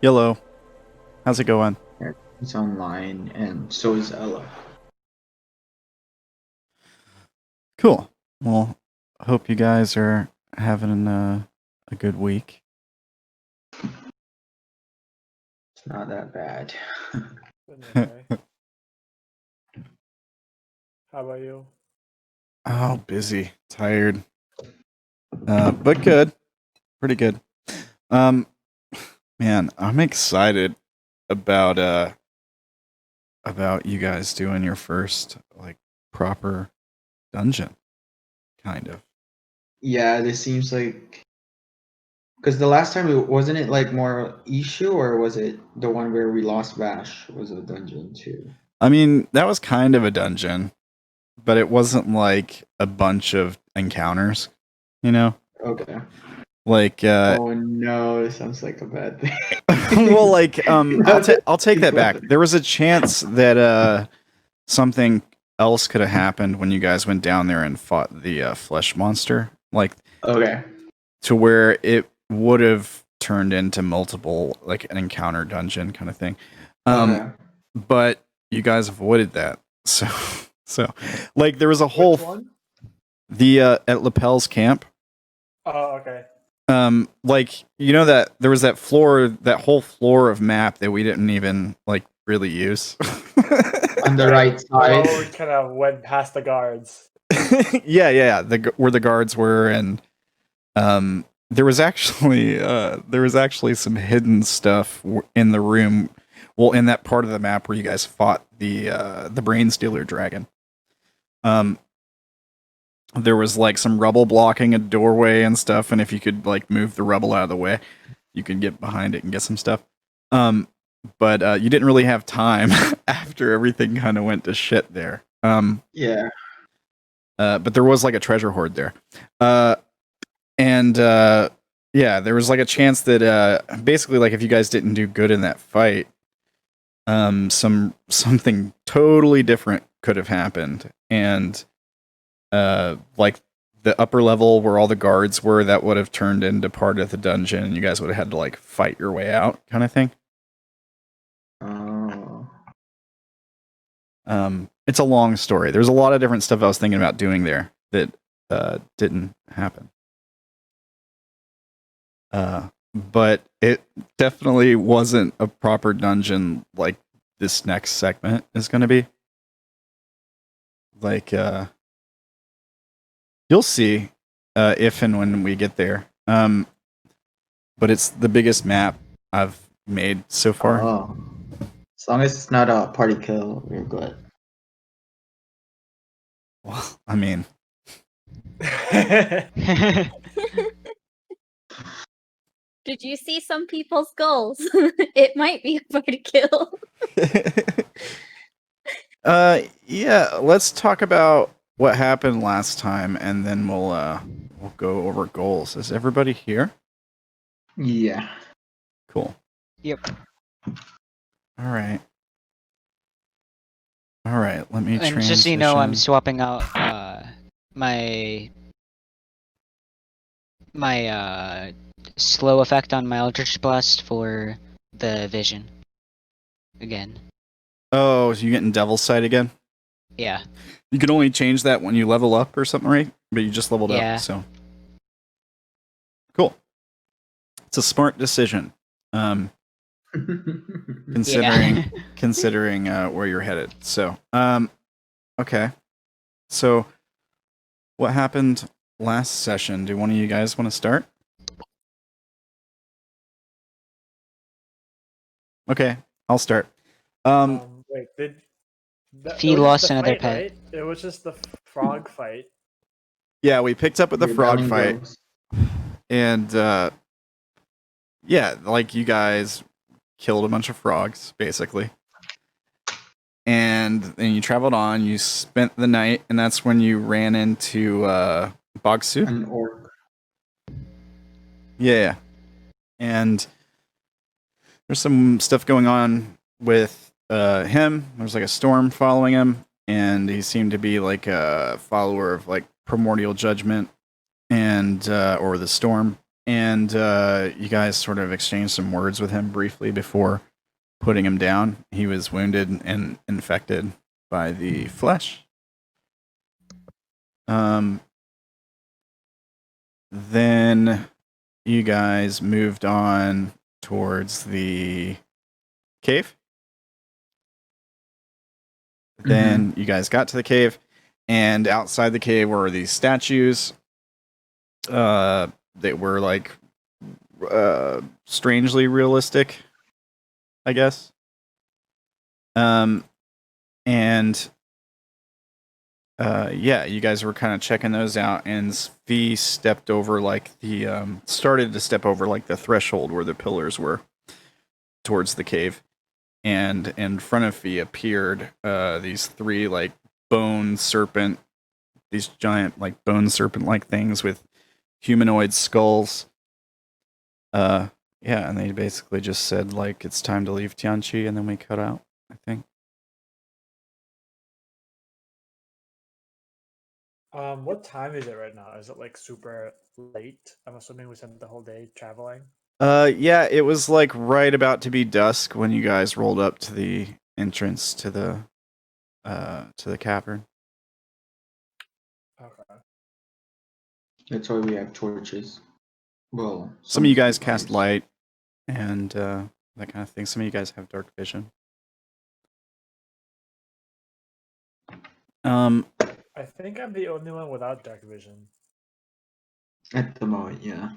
Yellow. How's it going? It's online, and so is Ella. Cool. Well, I hope you guys are having a good week. It's not that bad. Okay. How about you? Oh, busy, tired, but good, pretty good. Um, man, I'm excited about about you guys doing your first like proper dungeon, kind of. Yeah, this seems like because the last time it wasn't it like more issue, or was it the one where we lost Vash was a dungeon too? I mean, that was kind of a dungeon, but it wasn't like a bunch of encounters, you know? Okay. Like Oh no, this sounds like a bad thing. well, like I'll take that back. It There was a chance that something else could have happened when you guys went down there and fought the flesh monster, like Okay. to where it would have turned into multiple like an encounter dungeon kind of thing. Okay. But you guys avoided that. So like there was a Which whole one? the at Lapel's camp. Oh, okay. Like you know that there was that floor, that whole floor of map that we didn't even like really use. On the right side. Oh, we kind of went past the guards. yeah. Where the guards were, and there was actually some hidden stuff in the room. Well, in that part of the map where you guys fought the brain stealer dragon. There was like some rubble blocking a doorway and stuff, and if you could like move the rubble out of the way, you could get behind it and get some stuff. But you didn't really have time after everything kind of went to shit there. Yeah. But there was like a treasure hoard there. And yeah, there was like a chance that basically like if you guys didn't do good in that fight, something totally different could have happened. And like the upper level where all the guards were, that would have turned into part of the dungeon, and you guys would have had to like fight your way out, kind of thing. Oh. It's a long story. There's a lot of different stuff I was thinking about doing there that didn't happen. But it definitely wasn't a proper dungeon like this next segment is going to be. Like, you'll see if and when we get there. But it's the biggest map I've made so far. Oh. As long as it's not a party kill, we're good. Well, I mean, Did you see some people's goals? It might be a party kill. yeah. Let's talk about what happened last time, and then we'll go over goals. Is everybody here? Yeah. Cool. Yep. All right. All right. Let me. And just so you know, I'm transition. swapping out my slow effect on my Eldritch Blast for the vision. Again. Oh, so you getting Devil's Sight again? Yeah. You can only change that when you level up or something, right? But you just leveled Yeah. up, so cool. It's a smart decision. Considering considering where you're headed. So, okay. So, what happened last session? Do one of you guys want to start? Okay, I'll start. Wait, He lost another fight, pet. right? It was just the frog fight. Yeah, we picked up with the Your frog belly fight, goes. and yeah, like you guys killed a bunch of frogs, basically. And then you traveled on, you spent the night, and that's when you ran into Bogsu. An orc. Yeah. And there's some stuff going on with him. There's like a storm following him, and he seemed to be like a follower of like primordial judgment and or the storm. and you guys sort of exchanged some words with him briefly before putting him down. He was wounded and infected by the flesh. Then you guys moved on towards the cave. Then you guys got to the cave, and outside the cave were these statues. They were like strangely realistic, I guess. Yeah, you guys were kind of checking those out, and V stepped over like the started to step over like the threshold where the pillars were towards the cave, and in front of V appeared these three like these giant like bone serpent like things with humanoid skulls. Yeah, and they basically just said like it's time to leave Tianqi, and then we cut out, I think. What time is it right now? Is it like super late? I'm assuming we spent the whole day traveling. Yeah, it was like right about to be dusk when you guys rolled up to the entrance to the cavern. Okay. That's why we have torches. Well, Some of you guys supplies. cast light and that kind of thing. Some of you guys have dark vision. I think I'm the only one without dark vision. At the moment, yeah.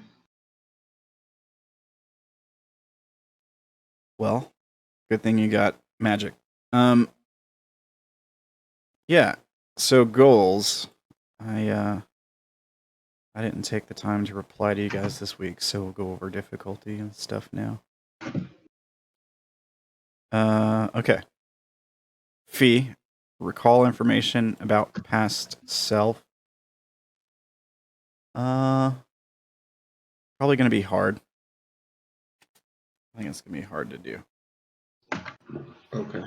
Well, good thing you got magic. Yeah. So goals. I didn't take the time to reply to you guys this week, so we'll go over difficulty and stuff now. Okay. Fee, recall information about past self. Probably gonna be hard. I think it's gonna be hard to do. Okay.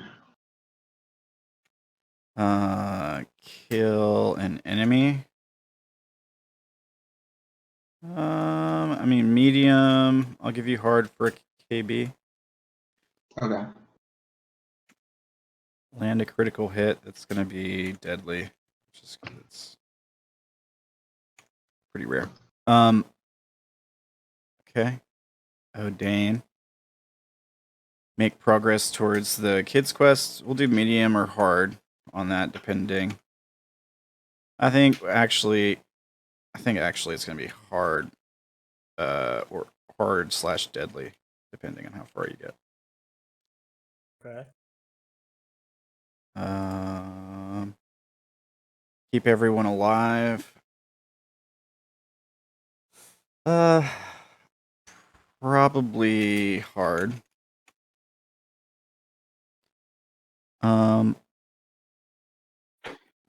Kill an enemy. I mean medium. I'll give you hard for a KB. Okay. Land a critical hit. That's gonna be deadly, just because it's pretty rare. Okay. Odayn. Make progress towards the kids quest. We'll do medium or hard on that, depending. I think actually it's gonna be hard, or hard/deadly, depending on how far you get. Okay. Keep everyone alive. Probably hard.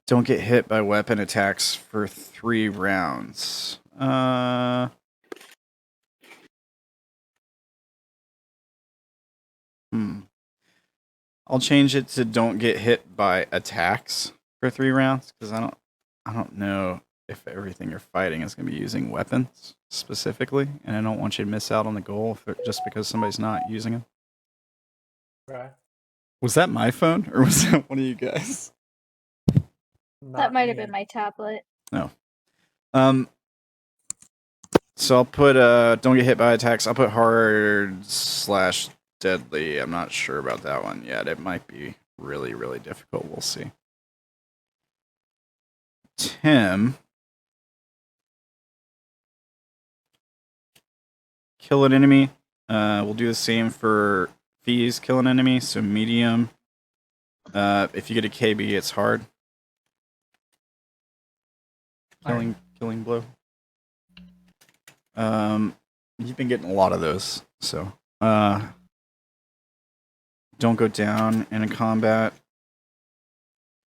Don't get hit by weapon attacks for 3 rounds. I'll change it to don't get hit by attacks for 3 rounds, because I don't know if everything you're fighting is going to be using weapons specifically, and I don't want you to miss out on the goal just because somebody's not using them. Okay. Was that my phone, or was that one of you guys? That might have me. been my tablet. No. So I'll put don't get hit by attacks. I'll put hard/deadly. I'm not sure about that one yet. It might be really, really difficult. We'll see. Tim. Kill an enemy. We'll do the same for Fees. Kill an enemy. So medium. If you get a KB, it's hard. Killing blow. You've been getting a lot of those, so don't go down in a combat.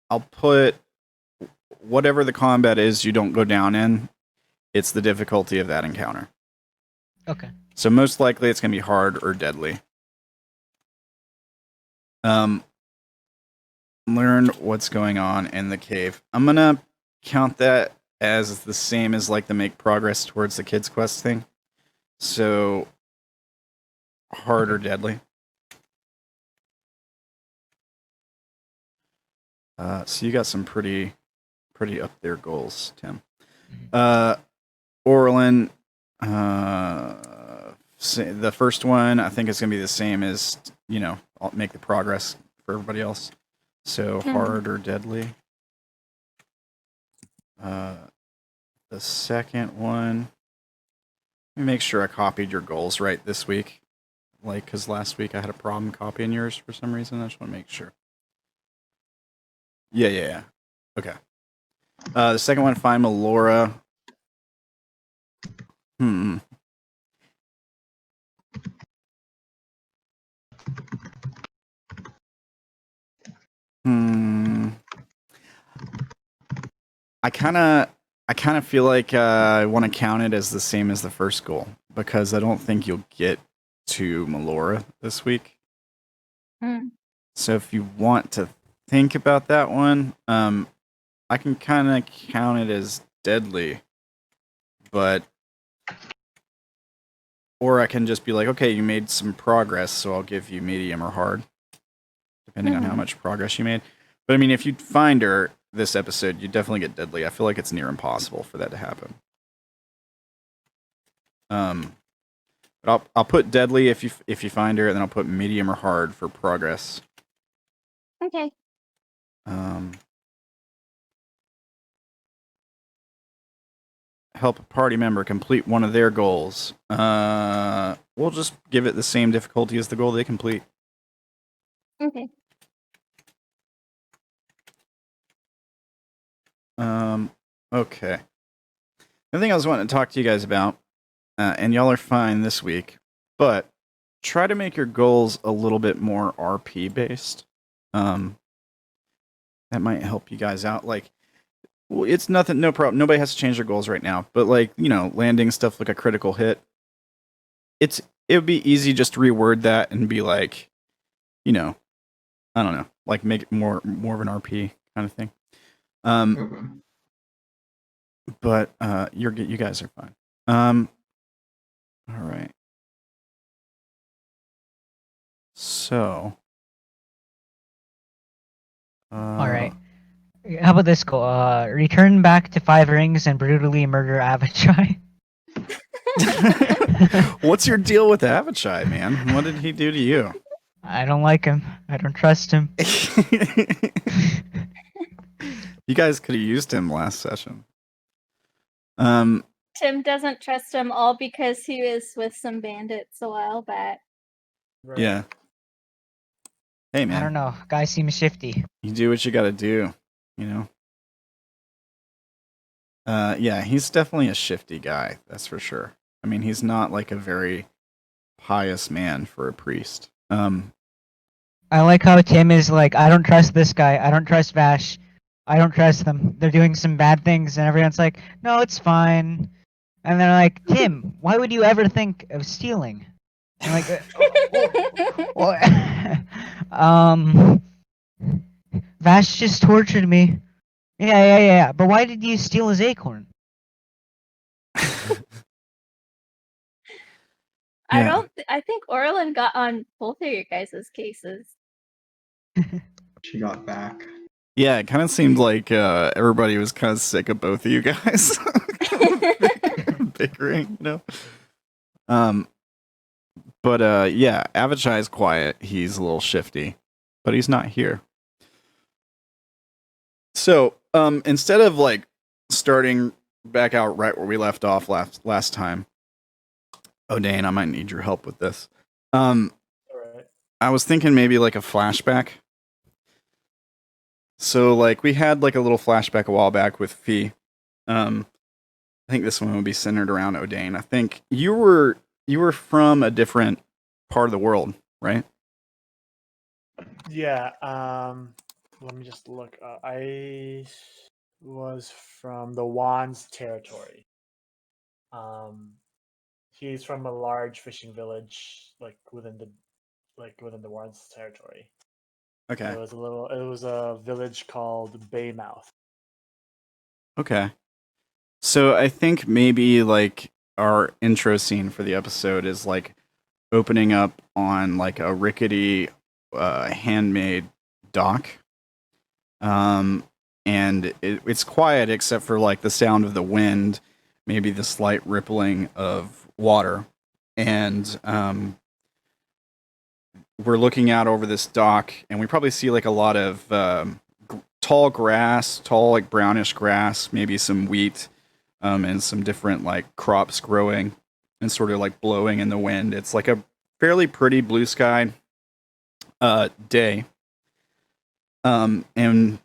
I'll put whatever the combat is you don't go down in, it's the difficulty of that encounter. Okay. So most likely it's gonna be hard or deadly. Learn what's going on in the cave. I'm gonna count that as the same as like the make progress towards the kids quest thing. So hard or deadly. So you got some pretty up there goals, Tim. Orilyn, the first one I think is going to be the same as, I'll make the progress for everybody else. So hard or deadly. The second one, let me make sure I copied your goals right this week. Because last week I had a problem copying yours for some reason. I just want to make sure. Yeah. Okay. The second one, find Melora. I kind of feel like I want to count it as the same as the first goal because I don't think you'll get to Melora this week. So if you want to think about that one, I can kind of count it as deadly, or I can just be like, okay, you made some progress, so I'll give you medium or hard, depending on how much progress you made. But I mean, if you find her this episode, you definitely get deadly. I feel like it's near impossible for that to happen. But I'll put deadly if you find her, and then I'll put medium or hard for progress. Okay. Help a party member complete one of their goals. We'll just give it the same difficulty as the goal they complete. Okay. Okay. The thing I was wanting to talk to you guys about, and y'all are fine this week, but try to make your goals a little bit more RP based. That might help you guys out. It's nothing, no problem. Nobody has to change their goals right now, but landing stuff like a critical hit. It would be easy just to reword that and be like, I don't know, make it more of an RP kind of thing. Okay. But you guys are fine. All right. So. All right. How about this goal? Return back to 5 rings and brutally murder Avachai. What's your deal with Avachai, man? What did he do to you? I don't like him. I don't trust him. You guys could have used him last session. Tim doesn't trust him all because he was with some bandits a while back. Right. Yeah. Hey, man. I don't know. Guy seems shifty. You do what you got to do, Yeah, he's definitely a shifty guy, that's for sure. I mean, he's not like a very pious man for a priest. I like how Tim is like, I don't trust this guy. I don't trust Vash. I don't trust them. They're doing some bad things, and everyone's like, no, it's fine. And they're like, Tim, why would you ever think of stealing? I'm like, Vash just tortured me. Yeah. But why did you steal his acorn? Yeah. I think Orilyn got on both of your guys' cases. She got back. Yeah, it kind of seemed like everybody was kind of sick of both of you guys bickering, But yeah, Avachai is quiet. He's a little shifty, but he's not here. So instead of starting back out right where we left off last time, Odayn, I might need your help with this. All right. I was thinking maybe like a flashback. So we had a little flashback a while back with Fee. I think this one would be centered around Odayn. I think you were from a different part of the world, right? Yeah. Let me just look. I was from the Wands territory. He's from a large fishing village, within the Wands territory. Okay. It was a village called Baymouth. Okay. So I think maybe our intro scene for the episode is like opening up on like a rickety handmade dock. And it's quiet except for like the sound of the wind, maybe the slight rippling of water. And we're looking out over this dock, and we probably see like a lot of tall grass, tall like brownish grass, maybe some wheat, and some different like crops growing and sort of like blowing in the wind. It's like a fairly pretty blue sky day. And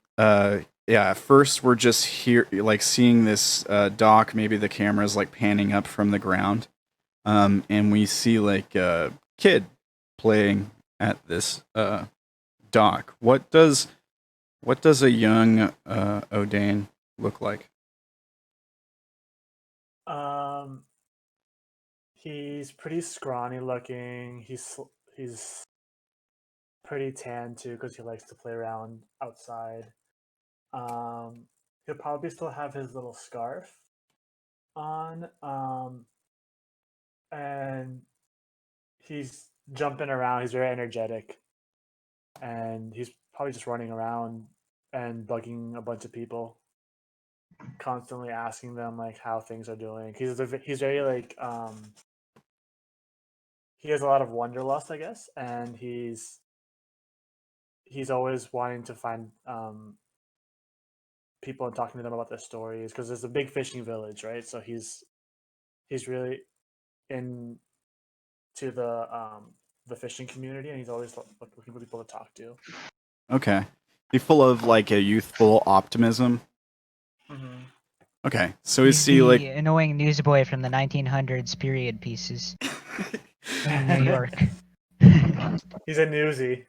yeah, at first we're just here like seeing this dock, maybe the camera's like panning up from the ground. And we see like a kid playing at this dock. What does a young Odayn look like? He's pretty scrawny looking. He's pretty tan too because he likes to play around outside. He'll probably still have his little scarf on. And he's jumping around. He's very energetic, and he's probably just running around and bugging a bunch of people, constantly asking them like how things are doing. He's very like he has a lot of wanderlust, I guess, and he's always wanting to find people and talking to them about their stories because there's a big fishing village, right? So he's really in to the fishing community, and he's always looking for people to talk to. Okay. Be full of like a youthful optimism. Mm-hmm. Okay, so we He's see the like annoying newsboy from the 1900s period pieces in New York. He's a newsie.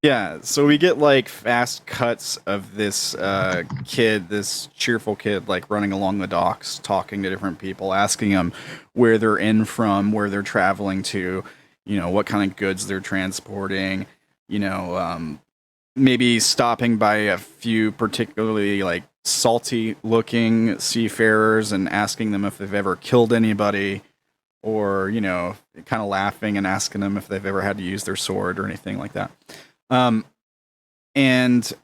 yeah, so we get like fast cuts of this kid, this cheerful kid, like running along the docks, talking to different people, asking them where they're in from, where they're traveling to, you know, what kind of goods they're transporting, you know, maybe stopping by a few particularly like salty looking seafarers and asking them if they've ever killed anybody, or, you know, kind of laughing and asking them if they've ever had to use their sword or anything like that. And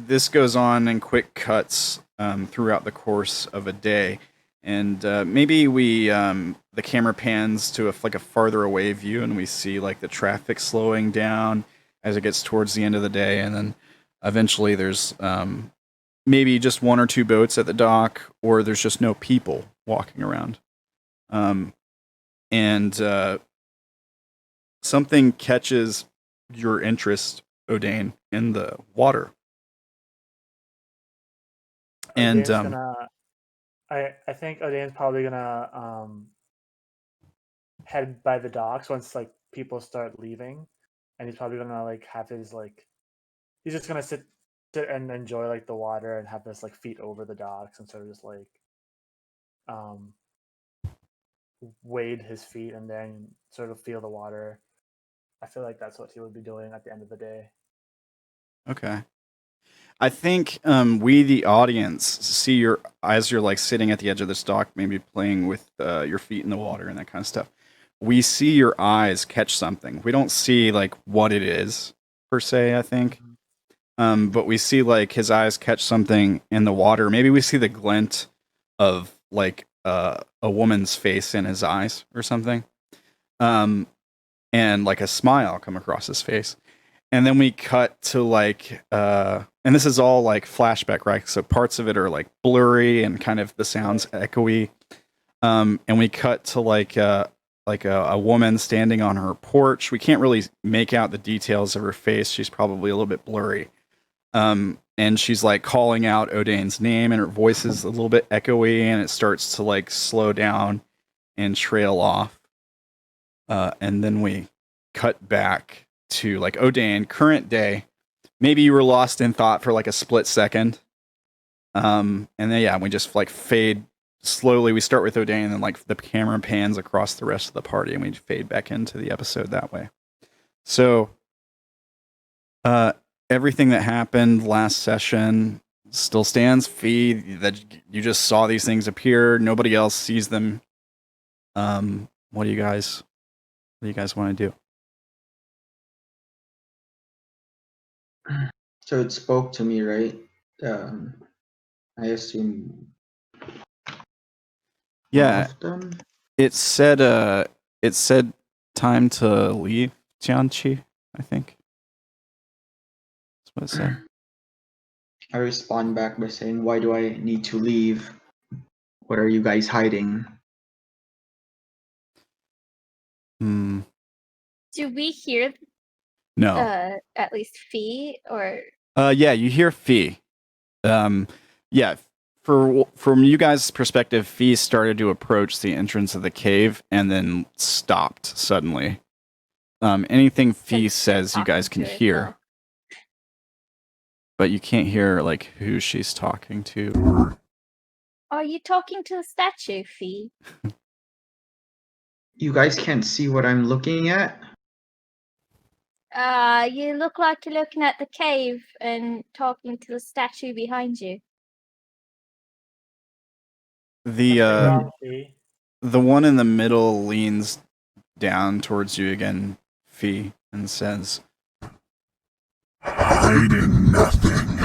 this goes on in quick cuts throughout the course of a day. And maybe we the camera pans to a farther away view, and we see like the traffic slowing down as it gets towards the end of the day, and then eventually there's maybe just one or two boats at the dock, or there's just no people walking around. And something catches your interest, Odayn, in the water. And I think Odayn's probably gonna head by the docks once like people start leaving, and he's probably gonna like have his like he's just gonna sit and enjoy like the water and have his like feet over the docks and sort of just like wade his feet and then sort of feel the water. I feel like that's what he would be doing at the end of the day. Okay. I think we, the audience, see your as you're like sitting at the edge of this dock, maybe playing with your feet in the water and that kind of stuff. We see your eyes catch something. We don't see like what it is per se, I think. But we see like his eyes catch something in the water. Maybe we see the glint of like a woman's face in his eyes or something. And like a smile come across his face. And then we cut to like and this is all like flashback, right? So parts of it are like blurry and kind of the sounds echoey. And we cut to like a woman standing on her porch. We can't really make out the details of her face. She's probably a little bit blurry. And she's like calling out Odayn's name, and her voice is a little bit echoey, and it starts to like slow down and trail off. And then we cut back to like Odayn, current day. Maybe you were lost in thought for like a split second. And then yeah, we just like fade slowly. We start with Odayn, and then like the camera pans across the rest of the party, and we fade back into the episode that way. So everything that happened last session still stands. Fee, that you just saw these things appear. Nobody else sees them. What do you guys want to do? So it spoke to me, right? I assume all Yeah, of them. it said time to leave, Jianqi, I think. That's what it said. I respond back by saying, "Why do I need to leave? What are you guys hiding?" Hmm. Do we hear No. at least Fee or Yeah, you hear Fee. Yeah, from you guys' perspective, Fee started to approach the entrance of the cave and then stopped suddenly. Anything Fee says, you guys can talking to hear, herself? but you can't hear like who she's talking to. Are you talking to the statue, Fee? You guys can't see what I'm looking at. You look like you're looking at the cave and talking to the statue behind you. The Something wrong, Fee. the one in the middle leans down towards you again, Fee, and says, "Hiding nothing.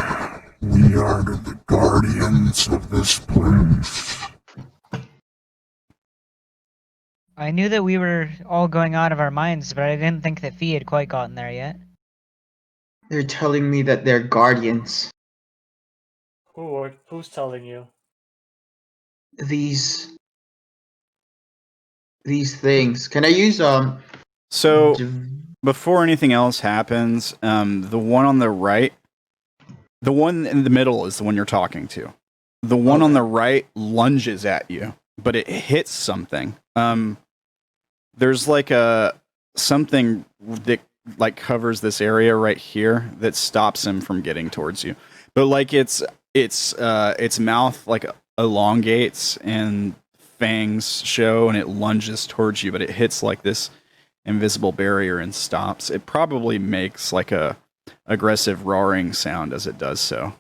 We are the guardians of this place." I knew that we were all going out of our minds, but I didn't think that Fee had quite gotten there yet. They're telling me that they're guardians. Who's telling you? These things. Can I use so div- before anything else happens, the one on the right, the one in the middle is the one you're talking to. The one on Okay. the right lunges at you, but it hits something. There's like something that like covers this area right here that stops him from getting towards you. But like its mouth like elongates and fangs show and it lunges towards you, but it hits like this invisible barrier and stops. It probably makes like a aggressive roaring sound as it does so.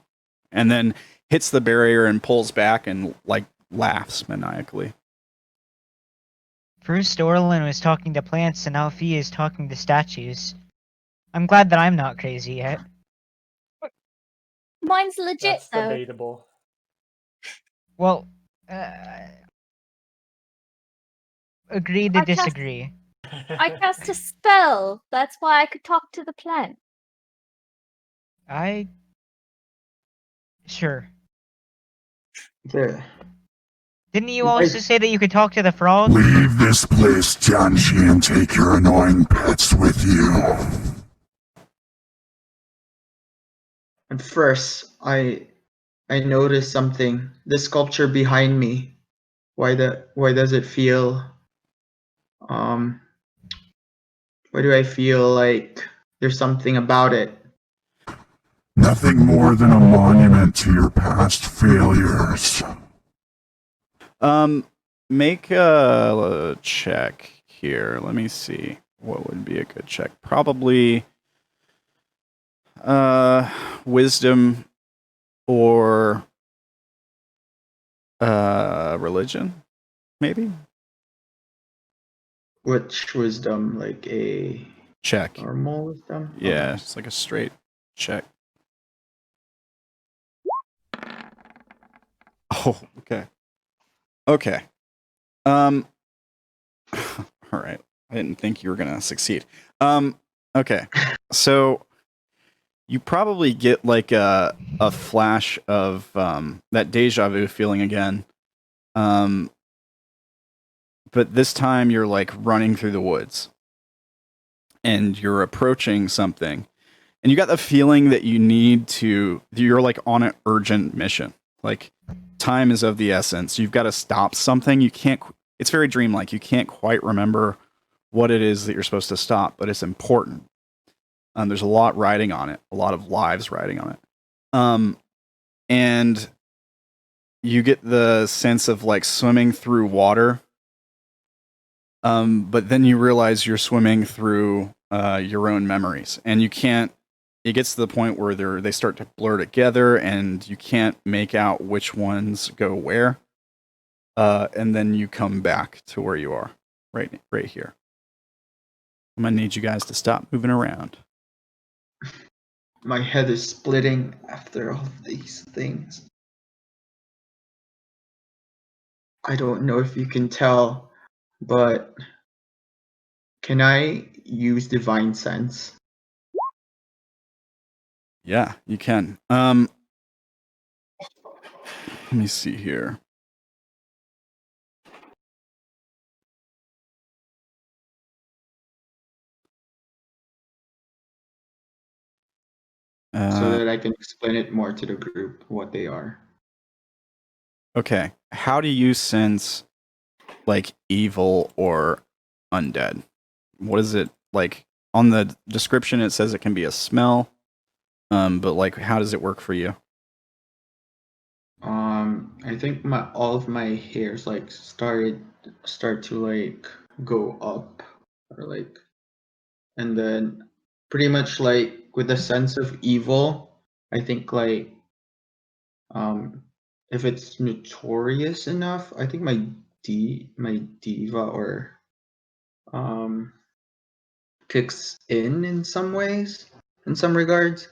And then hits the barrier and pulls back and like laughs maniacally. First Orilyn was talking to plants, and now Fee is talking to statues. I'm glad that I'm not crazy yet. Mine's legit That's though. debatable. Well, agree to I cast- disagree. I cast a spell. That's why I could talk to the plant. Sure. there? Didn't you You also guys- say that you could talk to the frog? Leave this place, Jianqi, and take your annoying pets with you. At first, I noticed something. The sculpture behind me. Why does it feel why do I feel like there's something about it? Nothing more than a monument to your past failures. Make a check here. Let me see. What would be a good check? Probably wisdom or religion, maybe? Which wisdom? Like a Check. normal wisdom? Yeah, it's like a straight check. Oh, okay. Okay. All right. I didn't think you were gonna succeed. Okay. So you probably get like a flash of that deja vu feeling again. But this time you're like running through the woods and you're approaching something. And you got the feeling that you're like on an urgent mission. Like time is of the essence. You've got to stop something. It's very dreamlike. You can't quite remember what it is that you're supposed to stop, but it's important. There's a lot riding on it, a lot of lives riding on it. And you get the sense of like swimming through water. But then you realize you're swimming through your own memories and you can't it gets to the point where they start to blur together, and you can't make out which ones go where. And then you come back to where you are, right here. I'm gonna need you guys to stop moving around. My head is splitting after all of these things. I don't know if you can tell, but can I use divine sense? Yeah, you can. Let me see here. So that I can explain it more to the group what they are. Okay. How do you sense like evil or undead? What is it like? On the description it says it can be a smell. But like how does it work for you? I think all of my hairs like start to like go up, or like, and then pretty much like with the sense of evil, I think like if it's notorious enough, I think my diva or kicks in some ways, in some regards.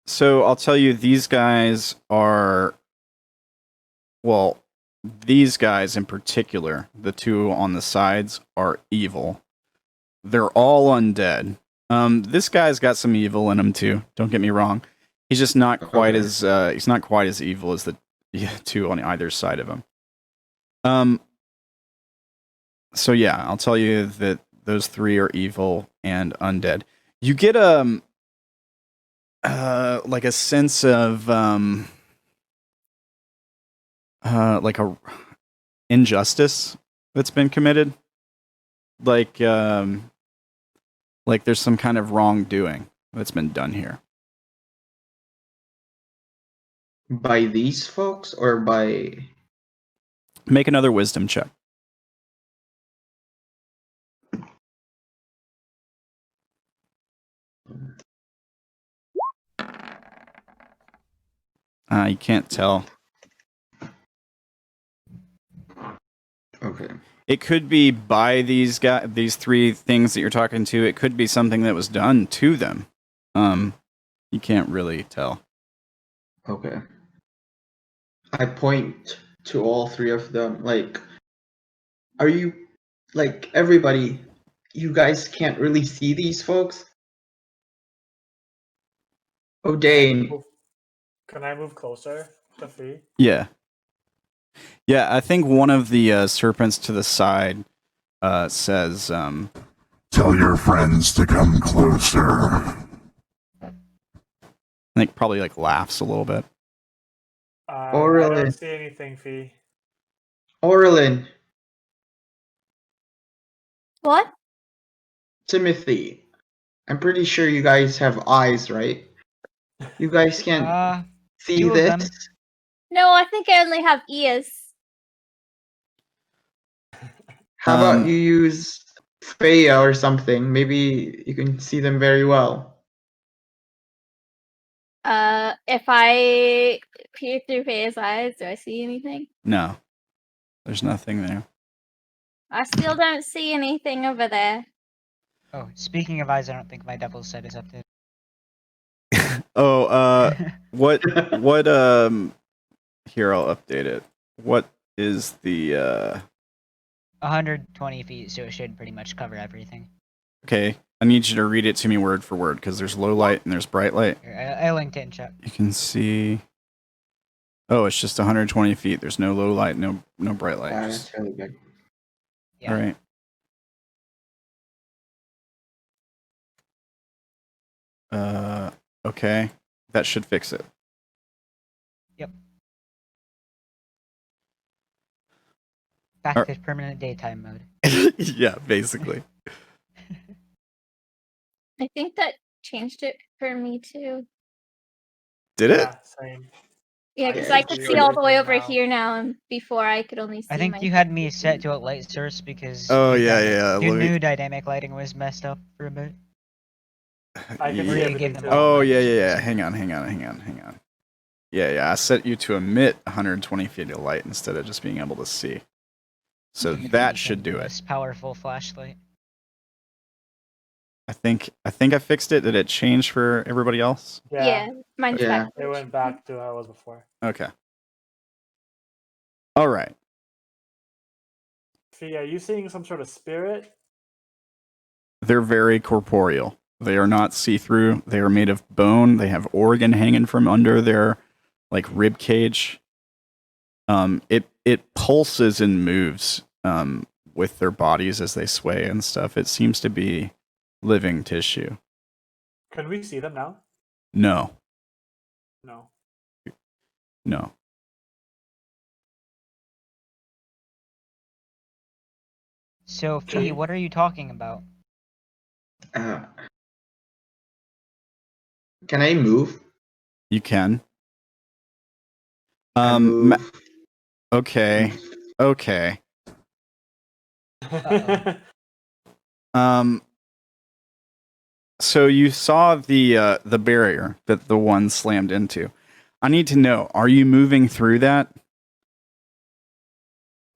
So I'll tell you, these guys are, well, these guys in particular, the two on the sides, are evil. They're all undead. This guy's got some evil in him too. Don't get me wrong. He's just not quite as he's not quite as evil as the two on either side of him. So yeah, I'll tell you that those three are evil and undead. You get like a sense of like a injustice that's been committed. Like there's some kind of wrongdoing that's been done here. By these folks or by... Make another wisdom check. You can't tell. Okay. It could be by these three things that you're talking to. It could be something that was done to them. You can't really tell. Okay. I point to all three of them. Like, are you, like, everybody, you guys can't really see these folks? Odayn. Can I move closer to Fee? Yeah. Yeah, I think one of the serpents to the side says, Tell your friends to come closer. I think probably like laughs a little bit. I Orilyn. don't see anything, Fee. Orilyn. What? Timothy. I'm pretty sure you guys have eyes, right? You guys can't see two of them. this? No, I think I only have ears. How about you use Freya or something? Maybe you can see them very well. If I peer through Faye's eyes, do I see anything? No. There's nothing there. I still don't see anything over there. Oh, speaking of eyes, I don't think my devil's set is updated. What here, I'll update it. What is the 120 feet, so it should pretty much cover everything. Okay, I need you to read it to me word for word, because there's low light and there's bright light. Here, I linked it in chat. You can see. Oh, it's just 120 feet. There's no low light, no bright light. That's really good. Yeah. All right. Okay, that should fix it. Yep. Back Are- to permanent daytime mode. Yeah, basically. I think that changed it for me too. Did it? Yeah, same. Yeah, because Yeah, I it's could true. see all the way over Everything now. here now, and before I could only see. I think my you had me set to a light source because Oh, your yeah, dyna- yeah, your let me- new dynamic lighting was messed up for a bit. I can Yeah. see you everything gave them too. all Oh, light yeah, source. yeah, yeah. Hang on. Yeah. I set you to emit 120 feet of light instead of just being able to see. So You that need should a do it. less powerful flashlight. I think I fixed it. Did it change for everybody else? Yeah, mine's Yeah. back. it went back to how it was before. Okay. All right. Fee, are you seeing some sort of spirit? They're very corporeal. They are not see-through. They are made of bone. They have organ hanging from under their like rib cage. It pulses and moves with their bodies as they sway and stuff. It seems to be living tissue. Can we see them now? No. No. So, Okay. Fee, what are you talking about? Can I move? You can. I move. Okay. Okay. Uh-oh. So you saw the barrier that the one slammed into. I need to know, are you moving through that?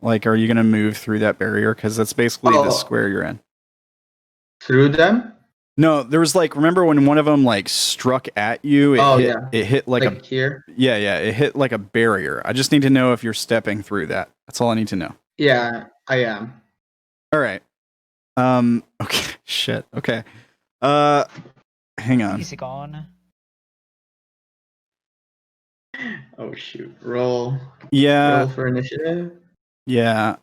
Like, are you going to move through that barrier? Because that's basically the Oh. square you're in. Through them? No, there was like, remember when one of them like struck at you? It hit like a here? yeah, it hit like a barrier. I just need to know if you're stepping through that. That's all I need to know. Yeah, I am. All right. Okay. Shit. Okay. Hang on. He's gone. Oh shoot. Roll Yeah. for initiative. Yeah.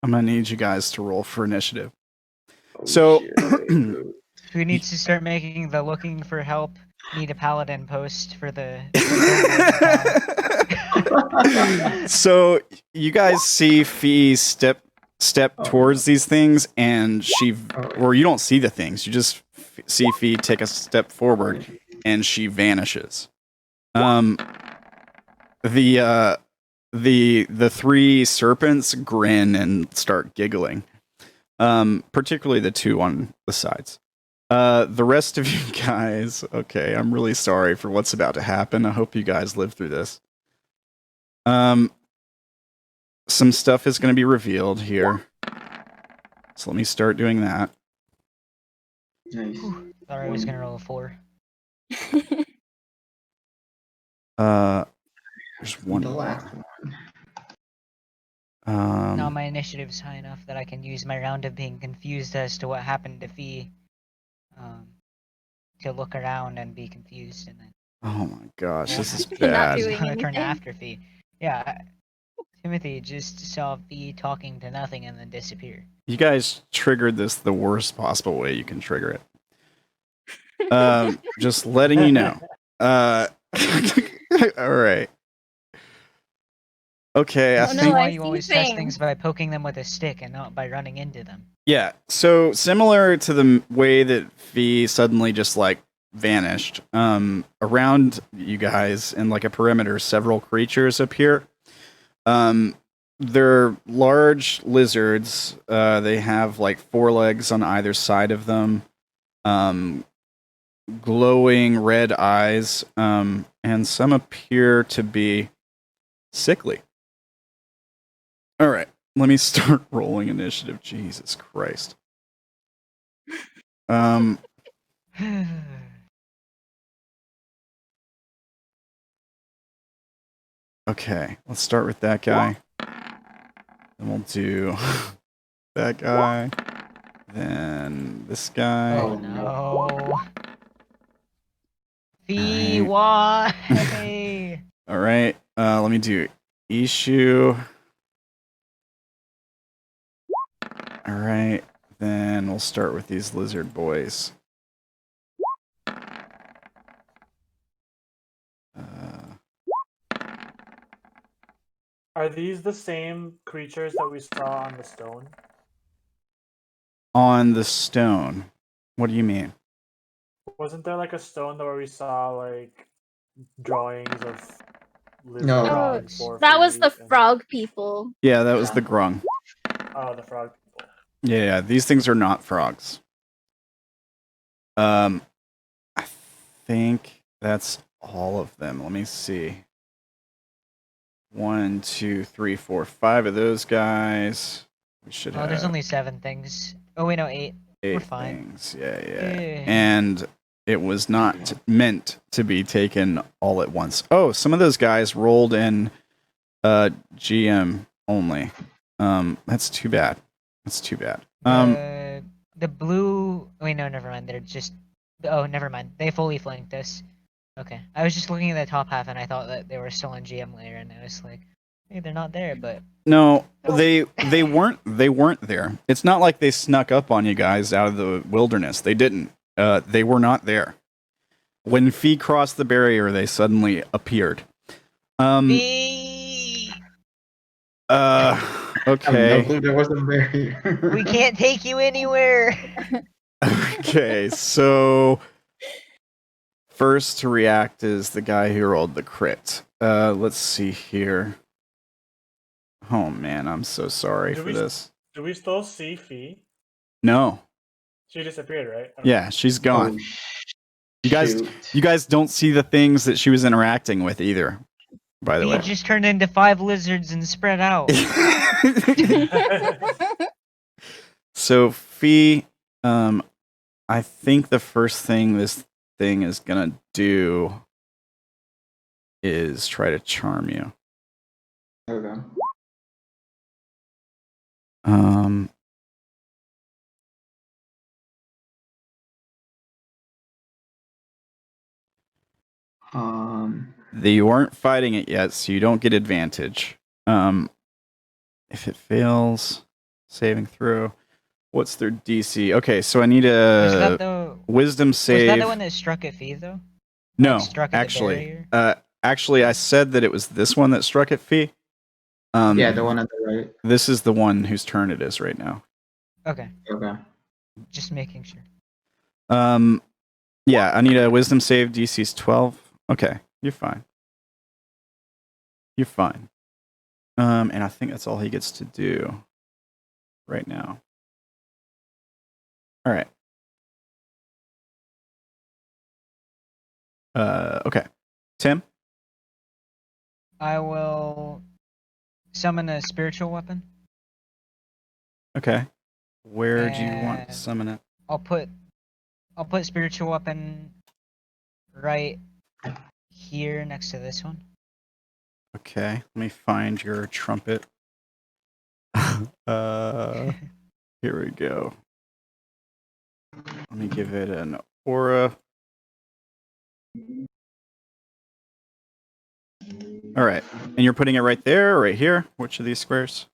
I'm gonna need you guys to roll for initiative. Oh, So- shit. Who needs to start making the looking for help? Need a paladin post for the. So you guys see Fee step Oh, towards these things, and she, Oh. or you don't see the things. You just see Fee take a step forward, and she vanishes. The three serpents grin and start giggling. Particularly the two on the sides. The rest of you guys, okay, I'm really sorry for what's about to happen. I hope you guys live through this. Some stuff is going to be revealed here. So let me start doing that. Nice. Thought I was gonna roll a 4. There's one The more. last one. Now my initiative's high enough that I can use my round of being confused as to what happened to Fee. To look around and be confused, and then Oh my gosh, this is Not bad. doing turn anything. after Fee. Yeah, Timothy just saw Fee talking to nothing and then disappear. You guys triggered this the worst possible way you can trigger it. Just letting you know. All right. Okay, I Oh, This no, is think. why I you see always test things. things by poking them with a stick and not by running into them. Yeah, so similar to the way that Fee suddenly just like vanished, around you guys in like a perimeter, several creatures appear. They're large lizards. They have like 4 legs on either side of them, glowing red eyes, and some appear to be sickly. All right. Let me start rolling initiative. Jesus Christ. Okay, let's start with that guy. Then we'll do that guy. Then this guy. Oh, no. Fee, why? All right. Let me do Ishu. All right. Then we'll start with these lizard boys. Are these the same creatures that we saw on the stone? On the stone. What do you mean? Wasn't there like a stone where we saw like drawings of lizard No. frog, Oh, four that was the feet, and- frog people. Yeah, that was the grung. Oh, the frog people. Yeah, these things are not frogs. I think that's all of them. Let me see. 1, 2, 3, 4, 5 of those guys. We should Oh, have there's only 7 things. Oh wait, no, 8. 8 we're fine. things. Yeah. Yeah. And it was not meant to be taken all at once. Oh, some of those guys rolled in GM only. That's too bad. That's too bad. The blue. Wait, no, never mind. They're just. Oh, never mind. They fully flanked us. Okay, I was just looking at the top half and I thought that they were still in GM layer, and I was like, hey, they're not there. But No, they weren't there. It's not like they snuck up on you guys out of the wilderness. They didn't. They were not there. When Fee crossed the barrier, they suddenly appeared. Fee! Okay. I have no clue there was a barrier. We can't take you anywhere. Okay, so first to react is the guy who rolled the crit. Let's see here. Oh man, I'm so sorry Do for we- this. Do we still see Fee? No. She disappeared, right? Okay. Yeah, she's gone. You You guys don't see the things that she was interacting with either, by the We way. just turned into 5 lizards and spread out. So Fee, I think the first thing this thing is gonna do is try to charm you. Okay. You weren't fighting it yet, so you don't get advantage. If it fails, saving throw. What's their DC? Okay, so I need Was that a the wisdom save. Was that the one that struck at Fee though? No, struck at the actually, barrier? actually, I said that it was this one that struck at Fee. Yeah, the one on the right. This is the one whose turn it is right now. Okay, Okay. just making sure. Yeah, I need a wisdom save. DC's 12. Okay, you're fine. You're fine. And I think that's all he gets to do right now. All right. Okay. Tim? I will summon a spiritual weapon. Okay. Where do you want to And- summon it? I'll put spiritual weapon right here next to this one. Okay. Let me find your trumpet. Here we go. Let me give it an aura. All right. And you're putting it right there or right here? Which of these squares?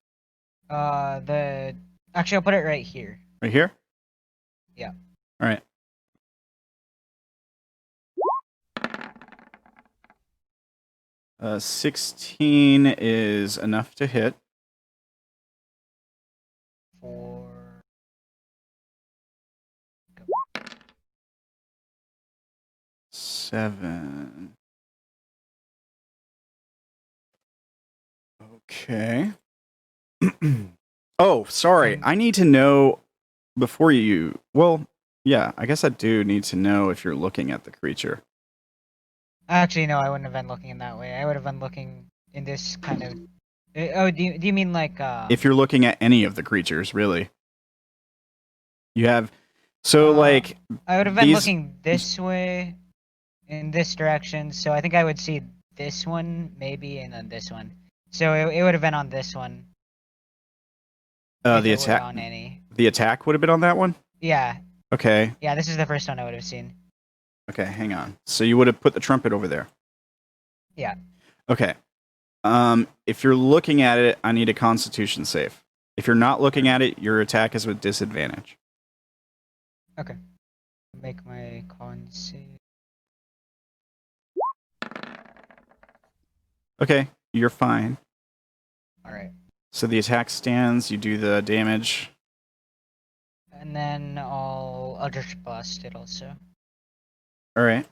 Actually, I'll put it right here. Right here? Yeah. All right. Uh, 16 is enough to hit. For 7. Okay. Oh, sorry. I need to know before you. Well, yeah, I guess I do need to know if you're looking at the creature. Actually, no, I wouldn't have been looking in that way. I would have been looking in this kind of. Oh, do you mean like If you're looking at any of the creatures, really. You have. So, like. I would have been these- looking this way, in this direction. So I think I would see this one maybe, and then this one. So it would have been on this one. If The it were attack. on any. The attack would have been on that one? Yeah, Okay. yeah. This is the first one I would have seen. Okay, hang on. So you would have put the trumpet over there. Yeah. Okay. If you're looking at it, I need a Constitution save. If you're not looking at it, your attack is with disadvantage. Okay. Make my con save. Okay, you're fine. All right. So the attack stands. You do the damage. And then I'll Eldritch Blast it also. All right.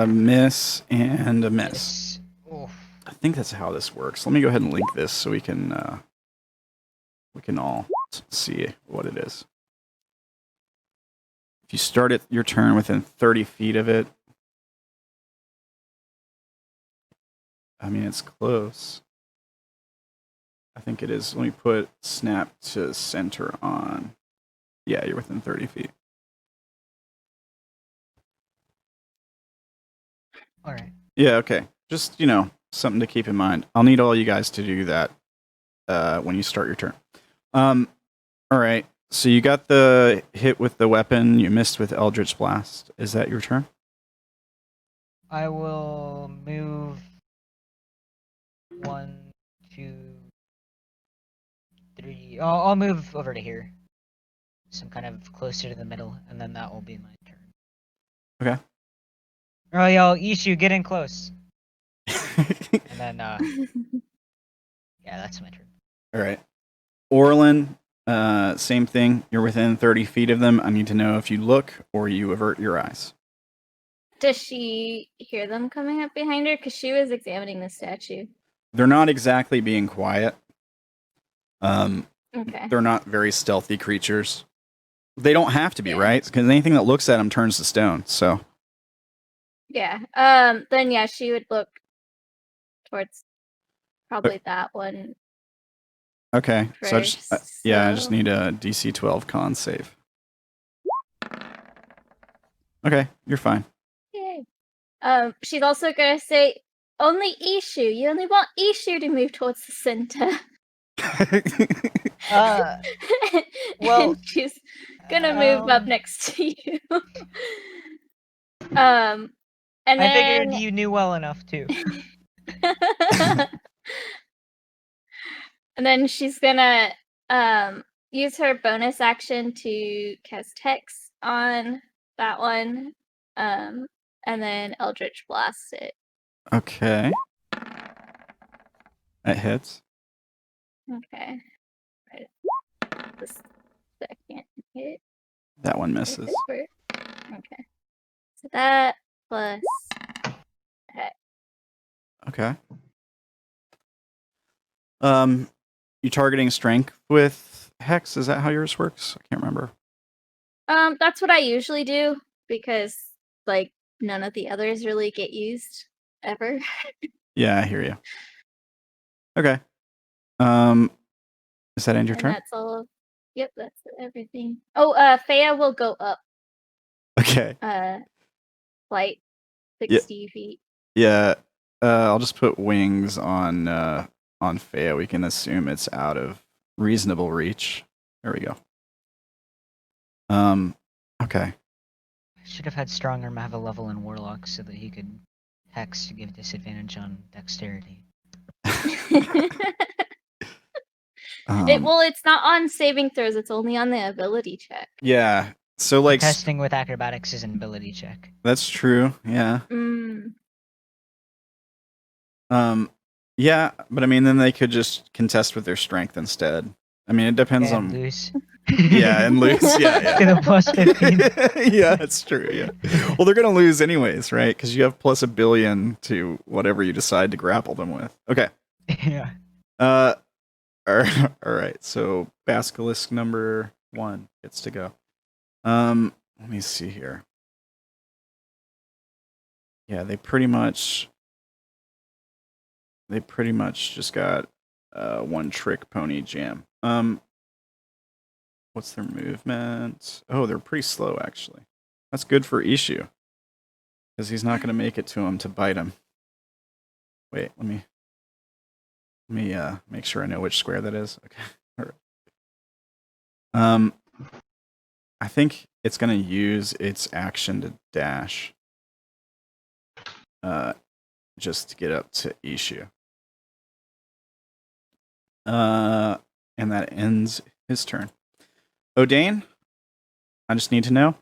Miss and a miss. Miss. Oof. I think that's how this works. Let me go ahead and link this so we can all see what it is. If you start it your turn within 30 feet of it, I mean, it's close. I think it is. Let me put snap to center on. Yeah, you're within 30 feet. All right. Yeah, okay. Just, something to keep in mind. I'll need all you guys to do that when you start your turn. All right. So you got the hit with the weapon. You missed with Eldritch Blast. Is that your turn? I will move 1, 2, 3. I'll move over to here. So I'm kind of closer to the middle, and then that will be my turn. Okay. Oh, y'all, Ishu, get in close. And then, yeah, that's my turn. All right. Orilyn, same thing. You're within 30 feet of them. I need to know if you look or you avert your eyes. Does she hear them coming up behind her? Because she was examining the statue. They're not exactly being quiet. Okay. They're not very stealthy creatures. They don't have to be, Yeah. right? Because anything that looks at them turns to stone. So Yeah. Then yeah, she would look towards probably that one. okay. So I just First, I just so- need a DC 12 con save. Okay, you're fine. Yay. She's also gonna say, only Ishu. You only want Ishu to move towards the center. Well, and she's gonna move up next to you. And I then figured you knew well enough too. and then she's gonna use her bonus action to cast Hex on that one. And then Eldritch Blast it. Okay. That hits. Okay. Right. The second hit. That one misses. Okay. So that plus Hex. Okay. You targeting strength with Hex? Is that how yours works? I can't remember. That's what I usually do because like none of the others really get used ever. Yeah, I hear you. Okay. Is that end your And turn? that's all. Yep, that's everything. Oh, Faya will go up. Okay. Like 60 feet. Yeah. I'll just put wings on Faya. We can assume it's out of reasonable reach. There we go. Okay. Should have had Stronger have a level in Warlock so that he could Hex to give disadvantage on Dexterity. Well, it's not on saving throws. It's only on the ability check. Yeah. So like Testing with acrobatics is an ability check. that's true. Yeah. Yeah, but I mean, then they could just contest with their strength instead. I mean, it depends And on. lose. Yeah, and lose. Yeah, Get a plus 15. yeah, that's true. Yeah. Well, they're gonna lose anyways, right? Because you have plus a billion to whatever you decide to grapple them with. Okay. Yeah. All right. So Basilisk number 1 gets to go. Let me see here. Yeah, they pretty much just got one trick pony jam. What's their movement? Oh, they're pretty slow actually. That's good for Ishu. Because he's not gonna make it to him to bite him. Wait, let me make sure I know which square that is. Okay. All right. I think it's gonna use its action to dash. Just to get up to Ishu. And that ends his turn. Odayn, I just need to know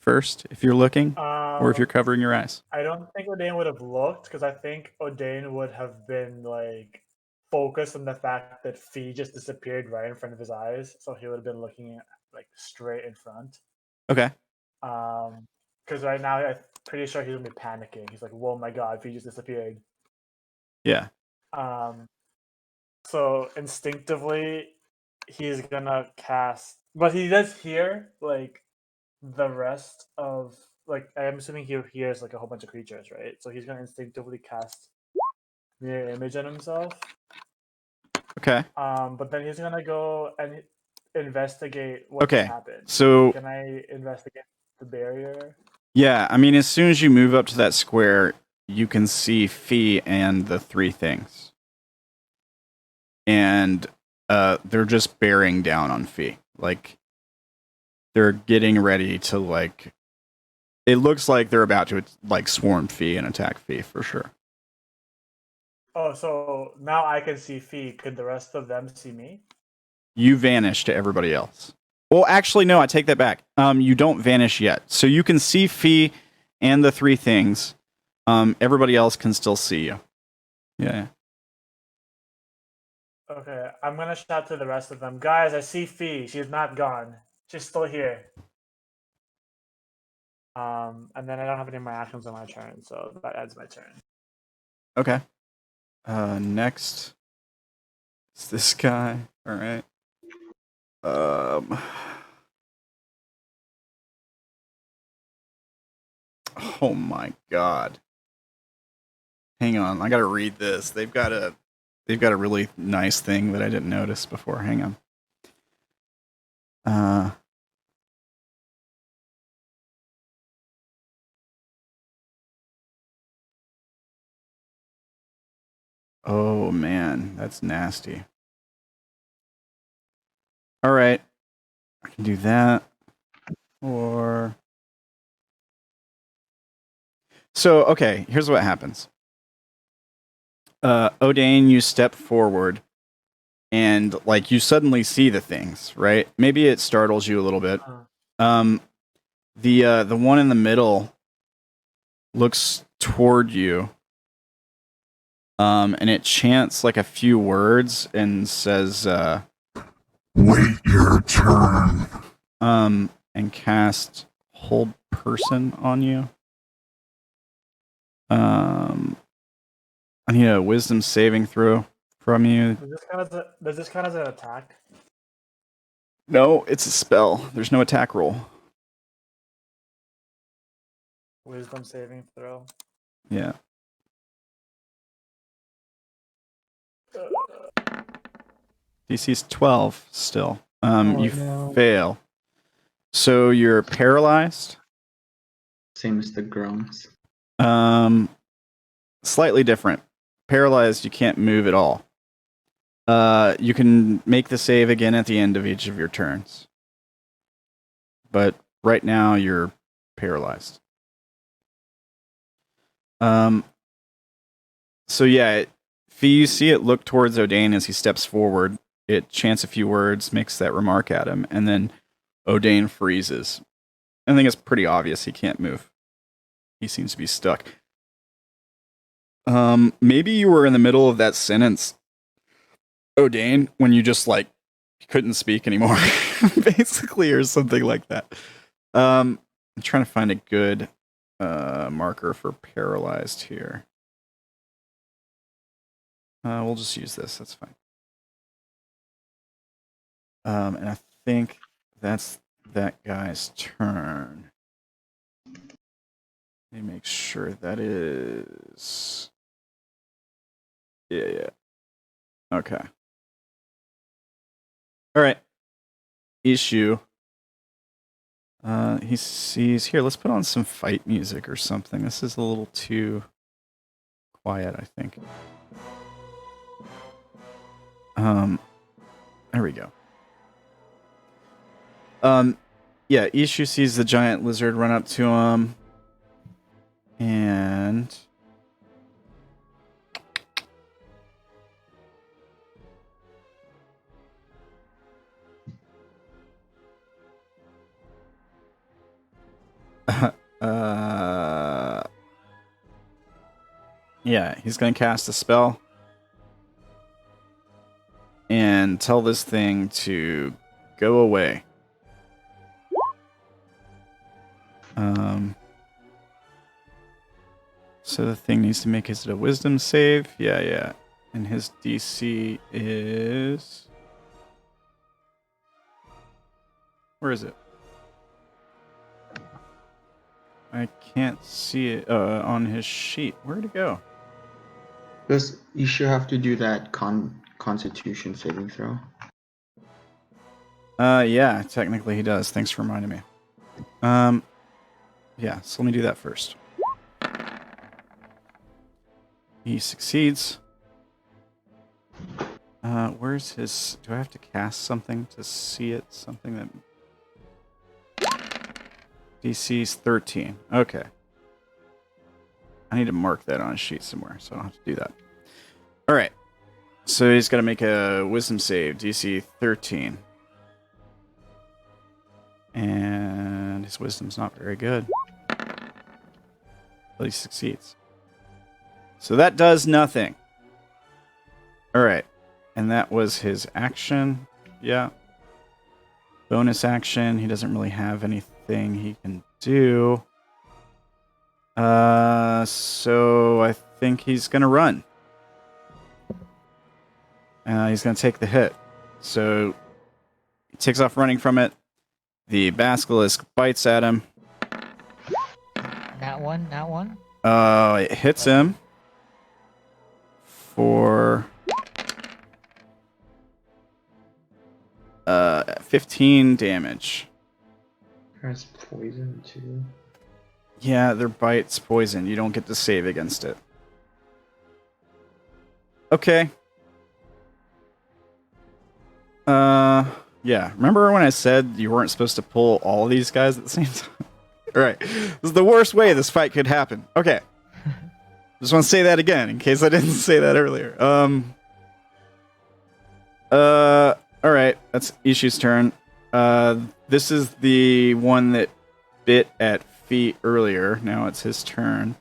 first if you're looking or if you're covering your eyes. I don't think Odayn would have looked because I think Odayn would have been like focused on the fact that Fee just disappeared right in front of his eyes, so he would have been looking at like straight in front. Okay. Because right now, I'm pretty sure he's gonna be panicking. He's like, "Whoa, my god, he just disappeared." Yeah. So instinctively, he's gonna cast, but he does hear like the rest of like. I'm assuming he hears like a whole bunch of creatures, right? So he's gonna instinctively cast mirror image on himself. Okay. But then he's gonna go and investigate what Okay. happened. So Can I investigate the barrier? yeah, I mean, as soon as you move up to that square, you can see Fee and the three things, and they're just bearing down on Fee. Like they're getting ready to like. It looks like they're about to like swarm Fee and attack Fee for sure. Oh, so now I can see Fee. Could the rest of them see me? You vanish to everybody else. Well, actually, no, I take that back. You don't vanish yet. So you can see Fee and the three things. Everybody else can still see you. Yeah. Okay, I'm gonna shout to the rest of them. Guys, I see Fee. She's not gone. She's still here. And then I don't have any more actions on my turn, so that ends my turn. Okay. Next is this guy. All right. Oh my god. Hang on, I gotta read this. They've got a really nice thing that I didn't notice before. Hang on. Oh man, that's nasty. All right, I can do that. Or so okay. Here's what happens. Odayn, you step forward, and like you suddenly see the things. Right? Maybe it startles you a little bit. The one in the middle looks toward you. And it chants like a few words and says, Wait your turn. And cast hold person on you. I need a wisdom saving throw from you. Does this count as an attack? No, it's a spell. There's no attack roll. Wisdom saving throw. Yeah. DC's 12 still. You fail. So you're paralyzed. Same as the groans. Slightly different. Paralyzed, you can't move at all. You can make the save again at the end of each of your turns. But right now you're paralyzed. So yeah, you see it look towards Odayn as he steps forward. It chants a few words, makes that remark at him, and then Odayn freezes. I think it's pretty obvious he can't move. He seems to be stuck. Maybe you were in the middle of that sentence, Odayn, when you just like couldn't speak anymore, basically, or something like that. I'm trying to find a good marker for paralyzed here. We'll just use this. That's fine. And I think that's that guy's turn. Let me make sure that is. Yeah. Okay. All right. Issue. He sees here. Let's put on some fight music or something. This is a little too quiet, I think. There we go. Yeah, Ishu sees the giant lizard run up to him, and yeah, he's gonna cast a spell and tell this thing to go away. So the thing needs to make, is it a wisdom save? Yeah. And his DC is... Where is it? I can't see it on his sheet. Where'd it go? Because you should have to do that Constitution saving throw. Yeah, technically he does. Thanks for reminding me. Yeah, so let me do that first. He succeeds. Where's his... Do I have to cast something to see it? Something that... DC's 13. Okay. I need to mark that on a sheet somewhere, so I don't have to do that. Alright. So he's got to make a wisdom save. DC 13. And his wisdom's not very good. But he succeeds. So that does nothing. Alright. And that was his action. Yeah. Bonus action. He doesn't really have anything he can do. So I think he's going to run. He's going to take the hit. So he takes off running from it. The basilisk bites at him. That one. It hits him for 15 damage. Has poison too. Yeah, their bite's poison. You don't get to save against it. Okay. Yeah. Remember when I said you weren't supposed to pull all of these guys at the same time? Alright. This is the worst way this fight could happen. Okay. Just want to say that again, in case I didn't say that earlier. Alright. That's Ishi's turn. This is the one that bit at Feet earlier. Now it's his turn.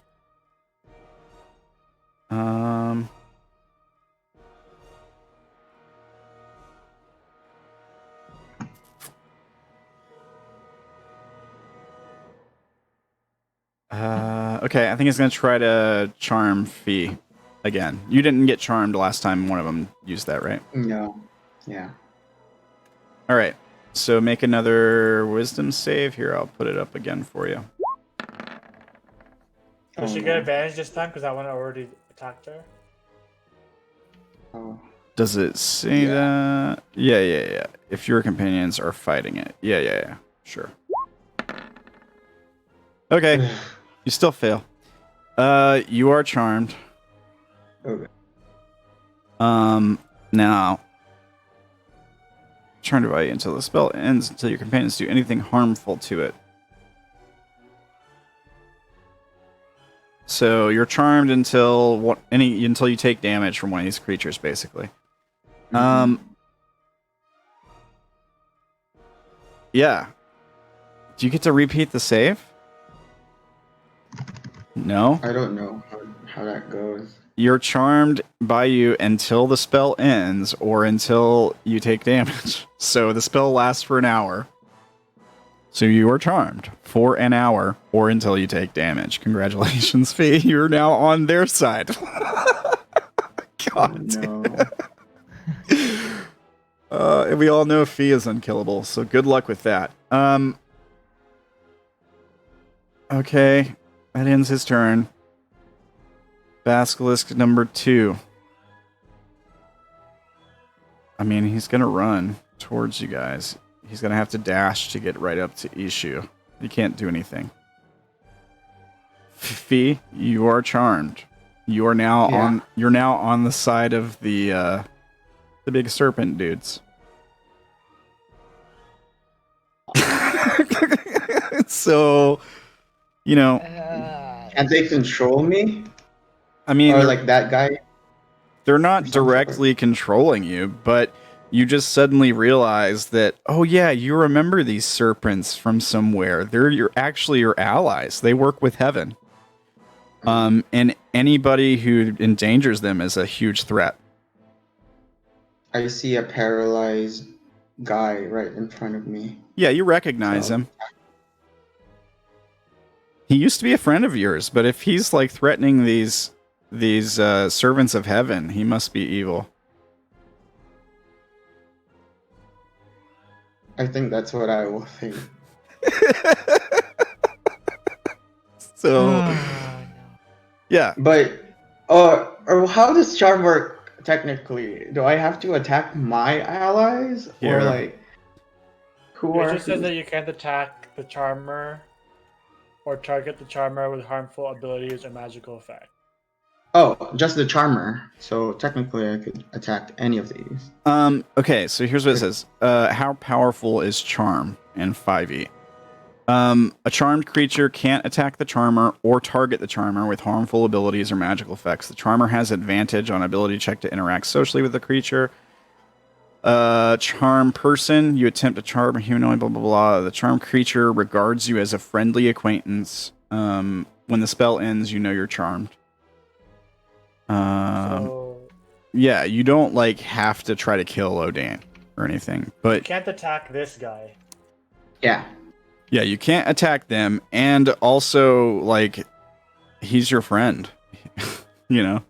Okay, I think he's going to try to charm Fee again. You didn't get charmed last time one of them used that, right? No. Yeah. All right. So make another wisdom save. Here, I'll put it up again for you. Does she get advantage this time because that one already attacked her? Oh. Does it say that? Yeah. If your companions are fighting it. Yeah. Sure. Okay. You still fail. You are charmed. Okay. Now, charm device until the spell ends, until your companions do anything harmful to it. So you're charmed until until you take damage from one of these creatures, basically. Yeah. Do you get to repeat the save? No. I don't know how that goes. You're charmed by you until the spell ends or until you take damage. So the spell lasts for an hour. So you are charmed for an hour or until you take damage. Congratulations, Fee. You're now on their side. God. No. And we all know Fee is unkillable, so good luck with that. Okay. That ends his turn. Basilisk number 2. I mean, he's going to run towards you guys. He's going to have to dash to get right up to Ishu. He can't do anything. Fee, you are charmed. You are now on the side of the big serpent dudes. So, you know, Can't they control me? I mean, Or like that guy? they're not directly controlling you, but you just suddenly realize that, oh yeah, you remember these serpents from somewhere. They're actually your allies. They work with heaven. And anybody who endangers them is a huge threat. I see a paralyzed guy right in front of me. Yeah, you recognize him. He used to be a friend of yours, but if he's like threatening these servants of heaven, he must be evil. I think that's what I will think. So, yeah. But, or how does charm work technically? Do I have to attack my allies, Here. or like who It are? just says that you can't attack the charmer or target the charmer with harmful abilities or magical effect. Oh, just the charmer. So technically, I could attack any of these. Okay, so here's what it says. How powerful is charm in 5e? A charmed creature can't attack the charmer or target the charmer with harmful abilities or magical effects. The charmer has advantage on ability check to interact socially with the creature. Charm person, you attempt to charm a humanoid, blah, blah, blah. The charmed creature regards you as a friendly acquaintance. When the spell ends, you know you're charmed. So Yeah, you don't, like, have to try to kill Odayn or anything, you but can't attack this guy. Yeah. yeah, you can't attack them, and also, like, he's your friend, you know?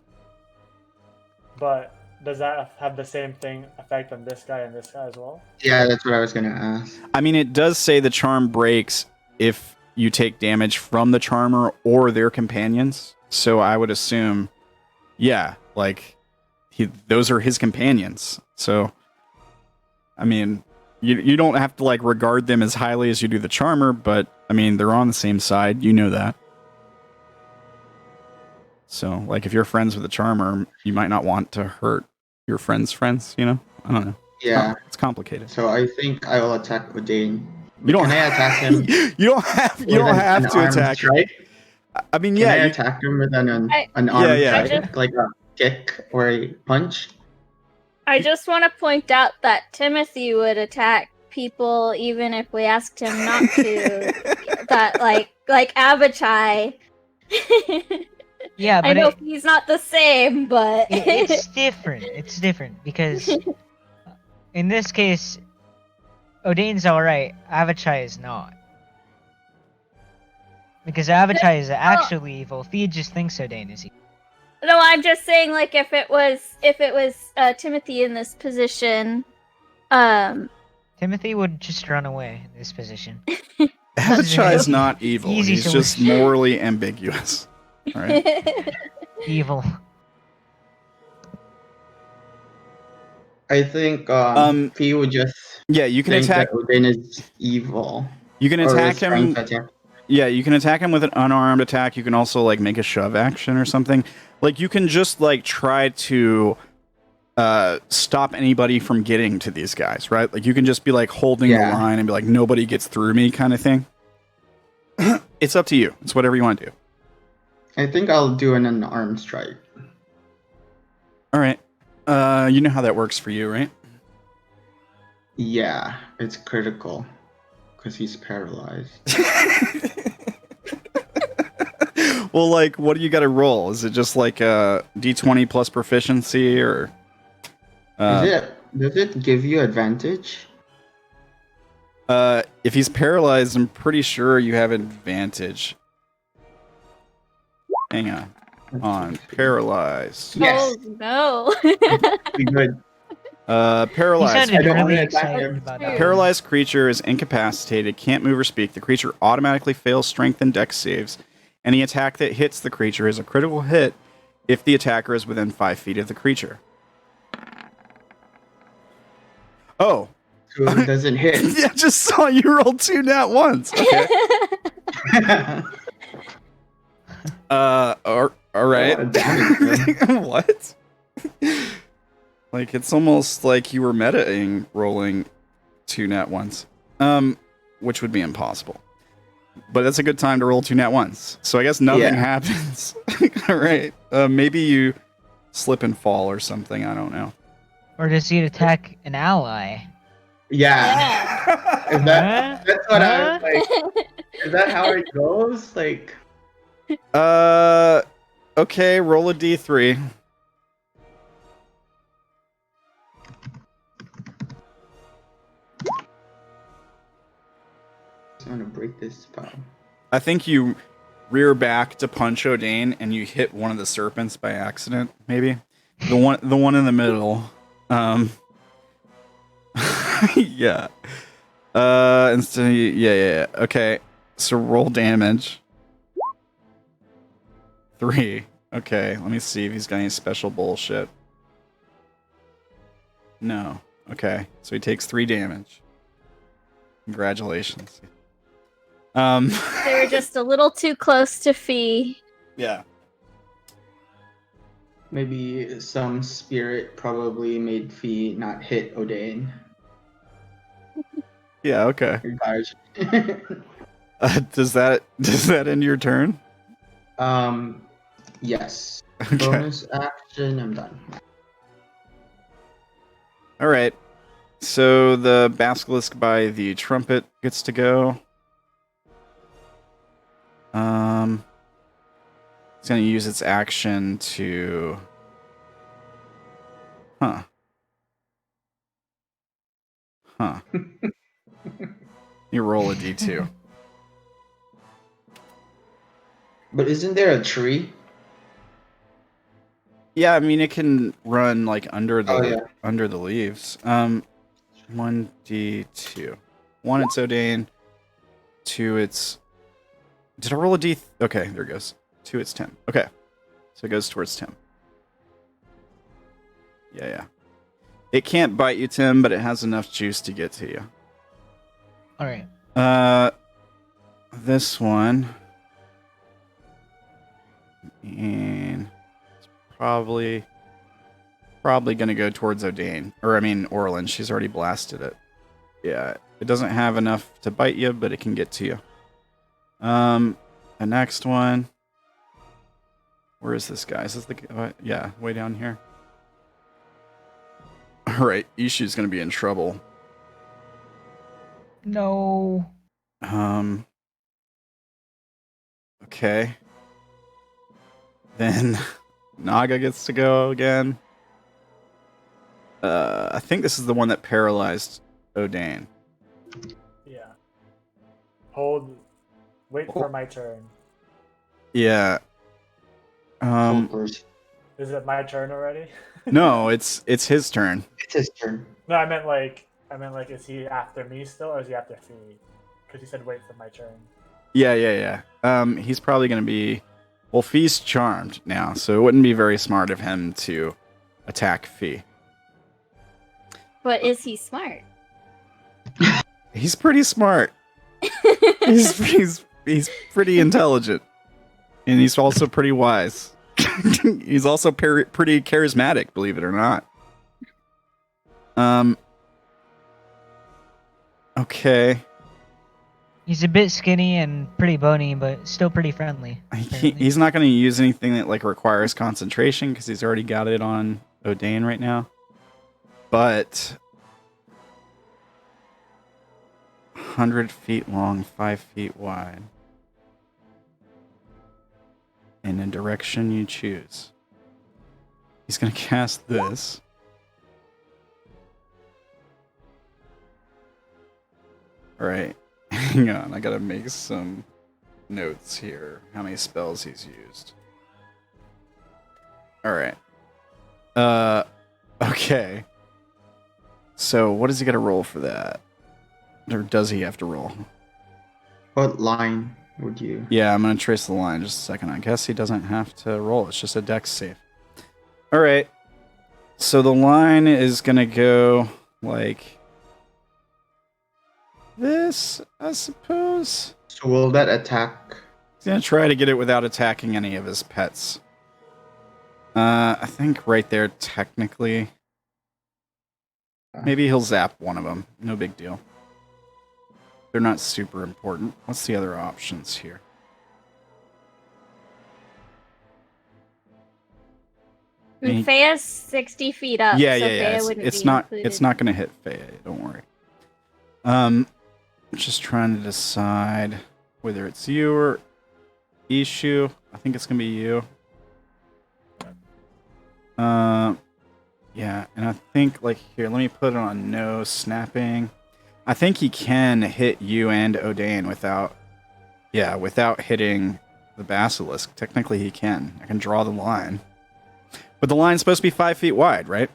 But does that have the same thing effect on this guy and this guy as well? Yeah, that's what I was gonna ask. I mean, it does say the charm breaks if you take damage from the charmer or their companions, so I would assume, yeah, like, those are his companions, so, I mean, you don't have to, like, regard them as highly as you do the charmer, but, I mean, they're on the same side, you know that. So, like, if you're friends with the charmer, you might not want to hurt your friend's friends, you know? I don't know. Yeah. It's complicated. So I think I will attack Odayn. You don't Can I attack him? you don't have to armed attack him. strike? I mean, Can yeah, I you- attack him with an I- armed yeah. strike, like a kick or a punch? I just want to point out that Timothy would attack people even if we asked him not to. That like Abachai. Yeah, I but know he's not the same, but it's different. It's different because in this case, Odayn's alright. Avachai is not. Because Avachai is actually evil. Thea just thinks Odayn is evil. no, I'm just saying like if it was Timothy in this position, Timothy would just run away in this position. Abachai is not evil. Easy He's just solution. morally ambiguous. All right. Evil. I think he would just Yeah, you can think attack. that Odayn is evil. You can or attack is trying him. to attack. Yeah, you can attack him with an unarmed attack. You can also like make a shove action or something. Like you can just like try to stop anybody from getting to these guys, right? Like you can just be like holding the line and be like nobody gets through me kind of thing. It's up to you. It's whatever you want to do. I think I'll do an unarmed strike. All right. You know how that works for you, right? Yeah, it's critical because he's paralyzed. Well, like, what do you got to roll? Is it just like a D20 plus proficiency, or? Does it give you advantage? If he's paralyzed, I'm pretty sure you have advantage. Hang on. Paralyzed. Yes. Oh no. Be good. He Paralyzed. sounded don't really wanna attack excited him. about that. Paralyzed creature is incapacitated, can't move or speak. The creature automatically fails strength and dex saves. Any attack that hits the creature is a critical hit if the attacker is within 5 feet of the creature. Oh. So it doesn't hit. Yeah, just saw you roll 2 nat ones. Okay. All right. Oh, damn What? Like, it's almost like you were metaing rolling 2 nat ones. Which would be impossible. But that's a good time to roll 2 nat ones. So I guess nothing happens. All right. Maybe you slip and fall or something. I don't know. Or does he attack an ally? Yeah. Is that's what I was like. Is that how it goes? Like. Okay, roll a d3. I'm gonna break this spell. I think you rear back to punch Odayn, and you hit one of the serpents by accident. Maybe the one in the middle. Yeah. Instead, yeah. Okay, so roll damage. 3. Okay, let me see if he's got any special bullshit. No. Okay, so he takes 3 damage. Congratulations. They were just a little too close to Fee. Yeah. Maybe some spirit probably made Fee not hit Odayn. Yeah. Okay. Or dodge. Does that end your turn? Yes. Okay. Bonus action, I'm done. All right. So the basilisk by the trumpet gets to go. It's going to use its action to... Huh. You roll a d2. But isn't there a tree? Yeah, I mean it can run like under the Oh, yeah. leaves. 1d2. 1 it's Odayn. 2 it's... Did I roll a d... Okay, there it goes. 2 it's Tim. Okay. So it goes towards Tim. Yeah. It can't bite you, Tim, but it has enough juice to get to you. All right. This one... And... It's probably going to go towards Odayn. Or, I mean, Orilyn. She's already blasted it. Yeah. It doesn't have enough to bite you, but it can get to you. The next one... Where is this guy? Is this the... yeah, way down here. Alright, Ishu's gonna be in trouble. No. Okay. Then Naga gets to go again. I think this is the one that paralyzed Odayn. Yeah. Hold. Wait for my turn. Yeah. Is Is it my turn already? No, it's his turn. It's his turn. No, I meant like, is he after me still, or is he after Fee? Because he said wait for my turn. Yeah. He's probably gonna be... Well, Fee's charmed now, so it wouldn't be very smart of him to attack Fee. But is he smart? He's pretty smart. He's pretty intelligent. And he's also pretty wise. He's also pretty charismatic, believe it or not. Okay. He's a bit skinny and pretty bony, but still pretty friendly. He's not going to use anything that like requires concentration because he's already got it on Odayn right now. But 100 feet long, 5 feet wide. In a direction you choose. He's going to cast this. Alright. Hang on, I gotta make some notes here. How many spells he's used. Alright. Okay. So, what does he gotta roll for that? Or does he have to roll? What line would you? Yeah, I'm gonna trace the line just a second. I guess he doesn't have to roll. It's just a dex save. Alright. So the line is gonna go like this, I suppose. So will that attack? He's gonna try to get it without attacking any of his pets. I think right there, technically. Maybe he'll zap one of them. No big deal. They're not super important. What's the other options here? Fea's 60 feet up. Yeah. So Fea It's be not. included. It's not going to hit Fea. Don't worry. Just trying to decide whether it's you or Ishu. I think it's going to be you. Yeah, and I think like here. Let me put it on no snapping. I think he can hit you and Odayn without hitting the basilisk. Technically, he can. I can draw the line. But the line's supposed to be 5 feet wide, right?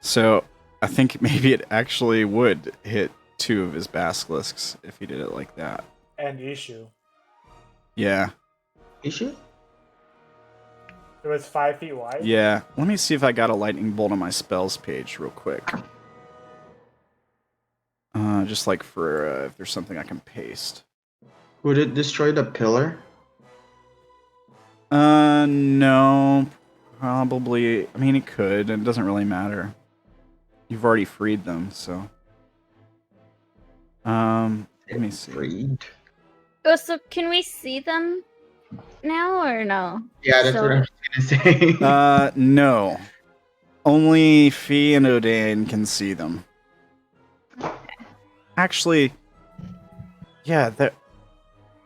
So I think maybe it actually would hit 2 of his basilisks if he did it like that. And Ishu. Yeah. Issue? It was 5 feet wide? Yeah. Let me see if I got a lightning bolt on my spells page real quick. Just like for if there's something I can paste. Would it destroy the pillar? No. Probably. I mean, it could. It doesn't really matter. You've already freed them, so. Let me see. Freed. Oh, so can we see them now or no? Yeah, that's what I was gonna say. No. Only Fee and Odayn can see them. Actually, yeah, that.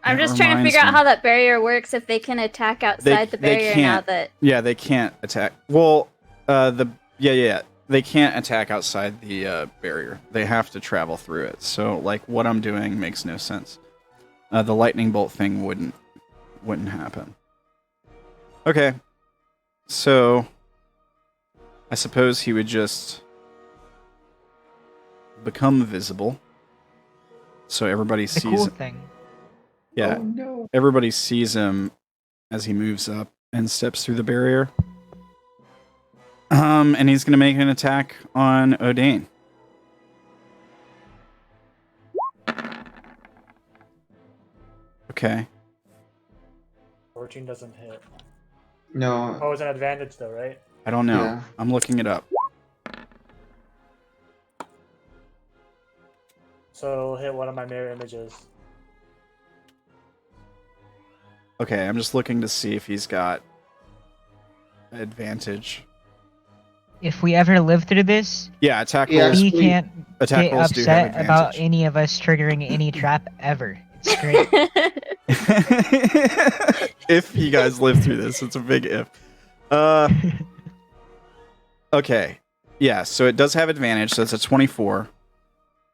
I'm that just trying to reminds figure out me. how that barrier works. If they can attack outside the barrier now can't. that. Yeah, they can't attack. Well, they can't attack outside the barrier. They have to travel through it. So, like, what I'm doing makes no sense. The lightning bolt thing wouldn't happen. Okay, so I suppose he would just become visible, so everybody The sees. cool thing. Yeah, Oh, no. everybody sees him as he moves up and steps through the barrier. And he's going to make an attack on Odayn. Okay. 14 doesn't hit. No. Oh, it's an advantage though, right? I don't know. Yeah. I'm looking it up. So hit one of my mirror images. Okay, I'm just looking to see if he's got advantage. If we ever live through this, Yeah, attack Yeah. rolls. he we- can't Attack get rolls do have upset about advantage. any of us triggering any trap ever. It's great. If you guys live through this, it's a big if. Okay. Yeah, so it does have advantage, so it's a 24.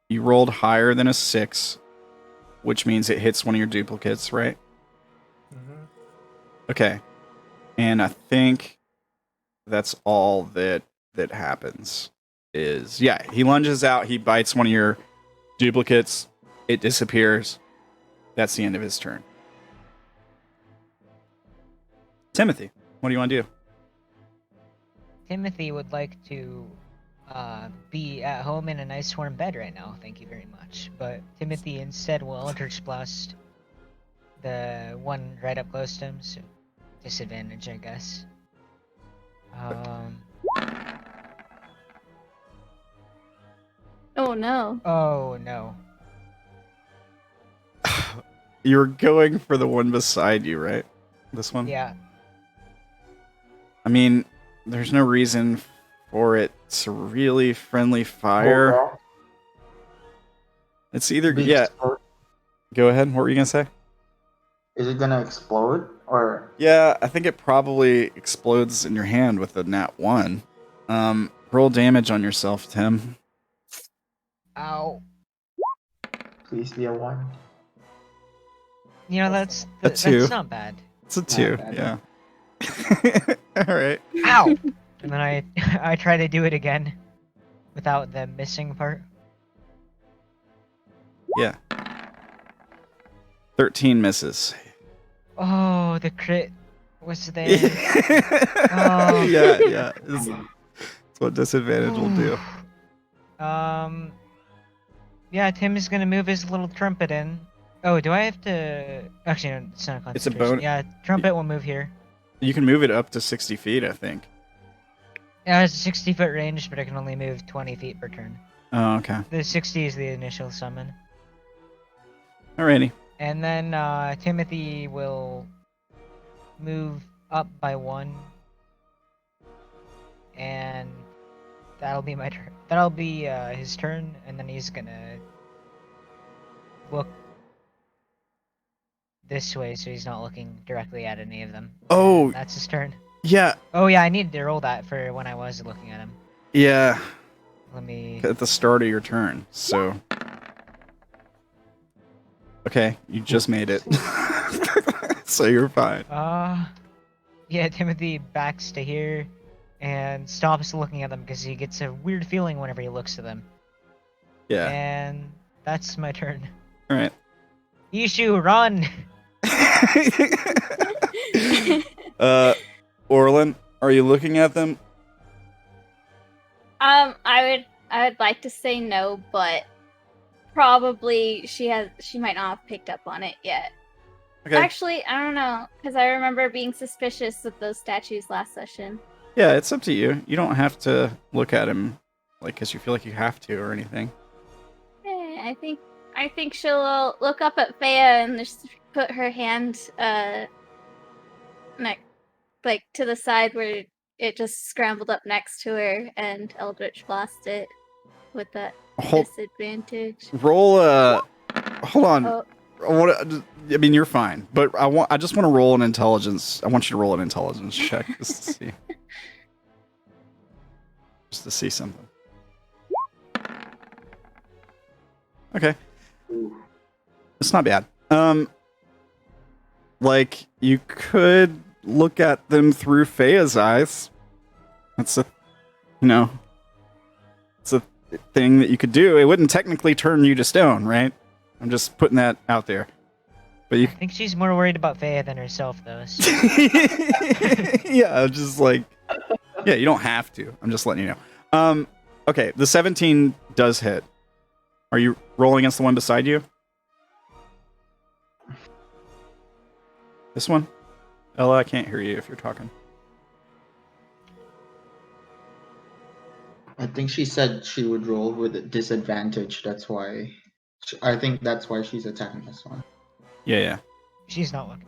You rolled higher than a 6, which means it hits one of your duplicates, right? Mm-hmm. Okay. And I think that's all that happens. Is he lunges out, he bites one of your duplicates, it disappears. That's the end of his turn. Timothy, what do you want to do? Timothy would like to be at home in a nice warm bed right now. Thank you very much. But Timothy instead will Eldritch Blast the one right up close to him. So disadvantage, I guess. Oh no. Oh no. You're going for the one beside you, right? This one? Yeah. I mean, there's no reason for it to really friendly fire. It's either... Yeah, go ahead. What were you going to say? Is it gonna explode or? Yeah, I think it probably explodes in your hand with a nat 1. Roll damage on yourself, Tim. Ow. Please be a 1. You know, that's A 2. that's not bad. It's a 2, bad. yeah. Alright. Ow! And then I try to do it again without the missing part. Yeah. 13 misses. Oh, the crit was there. Yeah. That's what disadvantage will do. Yeah, Tim is gonna move his little trumpet in. Oh, do I have to? Actually, no, it's not a It's a concentration. bone- Yeah, trumpet will move here. You can move it up to 60 feet, I think. Yeah, it's a 60-foot range, but I can only move 20 feet per turn. Oh, okay. The 60 is the initial summon. Alrighty. And then Timothy will move up by 1. And that'll be my turn. That'll be his turn, and then he's gonna look this way so he's not looking directly at any of them. Oh, That's his turn. yeah. Oh yeah, I needed to roll that for when I was looking at him. Yeah. Let me... At the start of your turn, so... Okay, you just made it. So you're fine. Yeah, Timothy backs to here and stops looking at them because he gets a weird feeling whenever he looks at them. Yeah. And that's my turn. All right. Ishu, run! Orilyn, are you looking at them? I would like to say no, but probably she might not have picked up on it yet. Okay. Actually, I don't know, because I remember being suspicious of those statues last session. Yeah, it's up to you. You don't have to look at him like because you feel like you have to or anything. Yeah, I think she'll look up at Fea and just put her hand like to the side where it just scrambled up next to her and Eldritch Blast it with that disadvantage. Roll hold on. Oh, I mean, you're fine, but I just want to roll an intelligence. I want you to roll an intelligence check just to see. Just to see something. Okay. It's not bad. Like you could look at them through Fea's eyes. That's a, it's a thing that you could do. It wouldn't technically turn you to stone, right? I'm just putting that out there. But you I think she's more worried about Fea than herself, though. So. Yeah, just like, yeah, you don't have to. I'm just letting you know. Okay, the 17 does hit. Are you rolling against the one beside you? This one? Ella, I can't hear you if you're talking. I think she said she would roll with a disadvantage. That's why. I think that's why she's attacking this one. Yeah. She's not looking.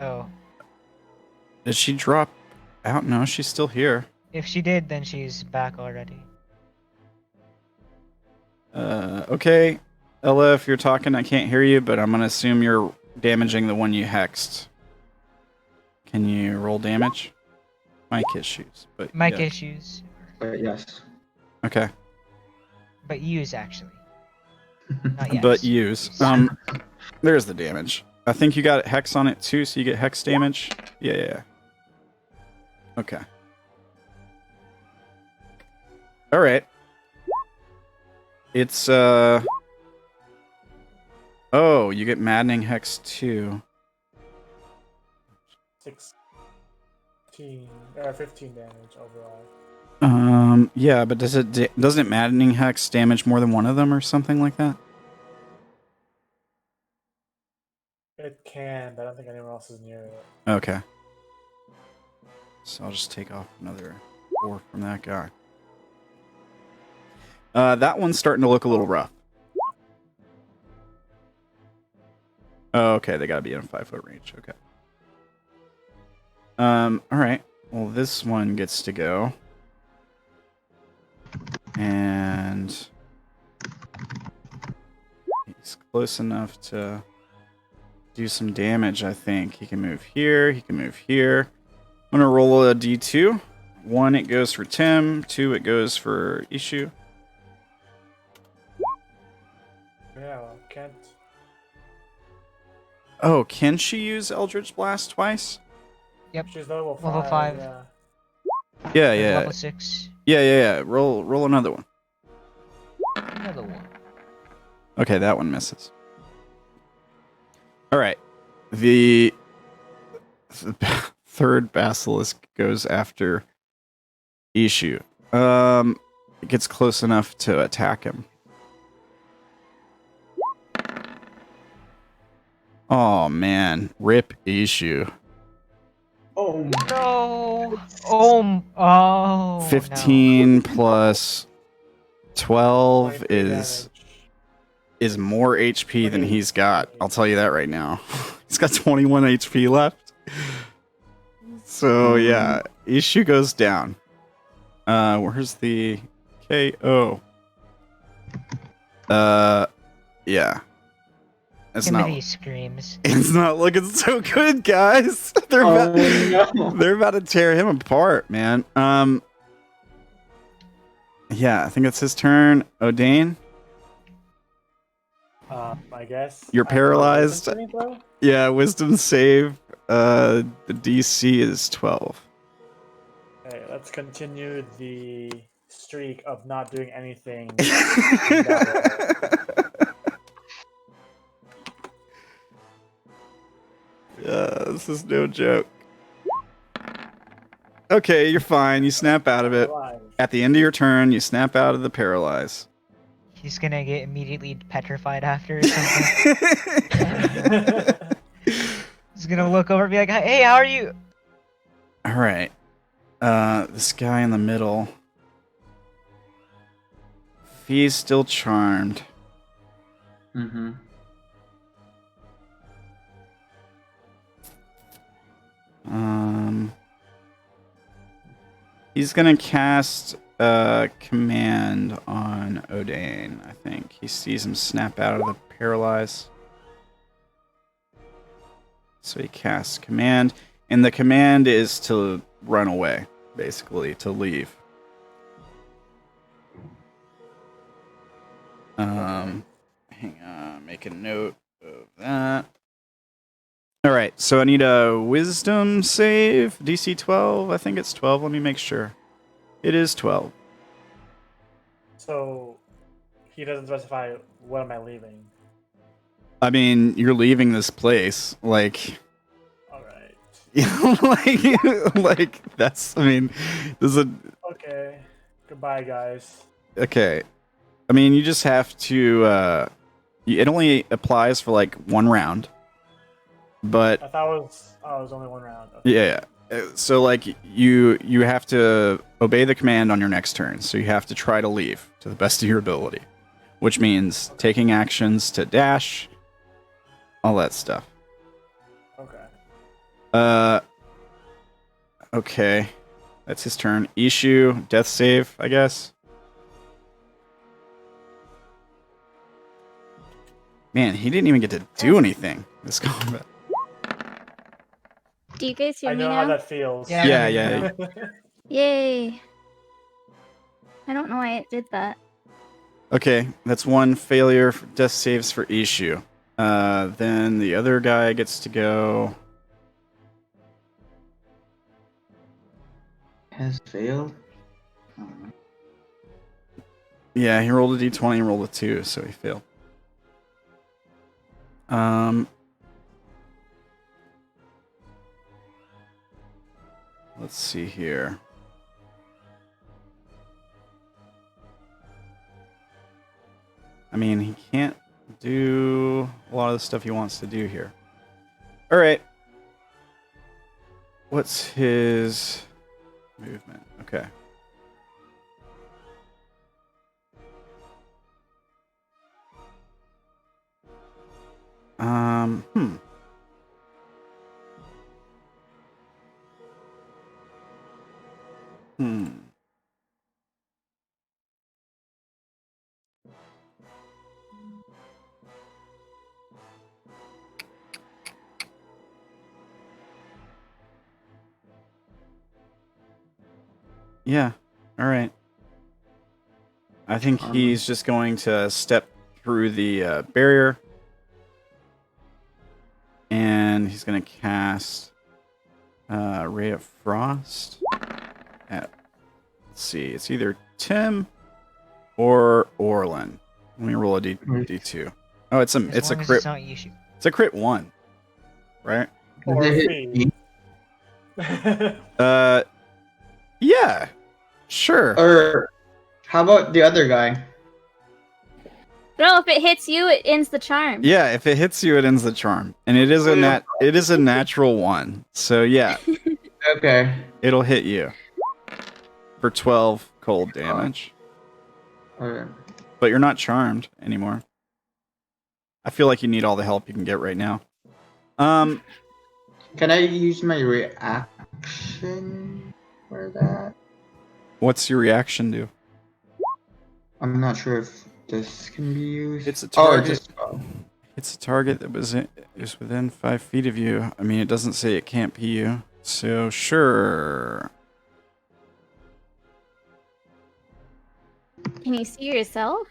Oh. Did she drop out? No, she's still here. If she did, then she's back already. Okay. Ella, if you're talking, I can't hear you, but I'm going to assume you're damaging the one you hexed. Can you roll damage? Mic issues. But Mic yeah. issues. But yes. Okay. But use, actually. Not yes. But use. There's the damage. I think you got hex on it too, so you get hex damage. Yeah. Okay. All right. It's oh, you get maddening hex too. 15 damage overall. Yeah, but doesn't it maddening hex damage more than one of them or something like that? It can, but I don't think anyone else is near it. Okay. So I'll just take off another 4 from that guy. That one's starting to look a little rough. Oh, okay, they gotta be in a 5-foot range. Okay. Alright. Well, this one gets to go. And he's close enough to do some damage, I think. He can move here, he can move here. I'm gonna roll a d2. 1, it goes for Tim. 2, it goes for Ishu. Yeah, well, can't. Oh, can she use Eldritch Blast twice? Yep. She's level 5. Level 5. Yeah. Yeah. Level 6. Yeah. Roll another one. Another one. Okay, that one misses. All right. The third basilisk goes after Ishu. It gets close enough to attack him. Oh man, rip Ishu. Oh No. Oh. 15 plus 12 is more HP than he's got. I'll tell you that right now. He's got 21 HP left. So yeah, Ishu goes down. Where's the KO? Yeah. Timothy screams. It's not looking so good, guys. They're about to tear him apart, man. Yeah, I think it's his turn. Odayn. I guess. You're I have to do a wisdom paralyzed. saving throw? Yeah, wisdom save. The DC is 12. Okay, let's continue the streak of not doing anything. This is no joke. Okay, you're fine. You snap out of it. Alive. At the end of your turn, you snap out of the paralyze. He's gonna get immediately petrified after or something. He's gonna look over and be like, "Hey, how are you?" All right. This guy in the middle. He's still charmed. Mm-hmm. He's gonna cast a command on Odayn, I think. He sees him snap out of the paralyze. So he casts command, and the command is to run away, basically, to leave. Hang on, make a note of that. Alright, so I need a wisdom save. DC 12? I think it's 12. Let me make sure. It is 12. So he doesn't specify what am I leaving. I mean, you're leaving this place. Like, All right. like that's, I mean, there's a, Okay. Goodbye, guys. okay. I mean, you just have to, it only applies for like one round. But I thought it was only one round. Okay. yeah, so like you have to obey the command on your next turn. So you have to try to leave to the best of your ability, which means taking actions to dash, all that stuff. Okay. Okay, that's his turn. Ishu, death save, I guess. Man, he didn't even get to do anything this combat. Do you guys hear I me know now? how that feels. Yeah. Yay. I don't know why it did that. Okay, that's one failure for death saves for Ishu. Then the other guy gets to go. Has failed. Yeah, he rolled a d20 and rolled a 2, so he failed. Let's see here. I mean, he can't do a lot of the stuff he wants to do here. All right. What's his movement? Okay. Yeah. All right. I think he's just going to step through the barrier. And he's going to cast Ray of Frost. Let's see. It's either Tim or Orilyn. Let me roll a D2. Oh, it's a crit. It's not Yishu. It's a crit 1. Right? Or Does it fee. Yeah. Sure. Or how about the other guy? No, if it hits you, it ends the charm. Yeah, if it hits you, it ends the charm. And it is a natural 1. So yeah, Okay. it'll hit you for 12 cold damage. Alright. But you're not charmed anymore. I feel like you need all the help you can get right now. Can I use my reaction for that? What's your reaction do? I'm not sure if this can be used. It's a target. just It's a target that is within 5 feet of you. I mean, it doesn't say it can't be you. So sure. Can you see yourself?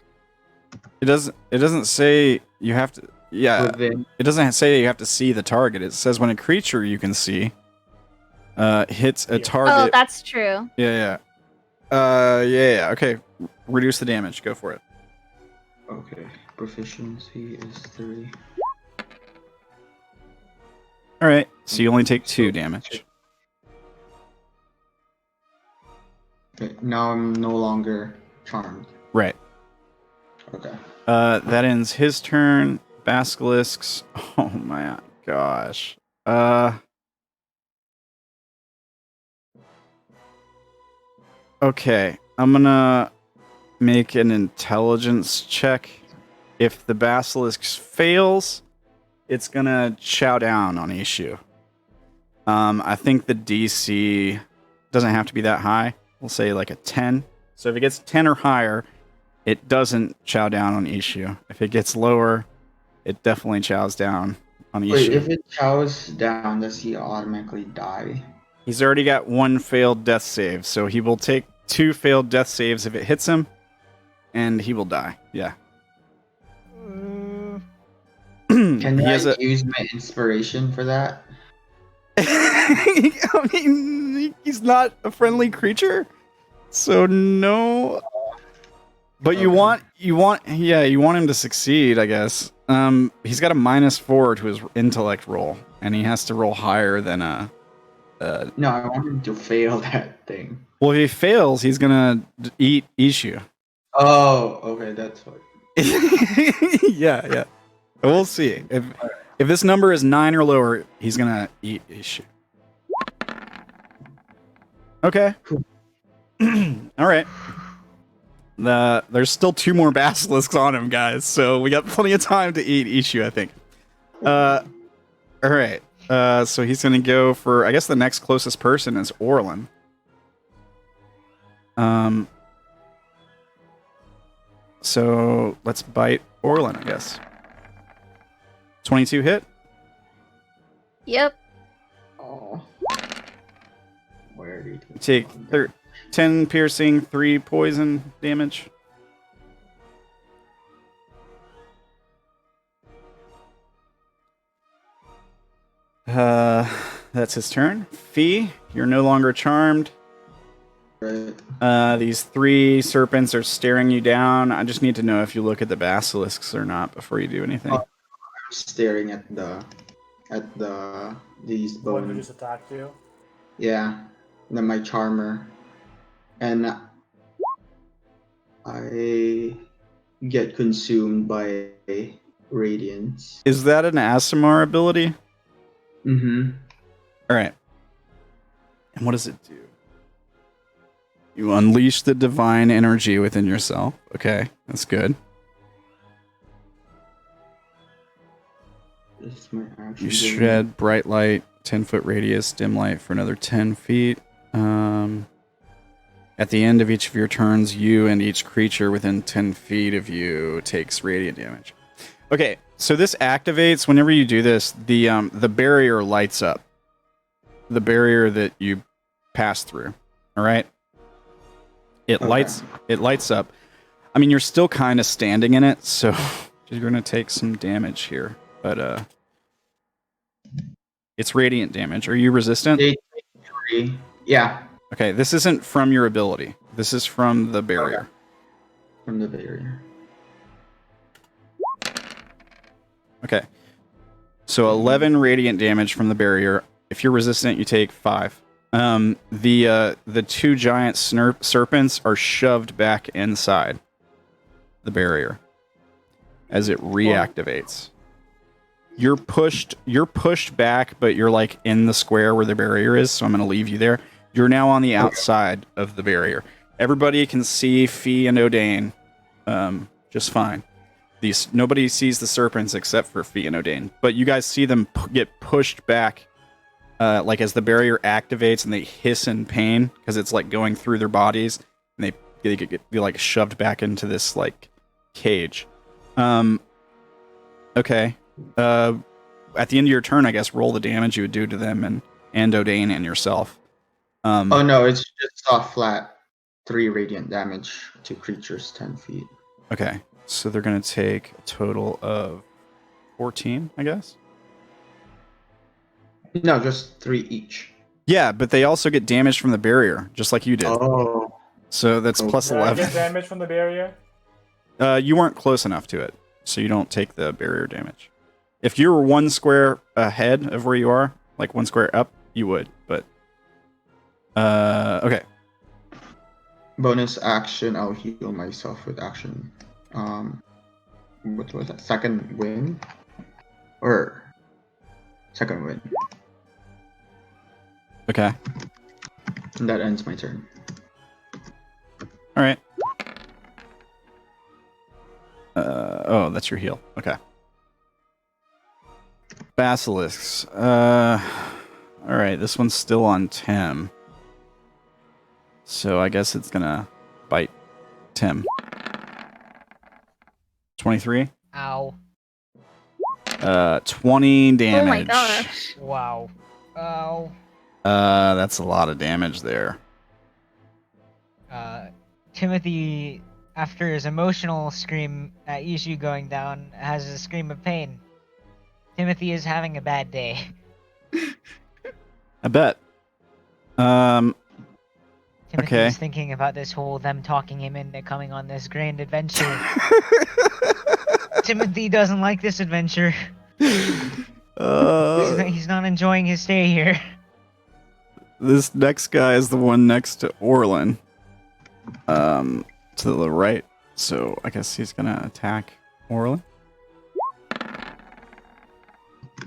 It doesn't say you have to. Yeah, Within. it doesn't say you have to see the target. It says when a creature you can see hits a Yeah. target. Oh, that's true. Yeah. Yeah. Okay. Reduce the damage. Go for it. Okay. Proficiency is 3. All right. So you only take 2 damage. Okay, now I'm no longer charmed. Right. Okay. That ends his turn. Basilisks. Oh my gosh. Okay. I'm gonna make an intelligence check. If the basilisk fails, it's gonna chow down on Ishu. I think the DC doesn't have to be that high. We'll say like a 10. So if it gets 10 or higher, it doesn't chow down on Ishu. If it gets lower, it definitely chows down on Ishu. Wait, if it chows down, does he automatically die? He's already got 1 failed death save, so he will take 2 failed death saves if it hits him, and he will die. Yeah. Can He I has a- use my inspiration for that? I mean, he's not a friendly creature, so no. But you want him to succeed, I guess. He's got a -4 to his intellect roll, and he has to roll higher than a. No, I want him to fail that thing. Well, if he fails, he's gonna eat Ishu. Oh, okay, that's what. Yeah. We'll see. If this number is 9 or lower, he's gonna eat Ishu. Okay. Cool. All right. There's still 2 more basilisks on him, guys. So we got plenty of time to eat Ishu, I think. All right. So he's gonna go for. I guess the next closest person is Orilyn. So let's bite Orilyn, I guess. 22 hit. Yep. Oh. Where did he Take 10 piercing, 3 poison damage. That's his turn. Fee, you're no longer charmed. Right. These 3 serpents are staring you down. I just need to know if you look at the basilisks or not before you do anything. I'm staring at these The one who bones. just attacked you. Yeah. Then my charmer. And I get consumed by radiance. Is that an Asimar ability? Mm-hmm. All right. And what does it do? You unleash the divine energy within yourself. Okay, that's good. This is my action. You shed bright light, 10-foot radius, dim light for another 10 feet. At the end of each of your turns, you and each creature within 10 feet of you takes radiant damage. Okay, so this activates whenever you do this. The barrier lights up. The barrier that you pass through. All right. It lights up. I mean, you're still kind of standing in it, so you're gonna take some damage here. But it's radiant damage. Are you resistant? Yeah, Okay, this isn't from your ability. This is from the barrier. from the barrier. Okay. So 11 radiant damage from the barrier. If you're resistant, you take 5. The 2 giant serpents are shoved back inside the barrier as it reactivates. You're pushed back, but you're like in the square where the barrier is, so I'm going to leave you there. You're now on the outside of the barrier. Everybody can see Fee and Odayn just fine. Nobody sees the serpents except for Fee and Odayn, but you guys see them get pushed back like as the barrier activates, and they hiss in pain because it's like going through their bodies, and they get like shoved back into this like cage. Okay. At the end of your turn, I guess, roll the damage you would do to them and Odayn and yourself. Oh no, it's just off flat 3 radiant damage to creatures 10 feet. Okay. So they're going to take a total of 14, I guess. No, just 3 each. Yeah, but they also get damage from the barrier, just like you did. Oh. So that's Cool. plus Did I 11. get damage from the barrier? You weren't close enough to it, so you don't take the barrier damage. If you were 1 square ahead of where you are, like 1 square up, you would. But okay. Bonus action, I'll heal myself with action. What was that? Second win? Or second win. Okay. And that ends my turn. All right. Oh, that's your heal. Okay. Basilisks. All right. This one's still on Tim. So I guess it's gonna bite Tim. 23. Ow. 20 damage. Oh my gosh. Wow. Ow. That's a lot of damage there. Timothy, after his emotional scream at Ishu going down, has a scream of pain. Timothy is having a bad day. I bet. Timothy Okay. is thinking about this whole them talking him into coming on this grand adventure. Timothy doesn't like this adventure. He's not enjoying his stay here. This next guy is the one next to Orilyn. To the right. So I guess he's gonna attack Orilyn.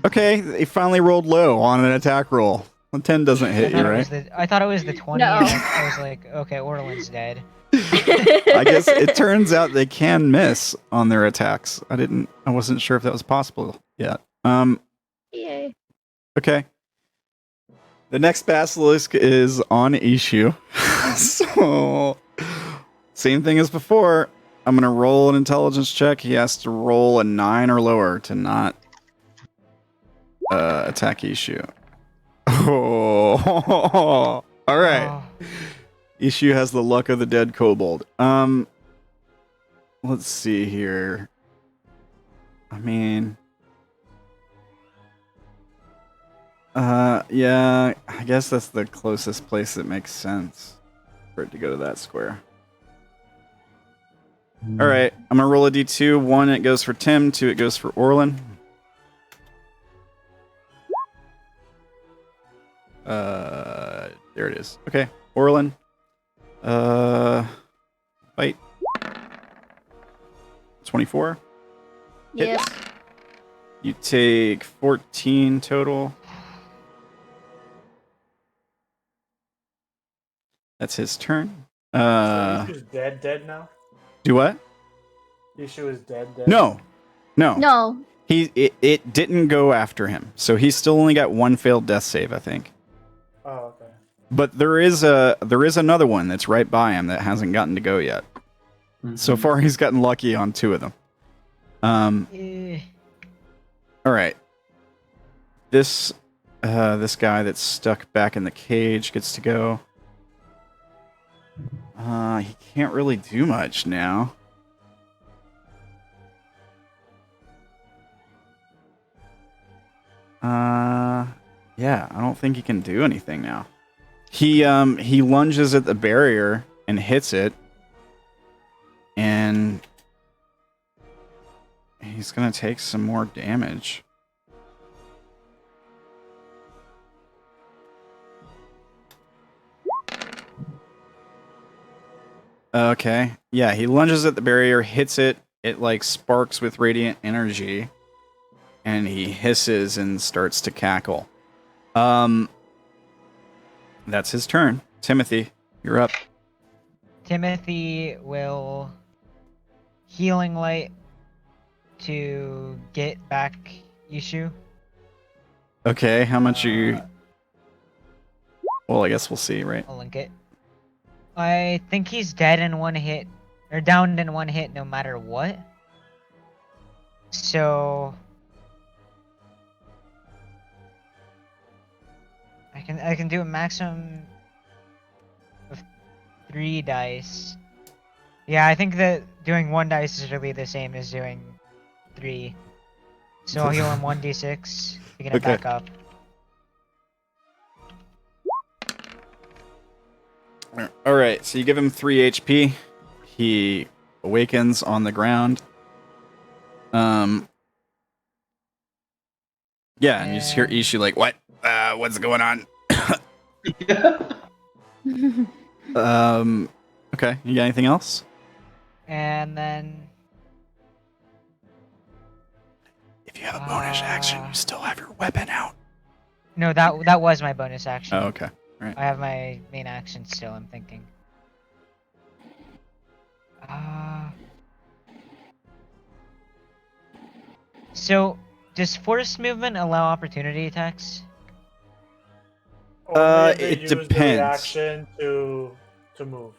Okay, he finally rolled low on an attack roll. The 10 doesn't hit you, right? I thought it was the 20. No. And I was like, okay, Orlin's dead. I guess it turns out they can miss on their attacks. I wasn't sure if that was possible yet. Yay. Okay. The next basilisk is on Ishu. So same thing as before. I'm gonna roll an intelligence check. He has to roll a 9 or lower to not attack Ishu. Oh, all right. Oh, Ishu has the luck of the dead kobold. Let's see here. I mean, yeah, I guess that's the closest place that makes sense for it to go to that square. All right, I'm gonna roll a d2. 1, it goes for Tim. 2, it goes for Orilyn. There it is. Okay, Orilyn. Bite. 24. Hit. Yes. You take 14 total. That's his turn. Ishu's dead now? Do what? Ishu is dead. No. No. It didn't go after him. So he's still only got 1 failed death save, I think. Oh, okay. But there is another one that's right by him that hasn't gotten to go yet. So far he's gotten lucky on 2 of them. eh. All right. This guy that's stuck back in the cage gets to go. He can't really do much now. Yeah, I don't think he can do anything now. He lunges at the barrier and hits it. And he's gonna take some more damage. Okay. Yeah, he lunges at the barrier, hits it. It like sparks with radiant energy. And he hisses and starts to cackle. That's his turn. Timothy, you're up. Timothy will healing light to get back Ishu. Okay, how much are you... Well, I guess we'll see, right? I'll link it. I think he's dead in 1 hit, or downed in 1 hit no matter what. So I can do a maximum of 3 dice. Yeah, I think that doing 1 dice is really the same as doing 3. So I'll heal him 1d6 to get him Okay. back up. All right, so you give him 3 HP. He awakens on the ground. Yeah, and you just hear And- Ishu like, "What? What's going on?" Okay. You got anything else? And then If you have a bonus action, you still have your weapon out. no, that was my bonus action. Oh, okay. I have my main action still. I'm thinking. So does forced movement allow opportunity attacks? Only if they It use the depends. reaction to move.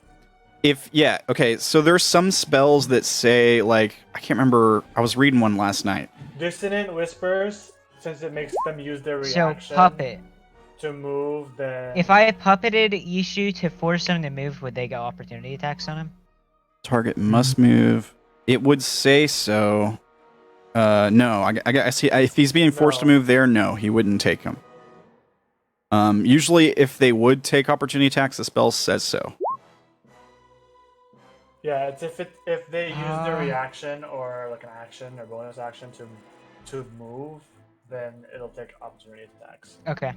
Okay, so there's some spells that say, like, I can't remember, I was reading one last night. Dissonant whispers, since it makes them use their So reaction puppet. to move, then If I puppeted Ishu to force him to move, would they get opportunity attacks on him? Target must move. It would say so. No, I see. If he's being forced to No. move there, no, he wouldn't take them. Usually, if they would take opportunity attacks, the spell says so. yeah, it's if they use their Ah. reaction or like an action or bonus action to move, then it'll take opportunity attacks. Okay.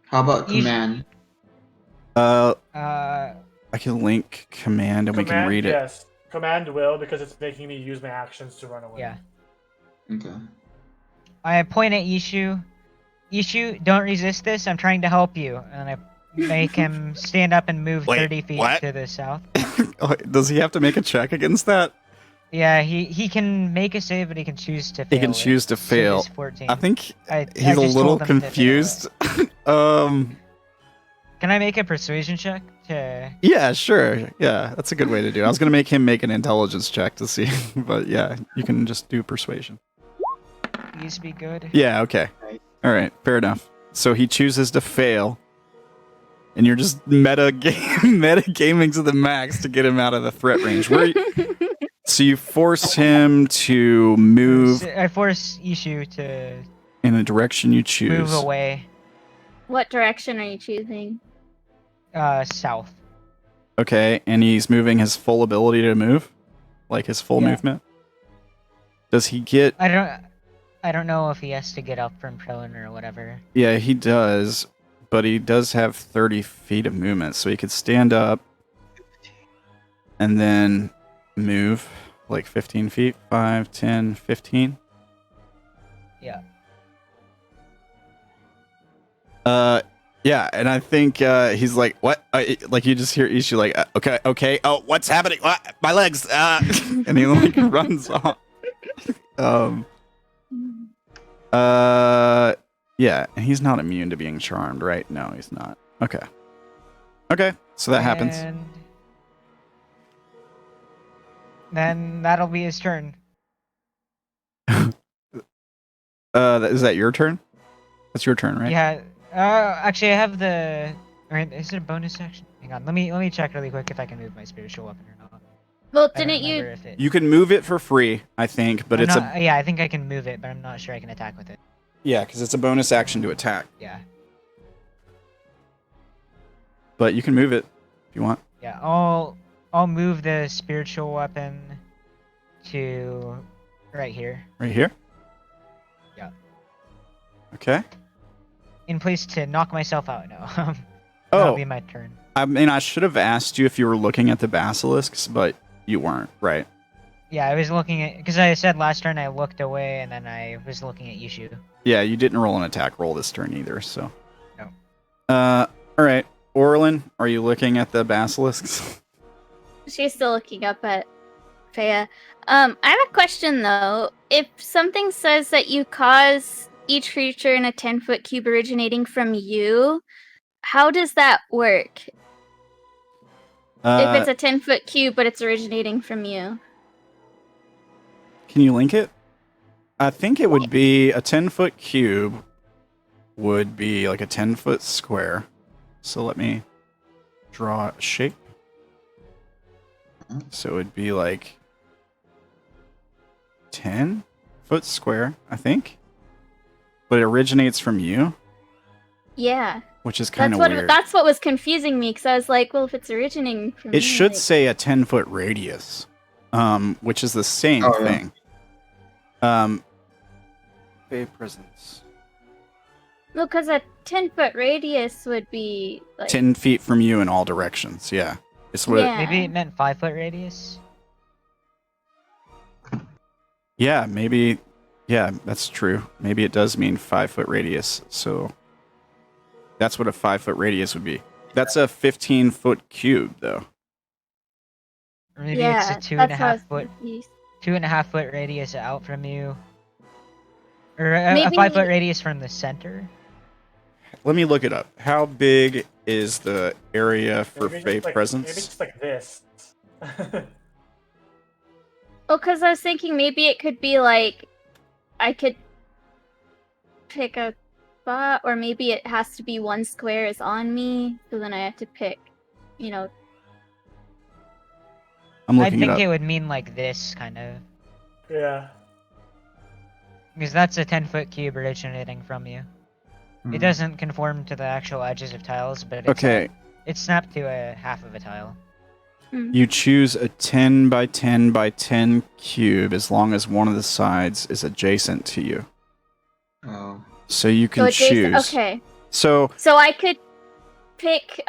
How about You sh- command? Uh, I can link command and we can read it. Yes, command will because it's making me use my actions to run away. yeah. Okay. I point at Ishu. Ishu, don't resist this. I'm trying to help you. And I make him stand up and move Wait, 30 feet what? to the south. Oh, does he have to make a check against that? Yeah, he can make a save, but he can choose to fail. He can it. choose to So fail. he's 14. I think I he's a just little told him to fail it. confused. Can I make a persuasion check to? Yeah, sure. Yeah, that's a good way to do it. I was gonna make him make an intelligence check to see, but yeah, you can just do persuasion. Please be good. Yeah, okay. All right, fair enough. So he chooses to fail, and you're just meta gaming to the max to get him out of the threat range. So you force him to move I force Ishu to in the direction you choose. move away. What direction are you choosing? South. Okay, and he's moving his full ability to move, like his full Yeah. movement. Does he get? I don't know if he has to get up from prone or whatever. Yeah, he does, but he does have 30 feet of movement, so he could stand up and then move like 15 feet, 5, 10, 15. Yeah. Yeah, and I think he's like, what? Like you just hear Ishu like, okay. Oh, what's happening? What? My legs. And he like runs off. Yeah, and he's not immune to being charmed, right? No, he's not. Okay, so that happens. And then that'll be his turn. Is that your turn? That's your turn, right? Yeah. Actually, I have the. Or is it a bonus action? Hang on. Let me check really quick if I can move my spiritual weapon or not. Well, I don't didn't remember you? if it. You can move it for free, I think, but I'm it's not- Yeah, I think I can move it, but I'm not sure I can attack with it. yeah, because it's a bonus action to attack. Yeah. But you can move it if you want. Yeah. I'll move the spiritual weapon to right here. Right here? Yeah. Okay. In place to knock myself out. No. Oh. That'll be my turn. I mean, I should have asked you if you were looking at the basilisks, but you weren't, right? Yeah, I was looking at because I said last turn I looked away and then I was looking at Yushu. Yeah, you didn't roll an attack roll this turn either, so. No. All right. Orilyn, are you looking at the basilisks? She's still looking up at Fea. I have a question though. If something says that you cause each creature in a 10-foot cube originating from you, how does that work? If it's a 10-foot cube but it's originating from you. Can you link it? I think it would be a 10-foot cube would be like a 10-foot square. So let me draw a shape. So it would be like 10-foot square, I think. But it originates from you, Yeah. which is kind That's of what weird. that's what was confusing me because I was like, well, if it's originating from me, It should like- say a 10-foot radius, which is the same Oh, yeah. thing. Bay presence. Well, because a 10-foot radius would be like 10 feet from you in all directions. Yeah. It's what. Yeah. Maybe it meant 5-foot radius. Yeah. Maybe. Yeah, that's true. Maybe it does mean 5-foot radius. So that's what a 5-foot radius would be. That's a 15-foot cube, though. Or maybe yeah, it's a that's how I was 2.5-foot confused. 2.5-foot radius out from you. Or a Maybe- 5-foot radius from the center. Let me look it up. How big is the area for Maybe Fey just like- presence? Maybe just like this. Well, because I was thinking maybe it could be like I could pick a spot, or maybe it has to be 1 square is on me, so then I have to pick, you know. I'm I looking think it it up. would mean like this, kind of. Yeah. Because that's a 10-foot cube originating from you. Hmm. It doesn't conform to the actual edges of tiles, but it's, Okay. it's snapped to a half of a tile. You choose a 10 by 10 by 10 cube as long as one of the sides is adjacent to you. Oh. So you can choose. Okay, So so I could pick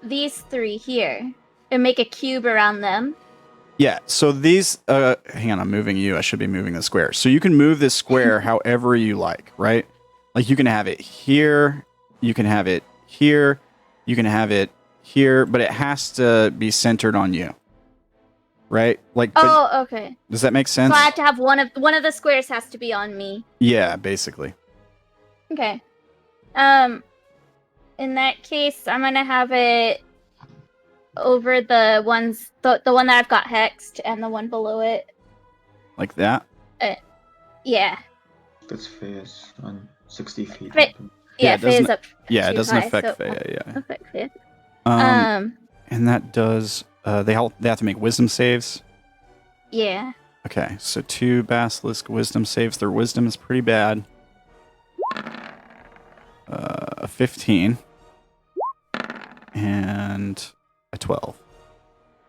these 3 here and make a cube around them. yeah, so these hang on, I'm moving you. I should be moving the square. So you can move this square however you like, right? Like you can have it here, you can have it here, you can have it here, but it has to be centered on you. Right? Like but Oh, okay. does that make sense? So I have to have one of the squares has to be on me. Yeah, basically. Okay. In that case, I'm gonna have it over the ones, the one that I've got hexed and the one below it. Like that. Yeah. That's fierce on 60 feet. But- Yeah, Yeah, it doesn't- Faye's up. Yeah, it too doesn't high, affect so Fey, it yeah. won't affect Faye. And that does they have to make wisdom saves. Yeah. Okay, so 2 basilisk wisdom saves. Their wisdom is pretty bad. A 15 and a 12.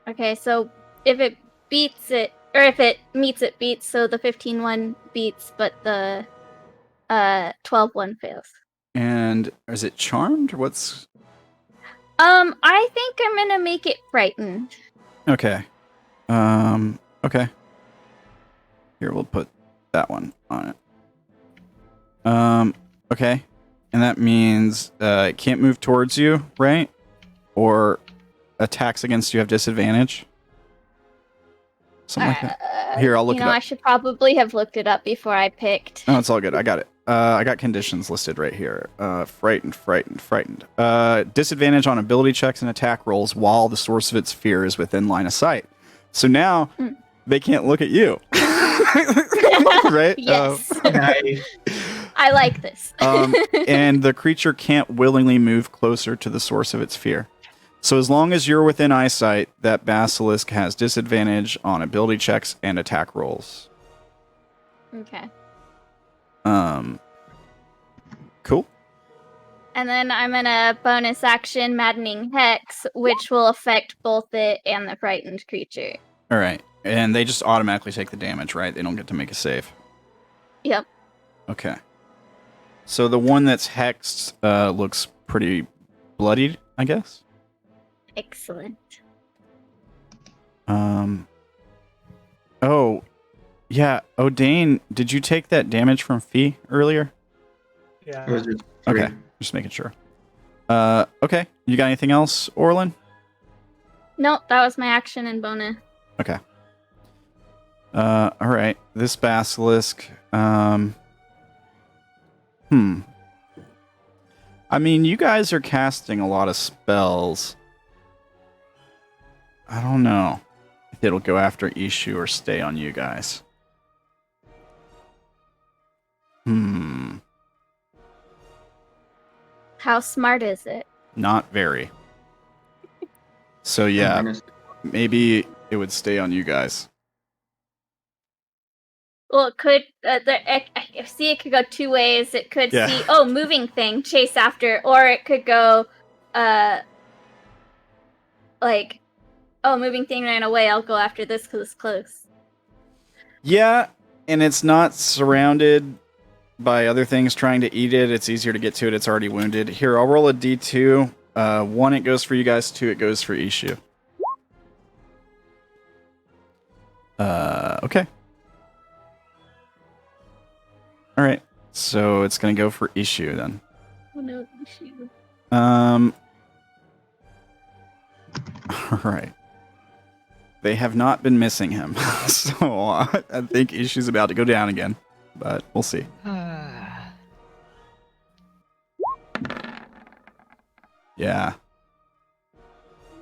Okay, so if it beats it, or if it meets it beats, so the 15 one beats, but the 12 one fails. And is it charmed? What's I think I'm gonna make it frightened. okay? Okay. Here we'll put that one on it. Okay, and that means it can't move towards you, right? Or attacks against you have disadvantage. Something like that. Here, I'll look you it know, up. I should probably have looked it up before I picked. No, it's all good. I got it. I got conditions listed right here. Frightened. Disadvantage on ability checks and attack rolls while the source of its fear is within line of sight. So now they can't look at you. Right? Yes. Nice. I like this. And the creature can't willingly move closer to the source of its fear. So as long as you're within eyesight, that basilisk has disadvantage on ability checks and attack rolls. Okay. Cool. And then I'm gonna bonus action Maddening Hex, which will affect both it and the frightened creature. All right. And they just automatically take the damage, right? They don't get to make a save. Yep. Okay. So the one that's hexed looks pretty bloodied, I guess. Excellent. Oh, yeah. Odayn, did you take that damage from Fee earlier? Yeah. It was just 3. Okay. Just making sure. Okay. You got anything else, Orilyn? Nope, that was my action and bonus. Okay. All right. This basilisk. I mean, you guys are casting a lot of spells. I don't know if it'll go after Ishu or stay on you guys. How smart is it? Not very. So yeah, maybe it would stay on you guys. Well, it could. I see it could go two ways. It could Yeah. see, moving thing, chase after, or it could go, like, moving thing ran away. I'll go after this because it's close. Yeah, and it's not surrounded by other things trying to eat it. It's easier to get to it. It's already wounded. Here, I'll roll a d2. 1, it goes for you guys. 2, it goes for Ishu. Okay. All right. So it's going to go for Ishu then. Oh no, issue. All right. They have not been missing him. So I think Ishu's about to go down again, but we'll see. Yeah.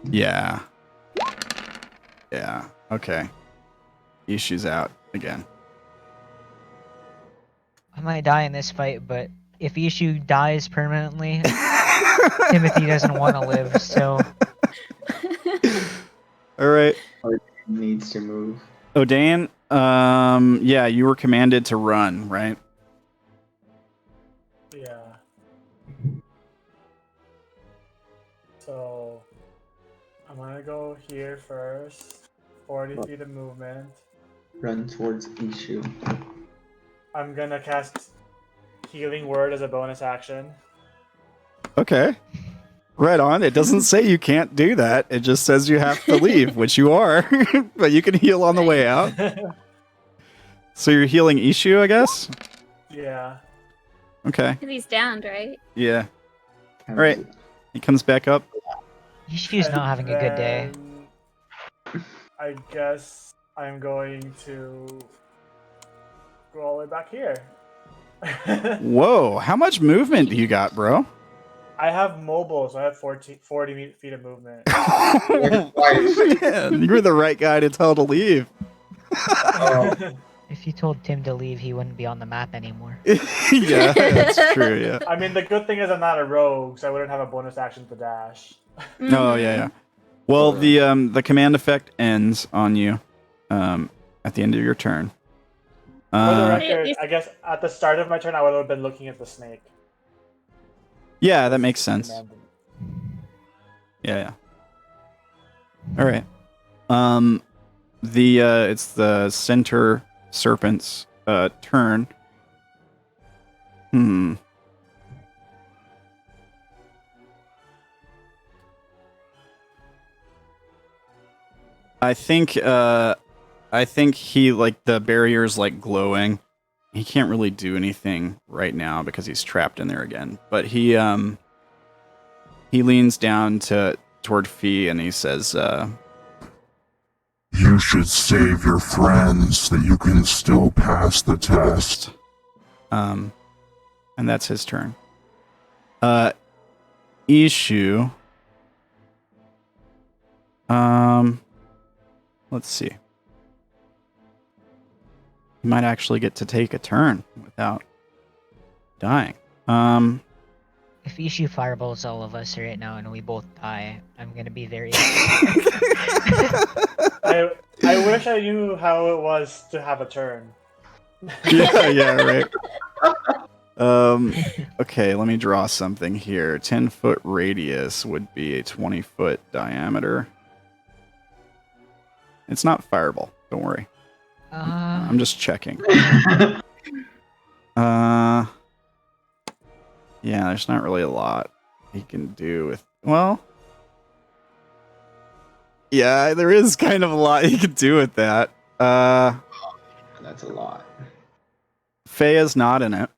Yeah. Yeah. Okay. Issue's out again. I might die in this fight, but if Ishu dies permanently, Timothy doesn't want to live, so... All right. Needs to move. Odayn, yeah, you were commanded to run, right? Yeah. So I'm gonna go here first. 40 feet of movement. Run towards Ishu. I'm gonna cast Healing Word as a bonus action. Okay. Right on. It doesn't say you can't do that. It just says you have to leave, which you are. But you can heal on the way out. So you're healing Ishu, I guess? Yeah. Okay. Because he's downed, right? Yeah. All right. He comes back up. Ishu's not having a good day. Then I guess I'm going to go all the way back here. Whoa. How much movement do you got, bro? I have mobile, so I have 40 feet of movement. Man, you're the right guy to tell to leave. If you told Tim to leave, he wouldn't be on the map anymore. Yeah, that's true, yeah. I mean, the good thing is I'm not a rogue, so I wouldn't have a bonus action to dash. No, yeah. Well, the command effect ends on you at the end of your turn. For the record, I guess at the start of my turn, I would have been looking at the snake. Yeah, that makes sense. Yeah. All right. It's the center serpent's turn. I think he, like, the barrier's like glowing. He can't really do anything right now because he's trapped in there again. But he leans down toward Fee and he says, You should save your friends so that you can still pass the test. And that's his turn. Ishu. Let's see. He might actually get to take a turn without dying. If Ishu fireballs all of us right now and we both die, I'm gonna be very I wish I knew how it was to have a turn. Yeah, right. Okay, let me draw something here. 10-foot radius would be a 20-foot diameter. It's not fireball, don't worry. I'm just checking. Yeah, there's not really a lot he can do with... Well... Yeah, there is kind of a lot he can do with that. That's a lot. Feya's not in it.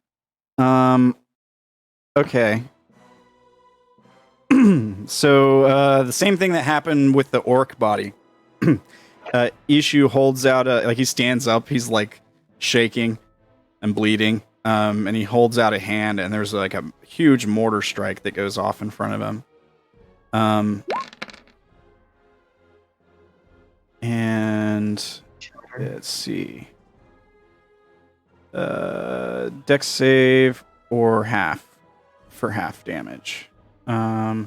Okay. So, the same thing that happened with the orc body. Ishu holds out he stands up, he's like shaking and bleeding, and he holds out a hand, and there's like a huge mortar strike that goes off in front of him. And let's see. Dex save or half for half damage. Nice.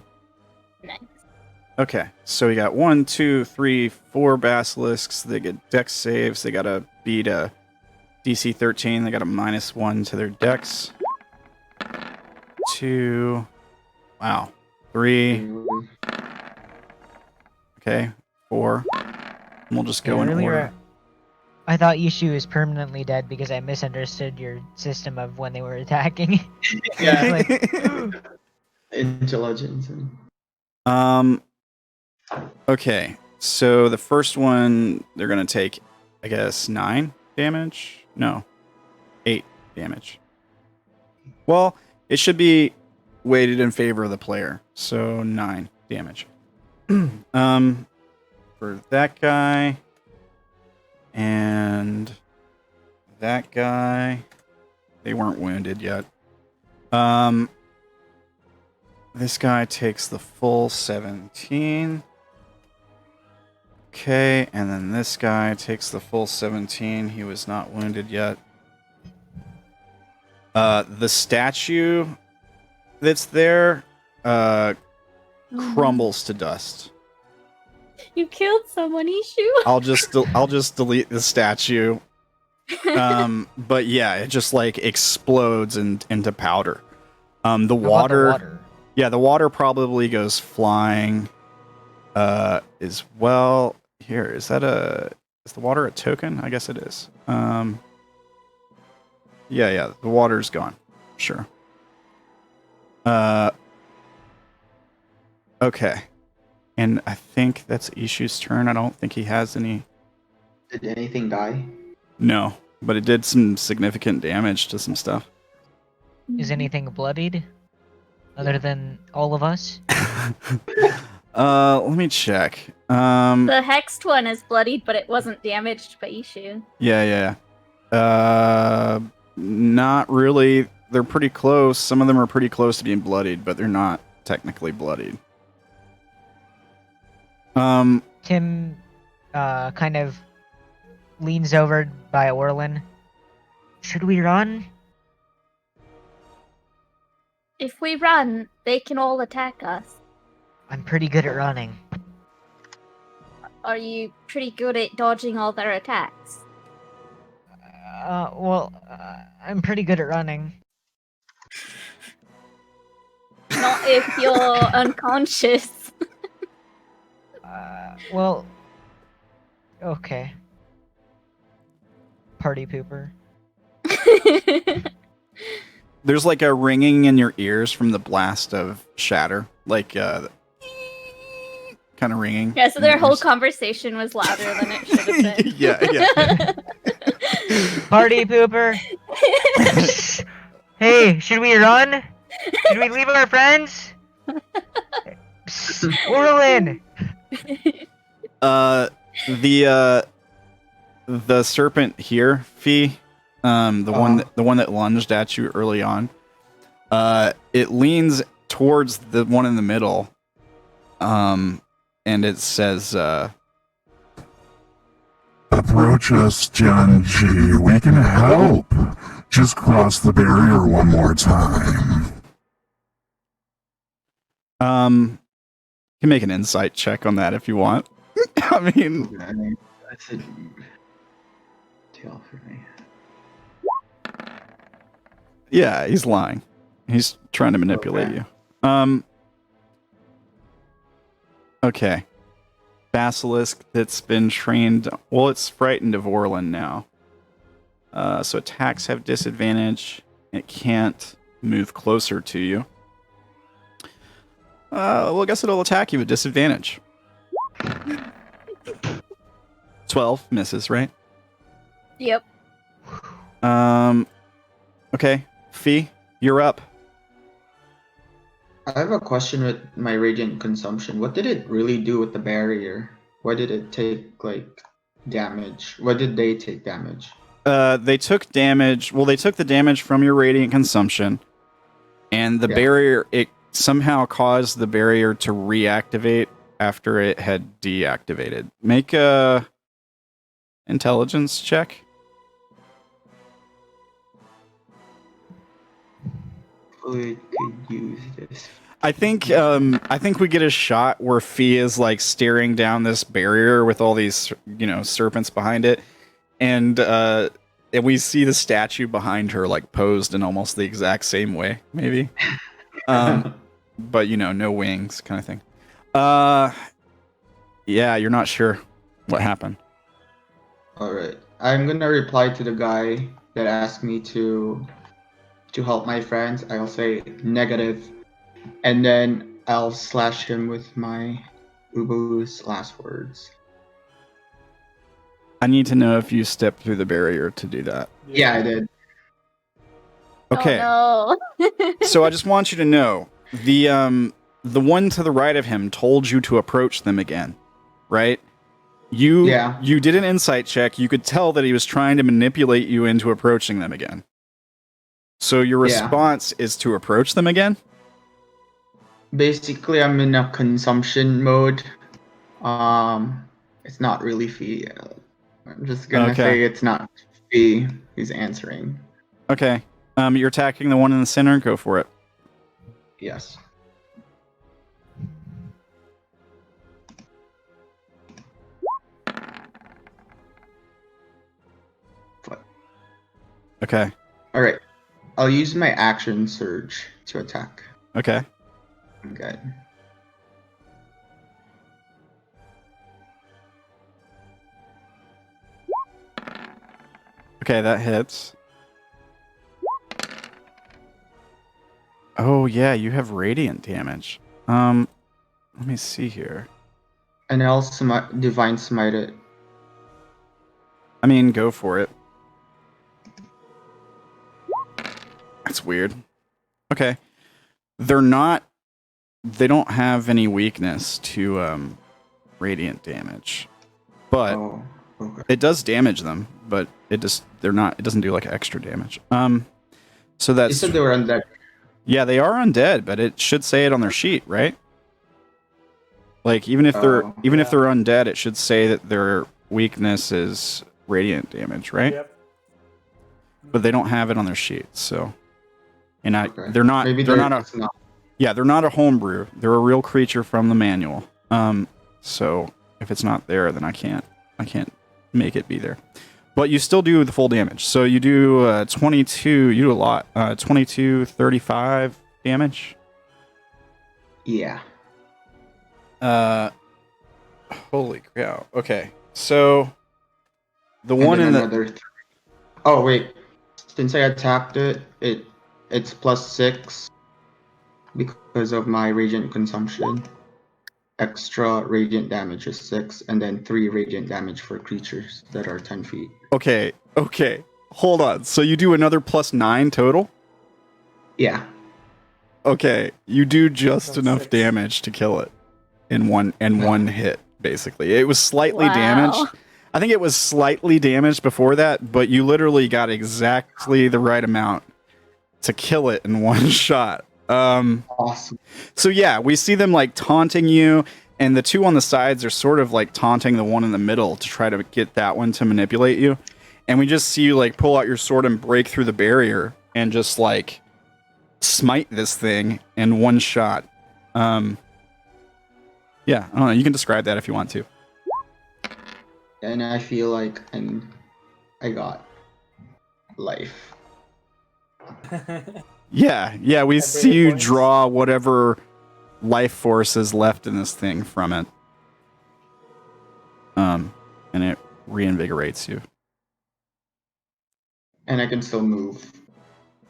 Okay, so we got 1, 2, 3, 4 basilisks. They get dex saves. They got to beat a DC 13. They got a -1 to their dex. 2. Wow. 3. Okay. 4. And we'll just go in Earlier, order. I thought Yishu is permanently dead because I misunderstood your system of when they were attacking. Yeah. Like, Intelligence. And... Okay. So the first one, they're going to take, I guess, 9 damage? No. 8 damage. Well, it should be weighted in favor of the player. So 9 damage. For that guy and that guy, they weren't wounded yet. This guy takes the full 17. Okay, and then this guy takes the full 17. He was not wounded yet. The statue that's there crumbles to dust. You killed someone, Ishu. I'll just delete the statue. But yeah, it just like explodes into powder. The water. Yeah, the water probably goes flying. As well. Here, is the water a token? I guess it is. Yeah, the water's gone. Sure. Okay. And I think that's Ishu's turn. I don't think he has any. Did anything die? No, but it did some significant damage to some stuff. is anything bloodied? Other than all of us? Let me check. The hexed one is bloodied, but it wasn't damaged by Ishu. Yeah. Not really. They're pretty close. Some of them are pretty close to being bloodied, but they're not technically bloodied. Tim kind of leans over by Orilyn. Should we run? If we run, they can all attack us. I'm pretty good at running. Are you pretty good at dodging all their attacks? I'm pretty good at running. Not if you're unconscious. Okay. Party pooper. There's like a ringing in your ears from the blast of shatter, like kind of ringing. Yeah, so in their your whole ears. conversation was louder than it should have been. Yeah. Party pooper. Hey, should we run? Should we leave our friends? Orilyn! The serpent here, Fee, the one that lunged at you early on, it leans towards the one in the middle, and it says, Approach us, Genji. We can help. Just cross the barrier one more time. you can make an insight check on that if you want. I mean, That's a deal for me. yeah, he's lying. He's trying to manipulate you. Okay. Basilisk that's been trained. Well, it's frightened of Orilyn now. So attacks have disadvantage. It can't move closer to you. Well, I guess it'll attack you with disadvantage. 12 misses, right? Yep. Okay. Fee, you're up. I have a question with my radiant consumption. What did it really do with the barrier? Why did it take like damage? Why did they take damage? They took damage. Well, they took the damage from your radiant consumption, and the barrier. It somehow caused the barrier to reactivate after it had deactivated. Make a intelligence check. We could use this. I think we get a shot where Fee is like staring down this barrier with all these, serpents behind it, and we see the statue behind her like posed in almost the exact same way, maybe. But no wings, kind of thing. Yeah, you're not sure what happened. All right, I'm gonna reply to the guy that asked me to help my friends. I'll say negative, and then I'll slash him with my Ubu's last words. I need to know if you stepped through the barrier to do that. Yeah, I did. Okay. Oh, no. So I just want you to know the one to the right of him told you to approach them again, right? You did an insight check. You could tell that he was trying to manipulate you into approaching them again. So your response is to approach them again? Basically, I'm in a consumption mode. It's not really Fee. I'm just gonna say it's not Fee who's answering. Okay. You're attacking the one in the center. Go for it. Yes. Okay. All right. I'll use my action surge to attack. Okay. Okay. Okay, that hits. Oh yeah, you have radiant damage. Let me see here. And I'll divine smite it. I mean, go for it. That's weird. Okay. They don't have any weakness to radiant damage. But it does damage them, but it doesn't do like extra damage. So that's You said they were undead. Yeah, they are undead, but it should say it on their sheet, right? Like even if they're undead, it should say that their weakness is radiant damage, right? Yep. But they don't have it on their sheet, so they're not a homebrew. They're a real creature from the manual. So if it's not there, then I can't make it be there. But you still do the full damage. So you do 22, you do a lot. 22, 35 damage. Yeah. Holy cow. Okay. So the one in the Oh wait. Since I attacked it, it's +6 because of my radiant consumption. Extra radiant damage is 6, and then 3 radiant damage for creatures that are 10 feet. Okay. Hold on. So you do another +9 total? Yeah. Okay. You do just That's enough 6. damage to kill it in one hit, basically. It was slightly damaged. I think it was slightly damaged before that, but you literally got exactly the right amount to kill it in one shot. Awesome. So yeah, we see them like taunting you, and the two on the sides are sort of like taunting the one in the middle to try to get that one to manipulate you. And we just see you like pull out your sword and break through the barrier and just like smite this thing in one shot. Yeah, I don't know. You can describe that if you want to. And I feel like I got life. Yeah, we see you draw whatever life force is left in this thing from it. And it reinvigorates you. And I can still move.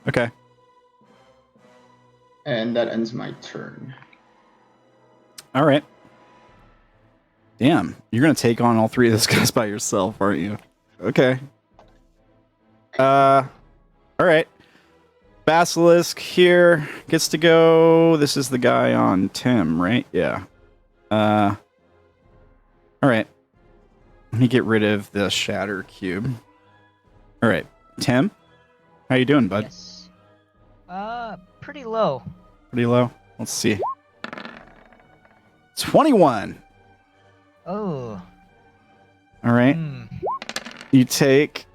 Okay. And that ends my turn. All right. Damn, you're gonna take on all three of those guys by yourself, aren't you? Okay. All right. Basilisk here gets to go. This is the guy on Tim, right? Yeah. All right. Let me get rid of the shatter cube. All right, Tim, how you doing, bud? Yes. Pretty low. Pretty low. Let's see. 21. Oh. All right. You take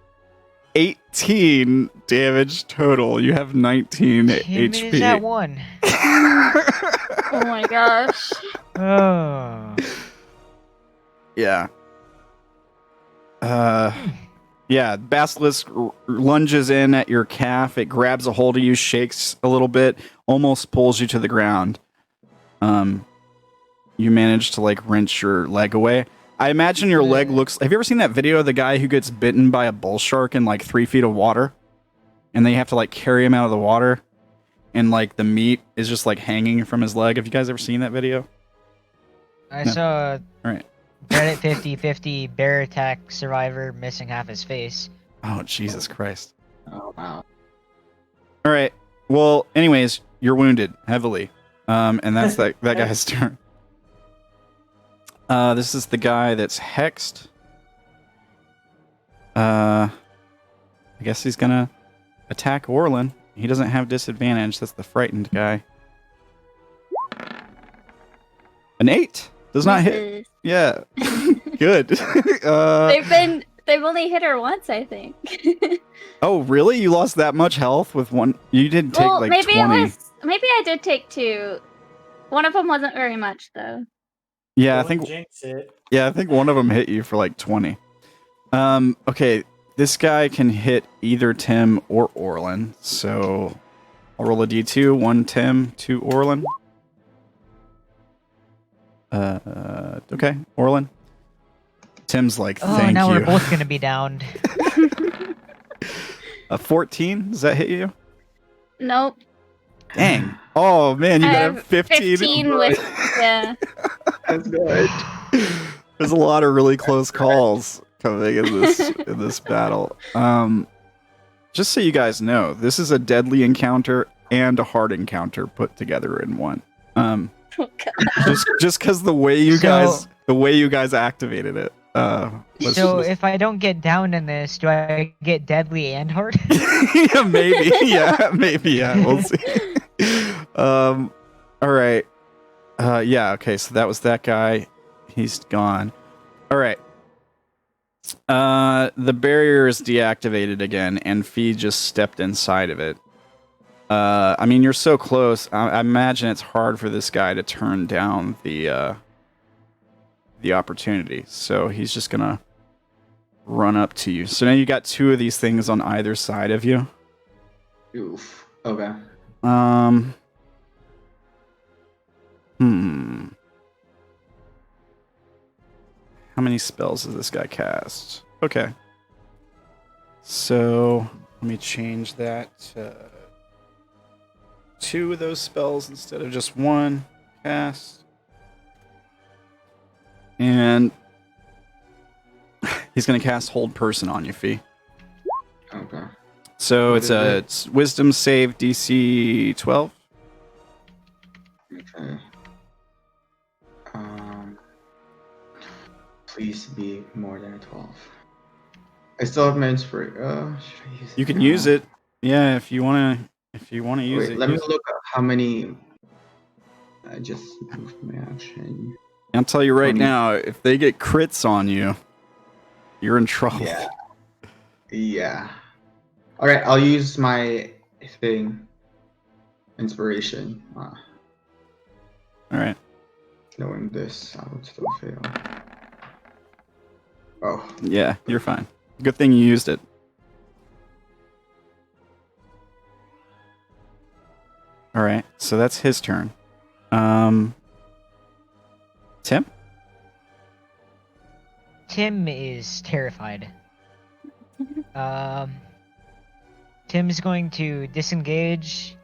18 damage total. You have 19 Tim HP. is at 1. Oh my gosh. Oh. Yeah. Yeah, Basilisk lunges in at your calf. It grabs a hold of you, shakes a little bit, almost pulls you to the ground. You manage to like wrench your leg away. I imagine your leg looks... Have you ever seen that video of the guy who gets bitten by a bull shark in like 3 feet of water? And they have to like carry him out of the water? And like the meat is just like hanging from his leg. Have you guys ever seen that video? I No. saw All right. Reddit 50/50 bear attack survivor missing half his face. Oh, Jesus Christ. Oh wow. All right. Well, anyways, you're wounded heavily. And that's that guy's turn. This is the guy that's hexed. I guess he's gonna attack Orilyn. He doesn't have disadvantage. That's the frightened guy. An 8 does not hit. Yeah, good. They've only hit her once, I think. Oh, really? You lost that much health with one? You did take Well, like maybe 20. maybe I did take 2. One of them wasn't very much though. Yeah, I Don't think. jinx it. Yeah, I think one of them hit you for like 20. Okay, this guy can hit either Tim or Orilyn, so I'll roll a d2. 1 Tim, 2 Orilyn. Okay, Orilyn. Tim's like, Oh, thank now you. we're both gonna be downed. A 14, does that hit you? Nope. Dang. Oh, man, you I got a have 15. 15 with yeah. That's good. There's a lot of really close calls coming in this battle. Just so you guys know, this is a deadly encounter and a hard encounter put together in one. Oh, God. Just because the way you guys activated it. So if I don't get down in this, do I get deadly and hard? Yeah, maybe. Yeah. We'll see. All right. Yeah. Okay. So that was that guy. He's gone. All right. The barrier is deactivated again, and Fee just stepped inside of it. I mean, you're so close. I imagine it's hard for this guy to turn down the opportunity. So he's just gonna run up to you. So now you got 2 of these things on either side of you. Oof. Okay. How many spells does this guy cast? Okay. So let me change that to 2 of those spells instead of just 1 cast. And he's going to cast Hold Person on you, Fee. Okay. So What it's is a it? it's Wisdom save DC 12. Okay. Please be more than a 12. I still have my inspiration. Should I use it? You can now? use it. Yeah, if you want to use Wait, it. let me use it. look at how many. I just moved my action. I'll tell you right 20. now, if they get crits on you, you're in trouble. Yeah. Yeah. All right, I'll use my thing. Inspiration. All right. Knowing this, I would still fail. Oh. Yeah, you're fine. Good thing you used it. All right, so that's his turn. Tim? Tim is terrified. Tim's going to disengage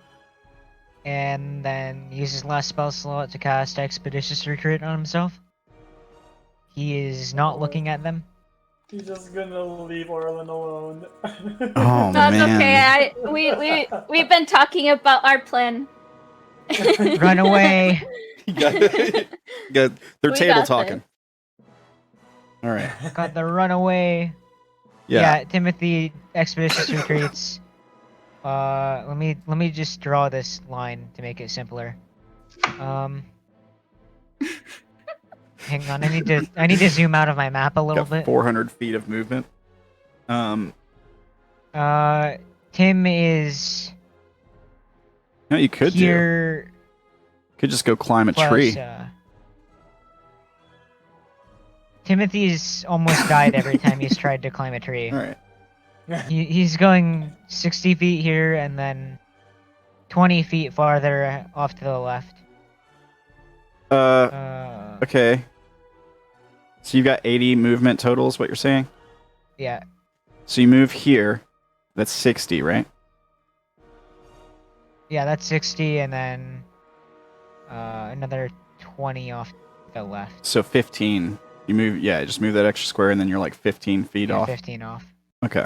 and then use his last spell slot to cast Expeditious Retreat on himself. He is not looking at them. He's just gonna leave Orilyn alone. Oh, No, it's man. okay. We've been talking about our plan. Run away! They're We table got talking. All right. Got the runaway. Yeah. Timothy Expeditious Retreats. Let me just draw this line to make it simpler. Hang on, I need to zoom out of my map a little Got bit. 400 feet of movement. Tim is No, you could here. Could just go climb a Plus, tree. Timothy's almost died every time he's tried to climb a tree. All right. He's going 60 feet here and then 20 feet farther off to the left. Okay. So you got 80 movement total is what you're saying? Yeah. So you move here. That's 60, right? Yeah, that's 60 and then another 20 off to the left. So 15. You move, yeah, just move that extra square and then you're like 15 feet Yeah, off. 15 off. Okay.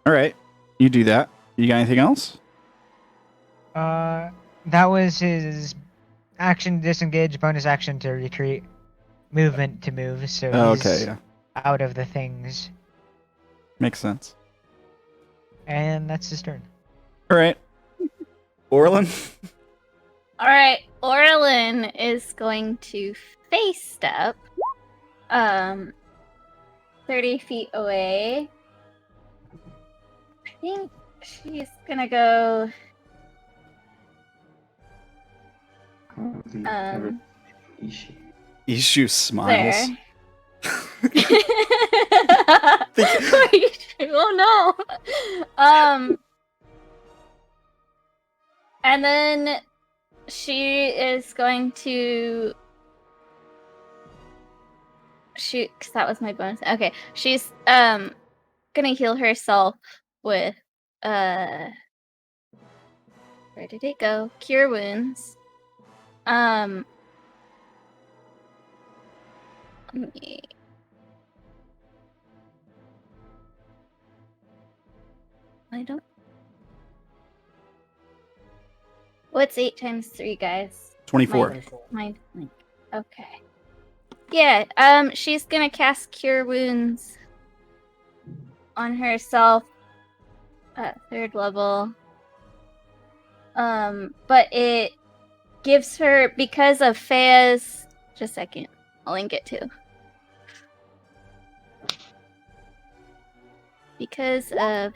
All right. You do that. You got anything else? That was his action disengage, bonus action to retreat, movement to move, so Oh, he's okay, yeah. out of the things. Makes sense. And that's his turn. All right. Orilyn? All right, Orilyn is going to face step 30 feet away. I think she's gonna go Ishu smiles. there. Oh no. And then she is going to shoot, because that was my bonus. Okay, she's gonna heal herself with where did it go? Cure wounds. Let me... I don't... What's 8 times 3, guys? 24. Mind link. Okay. Yeah, she's gonna cast Cure Wounds on herself at 3rd level. But it gives her, because of Fea's... Just a second. I'll link it too. Because of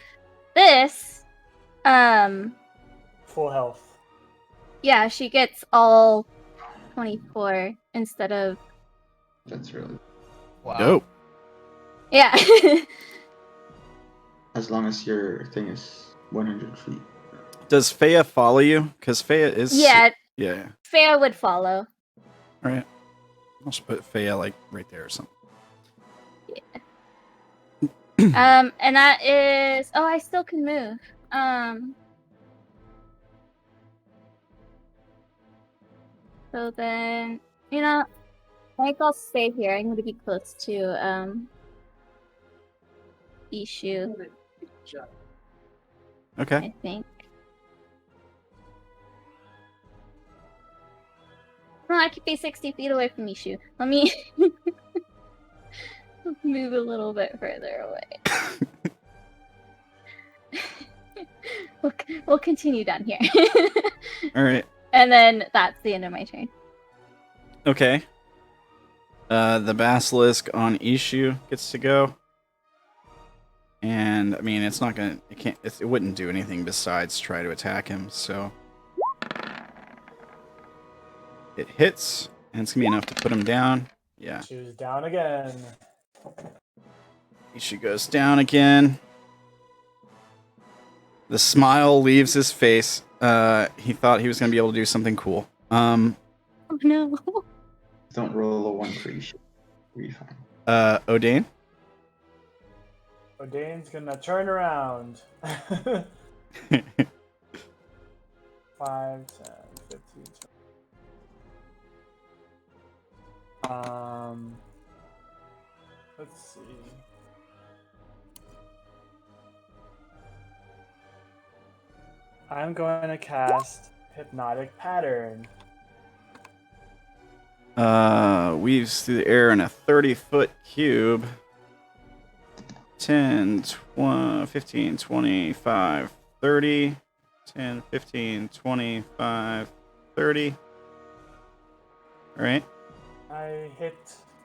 this, Full health. yeah, she gets all 24 instead of... That's really... Wow. Dope. Yeah. As long as your thing is 100 feet. Does Fea follow you? Because Fea is... Yeah, Yeah. Fea would follow. All right. I'll just put Fea, like, right there or something. And that is... Oh, I still can move. So then, you know, I think I'll stay here. I'm going to be close to, Ishu, Okay. I think. No, I could be 60 feet away from Ishu. Let me move a little bit further away. We'll continue down here. All right. And then that's the end of my turn. Okay. The basilisk on Ishu gets to go. And, I mean, it's not gonna... It wouldn't do anything besides try to attack him, so... It hits, and it's gonna be enough to put him down. Yeah. She was down again. Ishu goes down again. The smile leaves his face. He thought he was gonna be able to do something cool. Oh no. Don't roll a 1 for each. Be fine. Odayn? Odayn's gonna turn around. 5, 10, 15, 20. Let's see. I'm going to cast Hypnotic Pattern. Weaves through the air in a 30-foot cube. 10, 20, 15, 25, 30. 10, 15, 25, 30. Alright. I hit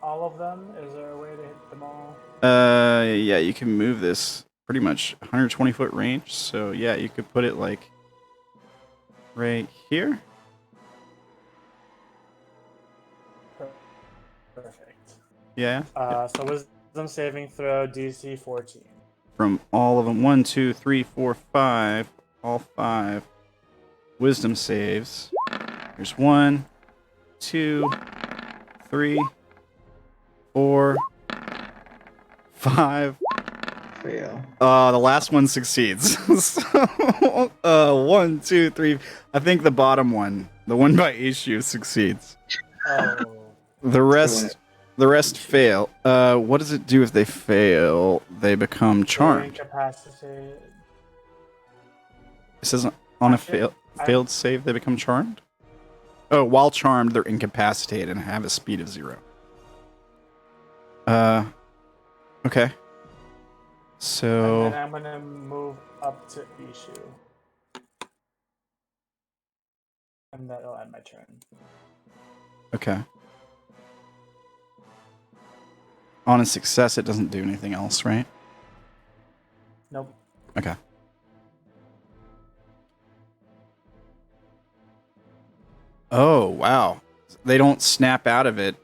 all of them. Is there a way to hit them all? Yeah, you can move this pretty much 120-foot range. So, yeah, you could put it like right here. Perfect. Yeah. So wisdom saving throw DC 14. From all of them. 1, 2, 3, 4, 5. All 5. Wisdom saves. There's 1, 2, 3, 4, 5. Fail. The last one succeeds. So, 1, 2, 3. I think the bottom one, the one by issue, succeeds. Oh. The rest fail. What does it do if they fail? They become They're charmed. incapacitated. It says on a Actually, failed save, they become charmed? Oh, while charmed, they're incapacitated and have a speed of 0. Okay. So... And then I'm gonna move up to Ishu. And that'll end my turn. Okay. On a success, it doesn't do anything else, right? Nope. Okay. Oh, wow. They don't snap out of it.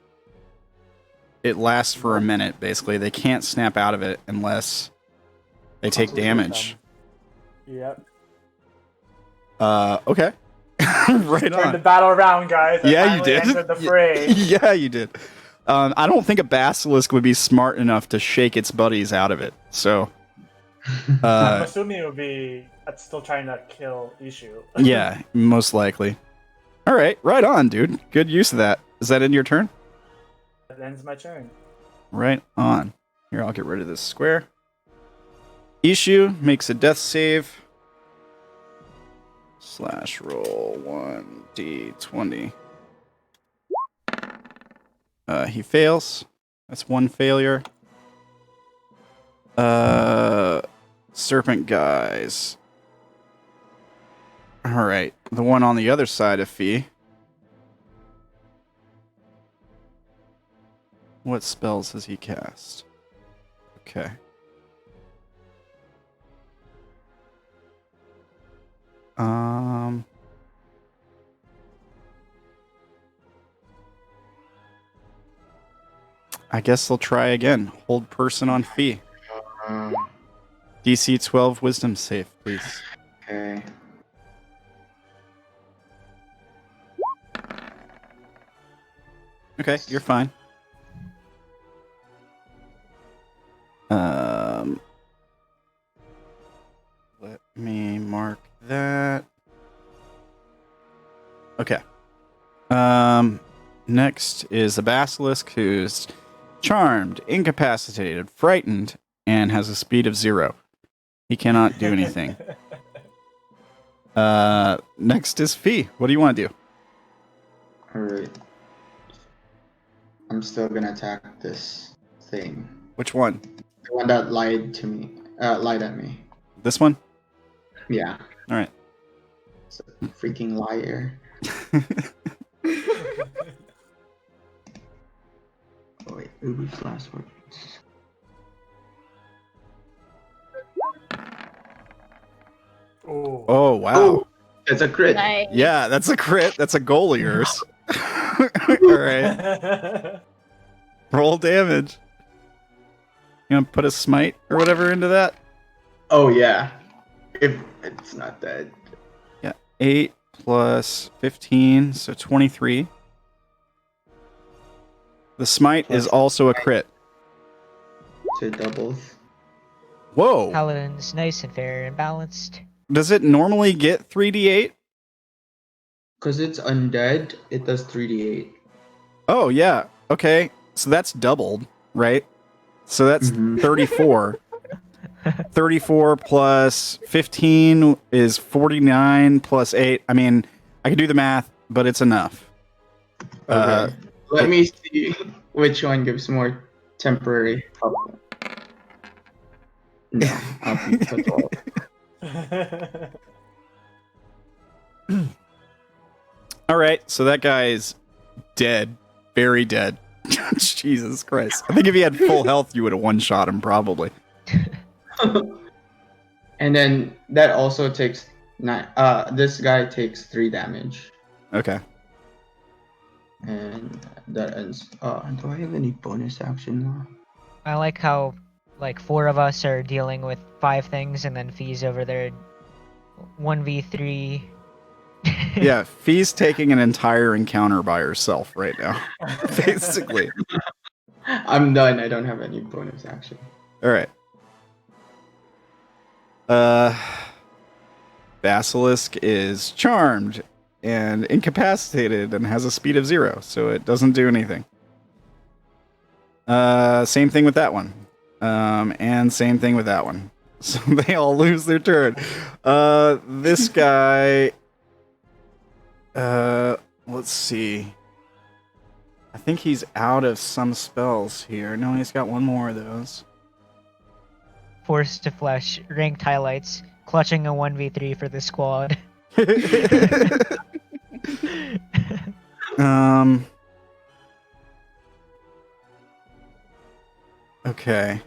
It lasts for a minute, basically. They can't snap out of it unless they take Absolutely damage. Yep. Okay. Right Turn the on. battle around, guys. I Yeah, you finally did. entered the fray. Yeah, you did. I don't think a basilisk would be smart enough to shake its buddies out of it. So, I'm assuming it would be still trying to kill Ishu. yeah, most likely. All right, right on, dude. Good use of that. Is that in your turn? That ends my turn. Right on. Here, I'll get rid of this square. Ishu makes a death save. / roll 1d20. He fails. That's one failure. Serpent guys. All right, the one on the other side of Fee. What spells has he cast? Okay. I guess they'll try again. Hold person on Fee. DC 12 wisdom save, please. Okay. Okay, you're fine. Let me mark that. Okay. Next is the basilisk, who's charmed, incapacitated, frightened, and has a speed of 0. He cannot do anything. Next is Fee. What do you want to do? Alright. I'm still gonna attack this thing. Which one? The one that lied to me. Lied at me. This one? Yeah. All right. It's a freaking liar. Oh wait, Ubu's last words. Oh. Oh, wow. Oh, it's a crit. Nice. Yeah, that's a crit. That's a goal of yours. All right. Roll damage. You gonna put a smite or whatever into that? Oh yeah. If it's not dead. Yeah. 8 plus 15, so 23. The smite is also a crit. So it doubles. Whoa. Paladin's nice and fair and balanced. Does it normally get 3d8? Because it's undead, it does 3d8. Oh, yeah. Okay. So that's doubled, right? So that's Mhm. 34. 34 plus 15 is 49 plus 8. I mean, I can do the math, but it's enough. Okay. Let me see which one gives more temporary help. No, I'll be total. All right. So that guy is dead. Very dead. Jesus Christ. I think if he had full health, you would have one-shot him, probably. And then that also takes This guy takes 3 damage, Okay. and that ends. Do I have any bonus action now? I like how like 4 of us are dealing with 5 things, and then Fee's over there 1v3. Yeah, Fee's taking an entire encounter by herself right now. Basically. I'm done. I don't have any bonus action. Alright. Basilisk is charmed and incapacitated and has a speed of 0, so it doesn't do anything. Same thing with that one. And same thing with that one. So they all lose their turn. This guy... let's see. I think he's out of some spells here. No, he's got one more of those. Force to Flesh, ranked highlights, clutching a 1v3 for the squad. Okay.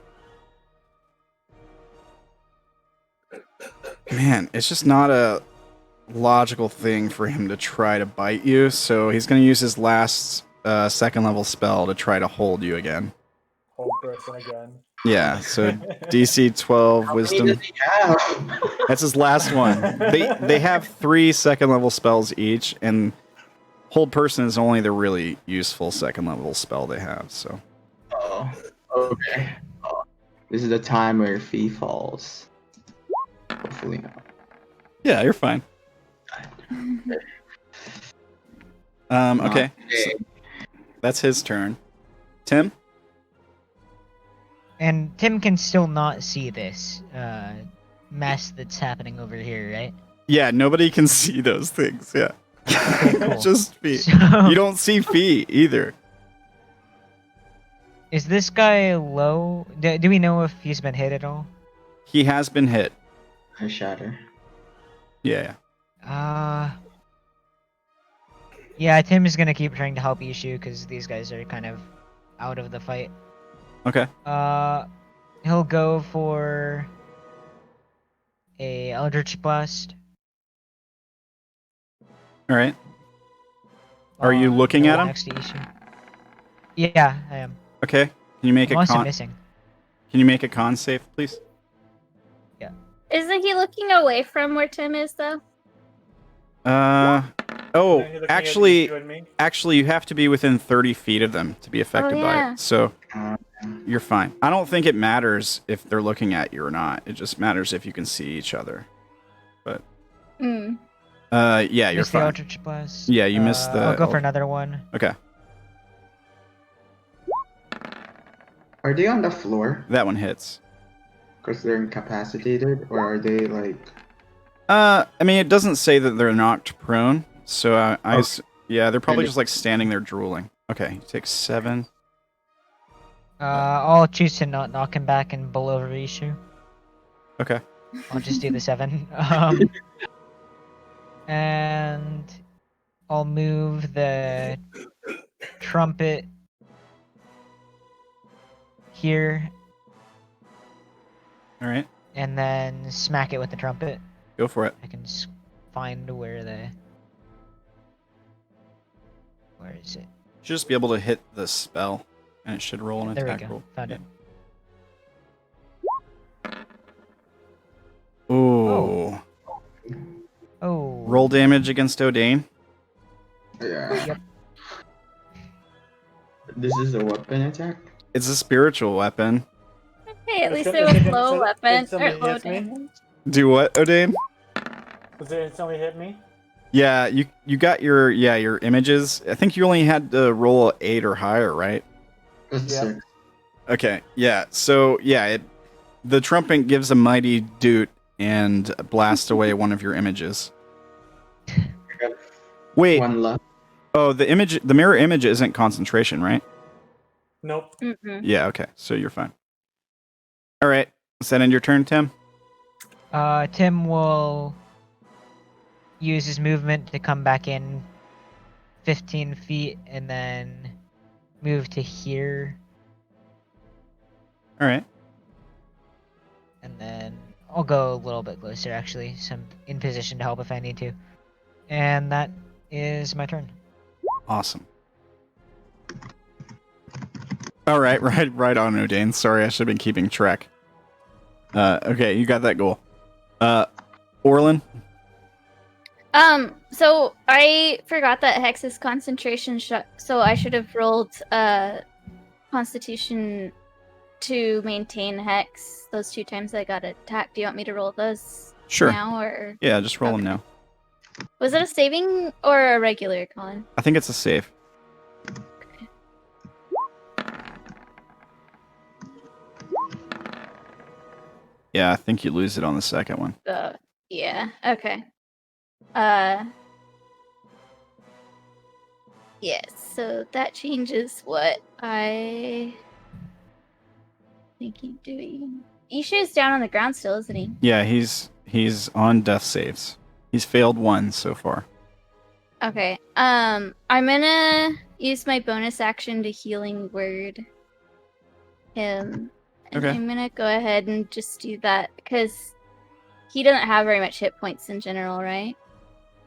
Man, it's just not a logical thing for him to try to bite you, so he's going to use his last second level spell to try to hold you again. Hold person again. Yeah, so DC 12 How many wisdom. does he have? That's his last one. They have 3 second level spells each, and hold person is only the really useful second level spell they have, so. Oh, okay. Oh, this is the time where Fee falls. Hopefully not. Yeah, you're fine. Okay. So that's his turn. Tim? And Tim can still not see this mess that's happening over here, right? Yeah, nobody can see those things, yeah. Okay, cool. Just Fee. So, You don't see Fee either. is this guy low? Do we know if he's been hit at all? He has been hit. I shatter. Yeah. Yeah, Tim is gonna keep trying to help Ishu because these guys are kind of out of the fight. Okay. He'll go for a Eldritch Blast. All right. Are you on looking the at one him? Next to Ishu. Yeah, I am. Okay. Can you make I'm a also con? missing. Can you make a con save, please? Isn't he looking away from where Tim is, though? Oh, Isn't he looking at actually, you and me? you have to be within 30 feet of them to be affected by yeah. it. So Uh, you're fine. I don't think it matters if they're looking at you or not. It just matters if you can see each other. Hmm. Yeah, you're Missed the fine. Eldritch Blast. Yeah, you missed the I'll go for Eldritch- another one. Okay, are they on the floor that one hits. because they're incapacitated, or are they like? I mean, it doesn't say that they're knocked prone, so Oh. yeah, they're probably Maybe. just like standing there drooling. Okay, you take 7. I'll choose to not knock him back and bowl over Ishu. Okay. I'll just do the 7. And I'll move the trumpet here All right, and then smack it with the trumpet. go for it. I can find where is it? You should just be able to hit the spell, and it should roll an There we attack go. roll. Found it. Ooh. Oh. Roll damage against Odayn. Yeah. Yep. This is a weapon attack. It's a spiritual weapon. Hey, at It's least gonna- it was it's gonna- low it's weapon instantly or low hits me. damage. Do what, Odayn? Does it instantly hit me? Yeah, you got your images. I think you only had to roll 8 or higher, right? That's Yeah. 6. Okay, yeah. So yeah, the trumpet gives a mighty doot and blasts away one of your images. I got Wait, one left. oh, the mirror image isn't concentration, right? Nope. Mm-mm. Yeah, okay, so you're fine. All right, is that end your turn, Tim? Tim will use his movement to come back in 15 feet and then move to here All right. and then I'll go a little bit closer actually, so I'm in position to help if I need to. And that is my turn. Awesome. All right, right on, Odayn. Sorry, I should have been keeping track. Okay, you got that goal. Orilyn? So I forgot that Hex is concentration so I should have rolled Constitution to maintain Hex those 2 times I got attacked. Do you want me to roll those Sure. now or? Yeah, just roll them now. Was it a saving or a regular, Colin? I think it's a save. Yeah, I think you lose it on the second one. Yeah. Okay. Yes. So that changes what I think he's doing. Ishu's down on the ground still, isn't he? Yeah, he's on death saves. He's failed 1 so far. Okay. I'm gonna use my bonus action to healing word him. And Okay. I'm gonna go ahead and just do that because he doesn't have very much hit points in general, right?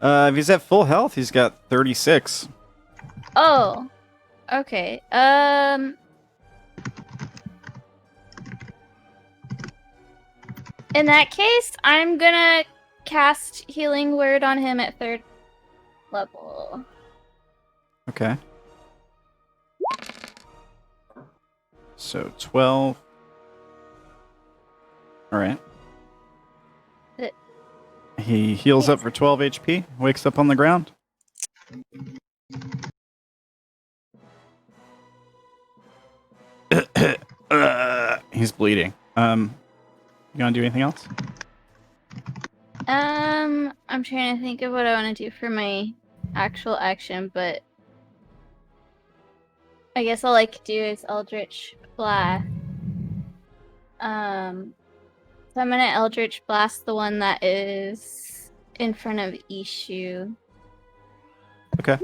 If he's at full health, he's got 36. Oh. Okay. In that case, I'm gonna cast healing word on him at 3rd level. Okay. So 12. All right. He heals up for 12 HP, wakes up on the ground. He's bleeding. You gonna do anything else? I'm trying to think of what I want to do for my actual action, but I guess all I could do is Eldritch Blast. So I'm gonna Eldritch Blast the one that is in front of Ishu. Okay.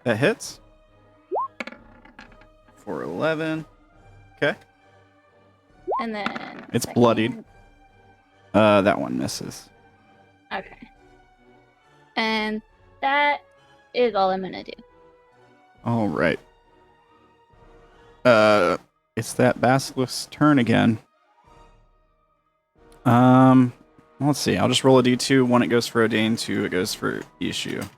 That hits. For 11. Okay. And then It's second- bloodied. That one misses. Okay. And that is all I'm gonna do. All right. It's that basilisk's turn again. Let's see. I'll just roll a d2. 1 it goes for Odayn, 2 it goes for Ishu.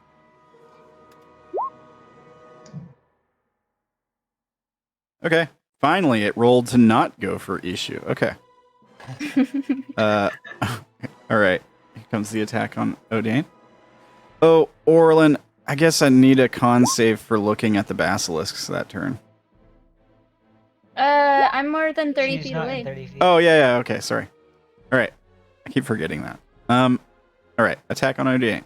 Okay. Finally, it rolled to not go for Ishu. Okay. All right. Here comes the attack on Odayn. Oh, Orilyn, I guess I need a con save for looking at the basilisks that turn. I'm more than 30 She's feet not in away. 30 feet. Oh, yeah, okay, sorry. All right. I keep forgetting that. All right. Attack on Odayn.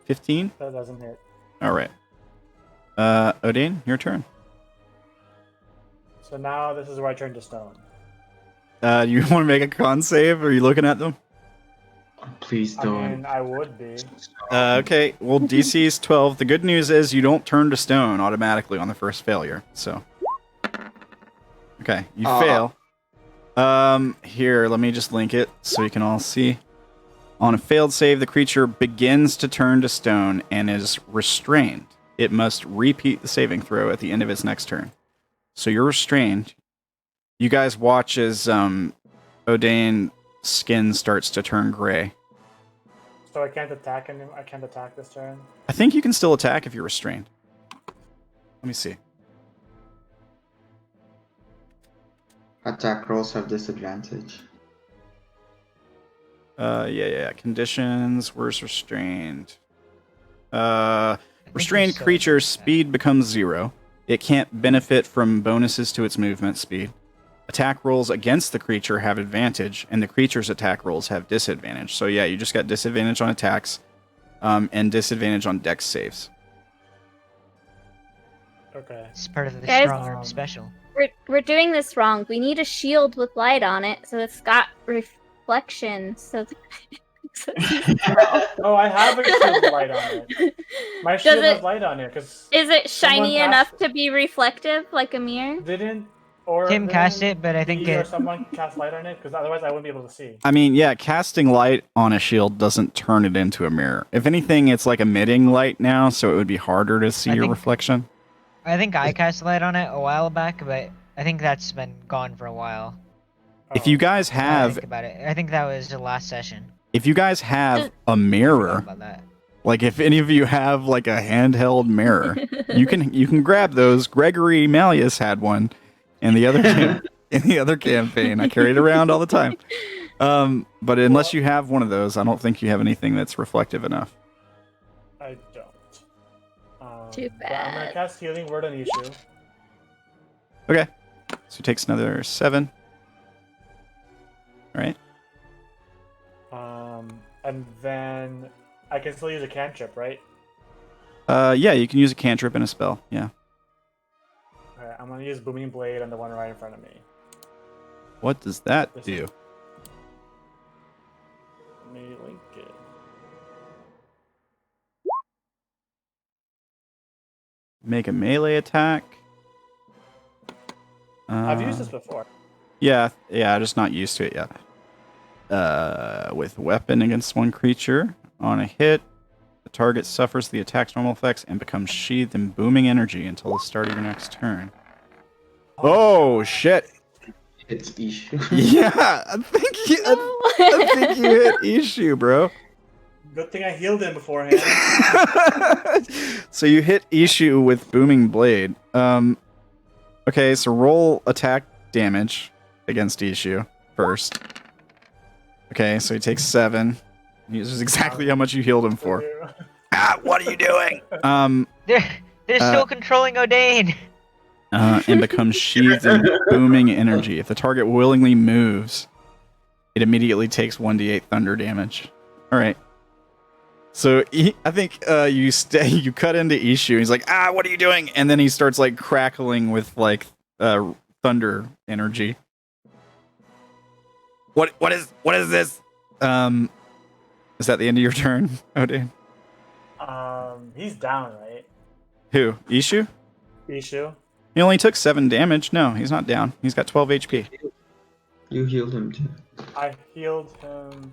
15? That doesn't hit. All right. Odayn, your turn. So now this is where I turn to stone. You want to make a con save? Are you looking at them? Please I don't. mean, I would be. Okay. Well, DC is 12. The good news is you don't turn to stone automatically on the first failure. So, okay, you fail. Here, let me just link it so you can all see. On a failed save, the creature begins to turn to stone and is restrained. It must repeat the saving throw at the end of its next turn. So you're restrained. You guys watch as Odayn's skin starts to turn gray. So I can't attack him. I can't attack this turn. I think you can still attack if you're restrained. Let me see. Attack rolls have disadvantage. Yeah. Conditions. Where's restrained? Restrained so. creature's speed becomes 0. It can't benefit from bonuses to its movement speed. Attack rolls against the creature have advantage, and the creature's attack rolls have disadvantage. So yeah, you just got disadvantage on attacks, and disadvantage on dex saves. Okay. It's part of the Guys- strong arm special. We're doing this wrong. We need a shield with light on it, so it's got reflection. So Oh, I have a shield with light on it. My shield it- has light on it because is it shiny Someone enough passed- to be reflective like a mirror? didn't Or Tim cast then it, but I think me or it. someone cast light on it, because otherwise I wouldn't be able to see. I mean, yeah, casting light on a shield doesn't turn it into a mirror. If anything, it's like emitting light now, so it would be harder to see I your think- reflection. I think I cast light on it a while back, but I think that's been gone for a while. If Oh. you guys Now that I have, think about it, I think that was the last session. if you guys have a I forgot mirror, about that. like if any of you have like a handheld mirror, you can grab those. Gregory Malleus had one, in the other campaign. I carry it around all the time. But unless you have one of those, I don't think you have anything that's reflective enough. I don't. Too But I'm gonna bad. cast Healing Word on Ishu. Okay, so he takes another 7. All right. And then I can still use a cantrip, right? Yeah, you can use a cantrip and a spell. Yeah. Alright, I'm gonna use Booming Blade on the one right in front of me. What does that This do? is- Let me link it. Make a melee attack. I've used this before. Yeah, just not used to it yet. With weapon against one creature. On a hit, the target suffers the attack's normal effects and becomes sheathed in booming energy until the start of your next turn. Oh, shit. It's Ishu. Yeah, I think you hit Ishu, bro. Good thing I healed him beforehand. So you hit Ishu with booming blade. Okay, so roll attack damage against Ishu first. Okay, so he takes 7. This is exactly how much you healed him for. What are you doing? They're still controlling Odayn. And becomes sheathed in booming energy. If the target willingly moves, it immediately takes 1d8 thunder damage. All right. So I think you cut into Ishu. He's like, what are you doing? And then he starts like crackling with like thunder energy. What is this? Is that the end of your turn, Odayn? He's down, right? Who? Ishu? Ishu. He only took 7 damage. No, he's not down. He's got 12 HP. You healed him too. I healed him.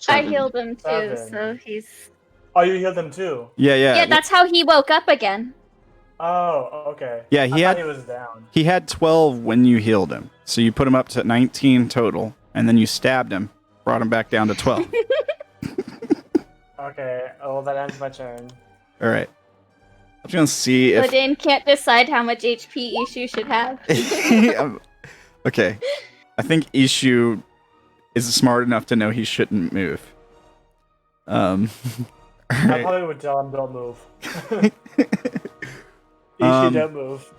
I 7. healed him too, 7. so he's. Oh, you healed him too? Yeah. Yeah, that's how he woke up again. Oh, okay. Yeah, I he thought had he was down. he had 12 when you healed him. So you put him up to 19 total, and then you stabbed him, brought him back down to 12. Okay, well, that ends my turn. All right. I'm just gonna see if. Odayn can't decide how much HP Ishu should have. Okay. I think Ishu is smart enough to know he shouldn't move. All I right. probably would tell him don't move. Ishu, Um, don't move.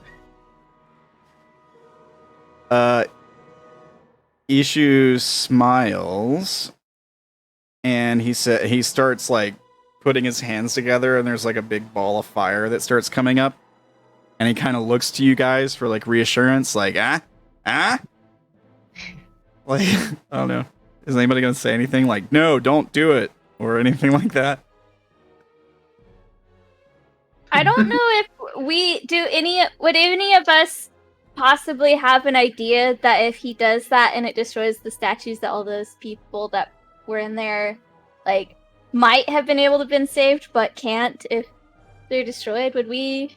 Ishu smiles, and he starts like putting his hands together, and there's like a big ball of fire that starts coming up, and he kind of looks to you guys for like reassurance, like like I don't know. Is anybody gonna say anything like no, don't do it, or anything like that? I don't know if would any of us possibly have an idea that if he does that and it destroys the statues, that all those people that were in there like might have been able to been saved but can't if they're destroyed? Would we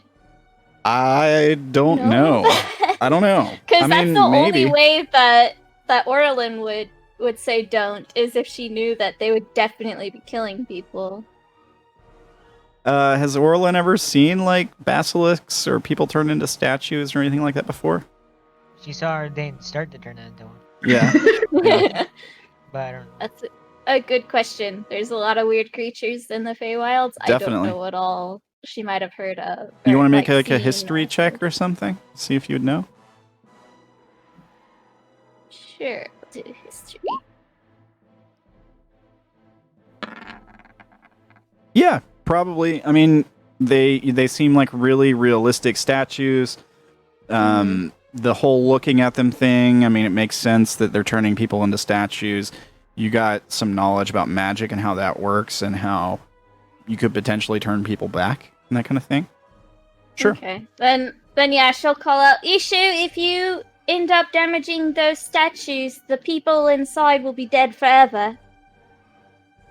I don't know. I don't know. Because I that's mean, the maybe. only way that Orilyn would say don't, is if she knew that they would definitely be killing people. Has Orilyn ever seen like basilisks or people turned into statues or anything like that before? She saw Odayn start to turn into one, Yeah. but I don't know. That's a good question. There's a lot of weird creatures in the Feywilds. I Definitely. don't know what all she might have heard of. You or, want to make like a seen history or- check or something? See if you would know. Sure, I'll do history. Yeah, probably. I mean, they seem like really realistic statues. The whole looking at them thing, I mean, it makes sense that they're turning people into statues. You got some knowledge about magic and how that works and how you could potentially turn people back and that kind of thing. Sure. Okay. Then yeah, she'll call out Ishu. end up damaging those statues, the people inside will be dead forever.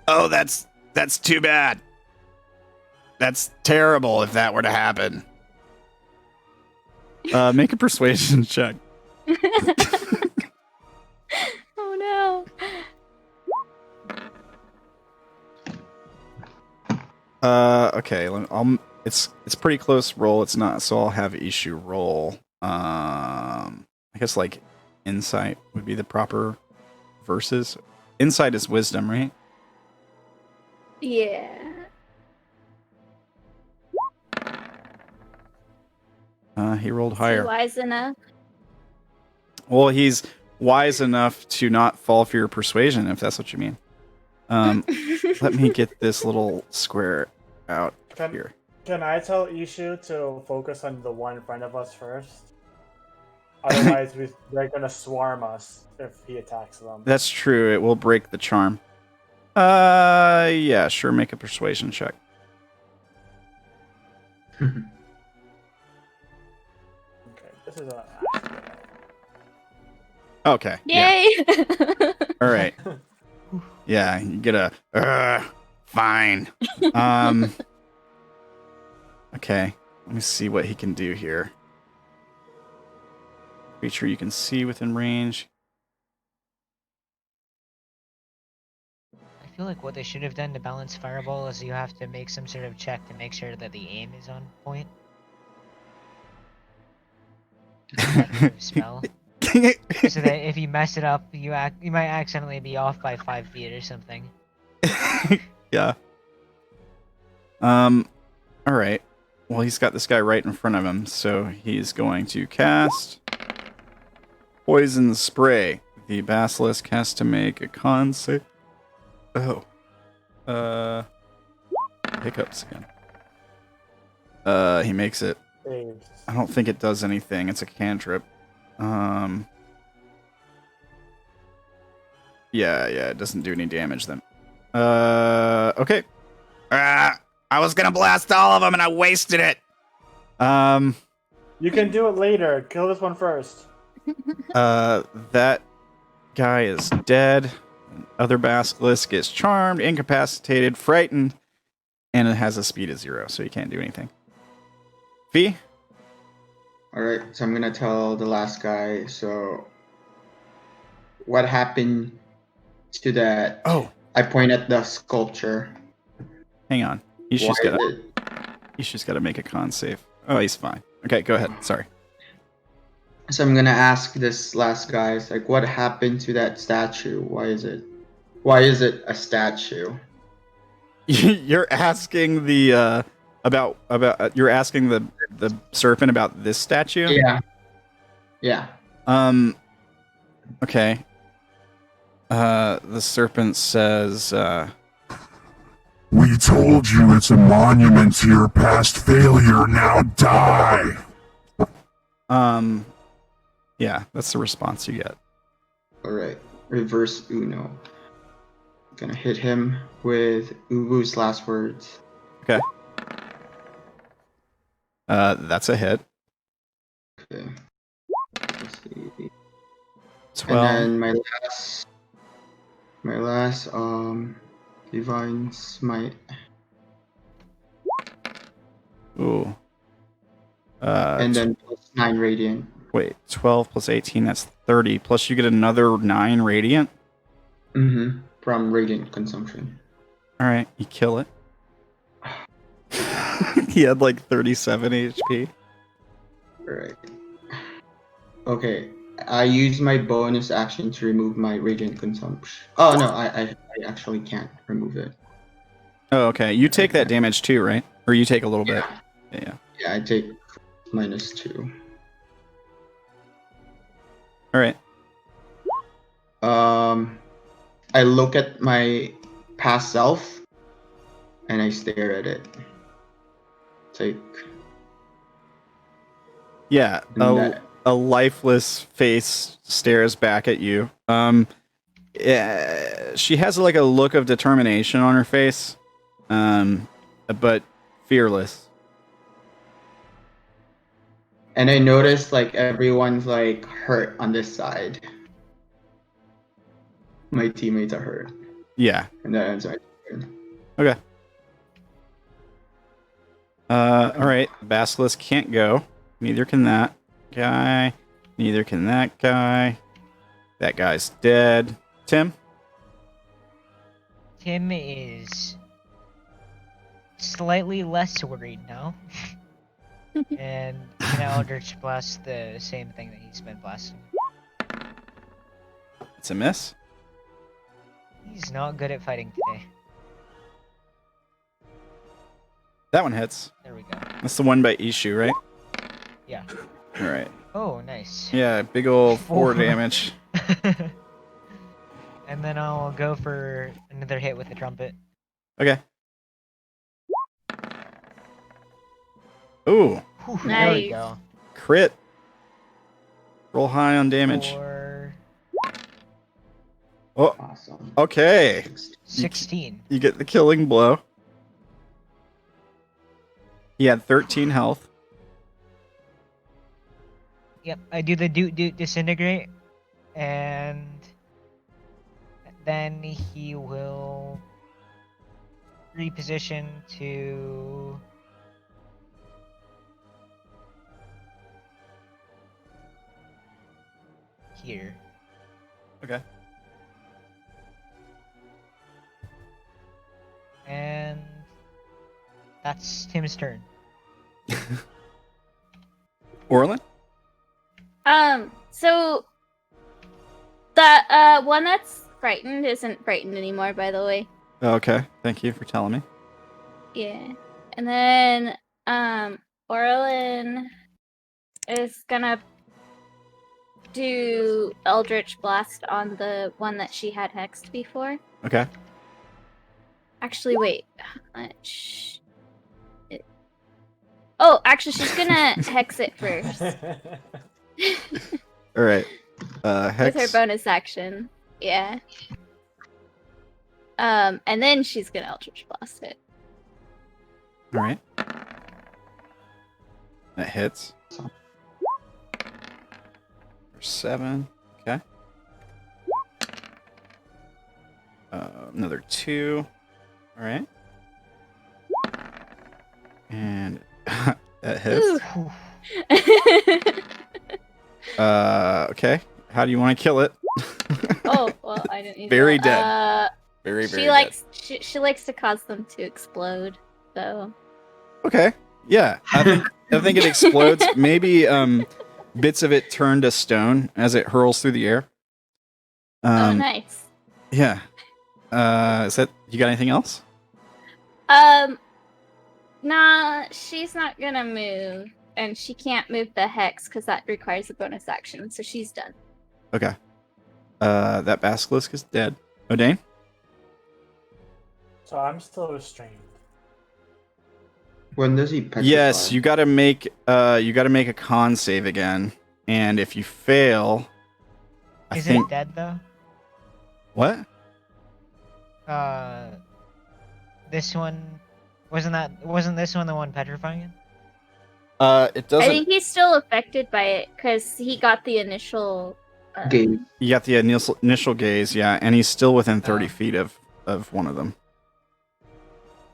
Oh, that's too bad. That's terrible if that were to happen. Make a persuasion check. Oh no. Okay. It's pretty close roll. It's not, so I'll have Ishu roll. I guess like insight would be the proper verses. Insight is wisdom, right? Yeah. He rolled Is he higher. wise enough? Well, he's wise enough to not fall for your persuasion, if that's what you mean. Let me get this little square out here. Can I tell Ishu to focus on the one in front of us first? Otherwise, they're gonna swarm us if he attacks them. That's true. It will break the charm. Yeah, sure. Make a persuasion check. Okay, this is a. Okay. Yeah. Yay! All right. Yeah, you get a fine. Okay. Let me see what he can do here. Creature you can see within range. I feel like what they should have done to balance Fireball is you have to make some sort of check to make sure that the aim is on point. Spell. So that if you mess it up, you might accidentally be off by 5 feet or something. Yeah. All right. Well, he's got this guy right in front of him, so he's going to cast Poison Spray. The basilisk has to make a con save. Oh. Hiccups again. He makes it. Saves. I don't think it does anything. It's a cantrip. Yeah, it doesn't do any damage then. Okay. I was gonna blast all of them and I wasted it. You can do it later. Kill this one first. That guy is dead. Other basilisk is charmed, incapacitated, frightened, and it has a speed of 0, so you can't do anything. Fee? Alright, so I'm gonna tell the last guy, so what happened to that? Oh, I point at the sculpture. hang on. He's Why just gotta make a con save. Oh, he's fine. Okay, go ahead. Sorry. So I'm gonna ask this last guy, it's like, what happened to that statue? Why is it a statue? You're asking the you're asking the serpent about this statue? Yeah. Okay. The serpent says, We told you it's a monument to your past failure. Now die. yeah, that's the response you get. Alright. Reverse Uno. Gonna hit him with Ubu's last words. Okay. That's a hit. Okay. Let's see. 12. And then my last divine smite. Ooh. And then plus 9 radiant. Wait, 12 plus 18, that's 30. Plus you get another 9 radiant? Mm-hmm. From radiant consumption. Alright, you kill it. He had like 37 HP. Alright. Okay. I use my bonus action to remove my radiant consumption. Oh no, I actually can't remove it. Oh, okay. You take that damage too, right? Or you take a little bit. Yeah. Yeah, I take -2. Alright. I look at my past self and I stare at it. Take Yeah. And A lifeless face stares back at you. Yeah, she has like a look of determination on her face, but fearless. And I noticed like everyone's like hurt on this side. My teammates are hurt. Yeah. And that ends my turn. Okay. All right. Basilisk can't go. Neither can that guy. Neither can that guy. That guy's dead. Tim? Tim is slightly less worried now. And can Eldritch Blast the same thing that he's been blasting. It's a miss. He's not good at fighting today. That one hits. There we go. That's the one by Ishu, right? Yeah. All right. Oh, nice. Yeah, big old 4 damage. And then I'll go for another hit with the trumpet. Okay. Ooh, Whew, there we Nice. go. crit. Roll high on damage. For Oh, Awesome. okay. 16. You get the killing blow. He had 13 health. Yep, I do the disintegrate, and then he will reposition to here. Okay. And that's Tim's turn. Orilyn? So the one that's frightened isn't frightened anymore, by the way. Okay, thank you for telling me. Yeah. And then Orilyn is gonna do Eldritch Blast on the one that she had hexed before. Okay. Actually, wait. How much? Oh, actually, she's gonna hex it first All right. with Hex. her bonus action. Yeah. And then she's gonna Eldritch Blast it. All right. That hits. For 7. Okay. Another 2. All right. And that hits. Ooh. Okay. How do you want to kill it? Oh well, I didn't. Need Very that. dead. Very, very She likes she likes to cause them to explode. So. dead. Okay. Yeah. I think it explodes. Maybe bits of it turn to stone as it hurls through the air. Oh, nice. Yeah. Is that you got anything else? Nah, she's not gonna move, and she can't move the hex because that requires a bonus action. So she's done. Okay. That basilisk is dead. Odayn? So I'm still restrained. When does he petrify? Yes, you gotta make a con save again. And if you fail, I Is think it dead though? what? This one wasn't this one the one petrifying it? It I doesn't. think he's still affected by it because he got the initial. Gaze. You got the initial gaze, yeah, and he's still within 30 Oh. feet of one of them.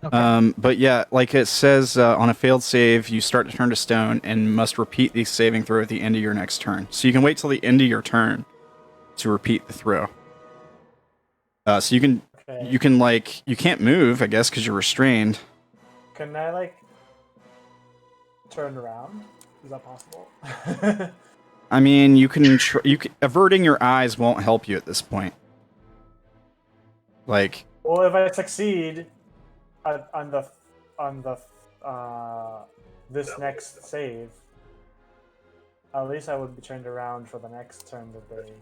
Okay. But yeah, like it says on a failed save, you start to turn to stone and must repeat the saving throw at the end of your next turn. So you can wait till the end of your turn to repeat the throw. So you can Okay. you can't move, I guess, because you're restrained. Can I like turn around? Is that possible? I mean, you can averting your eyes won't help you at this point. Like, Well, if I succeed on the this next save, at least I would be turned around for the next turn that they.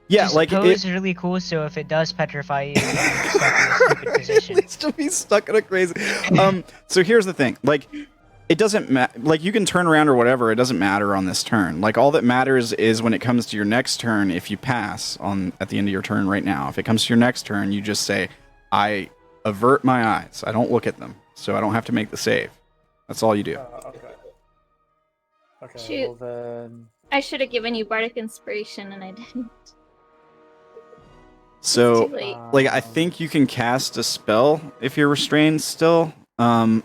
yeah, This like pose it. is really cool. So if it does petrify you, you're stuck in a stupid position. Please don't be stuck in a crazy. So here's the thing. Like, it doesn't matter. Like, you can turn around or whatever. It doesn't matter on this turn. Like, all that matters is when it comes to your next turn. If you pass at the end of your turn right now, if it comes to your next turn, you just say, "I avert my eyes. I don't look at them, so I don't have to make the save." That's all you do. Okay. Okay, Shoot. well then. I should have given you bardic inspiration, and I didn't. So, It's too late. like, I think you can cast a spell if you're restrained still, Yeah.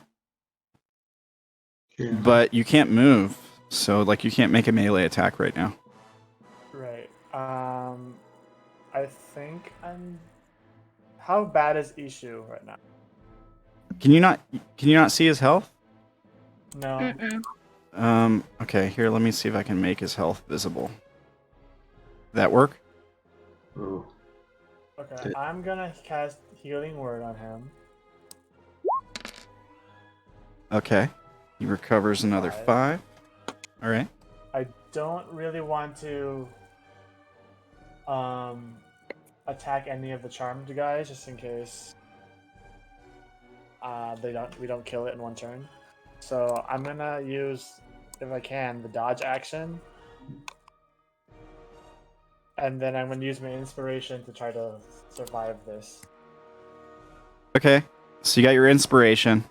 but you can't move. So, like, you can't make a melee attack right now. Right. I think I'm. How bad is Ishu right now? Can you not see his health? No. Mm-mm. Okay, here, let me see if I can make his health visible. That work? Oh. Okay, I'm gonna cast Healing Word on him. Okay. He recovers another 5. Alright. I don't really want to attack any of the charmed guys just in case we don't kill it in one turn. So I'm gonna use, if I can, the dodge action. And then I'm gonna use my inspiration to try to survive this. Okay. So you got your inspiration.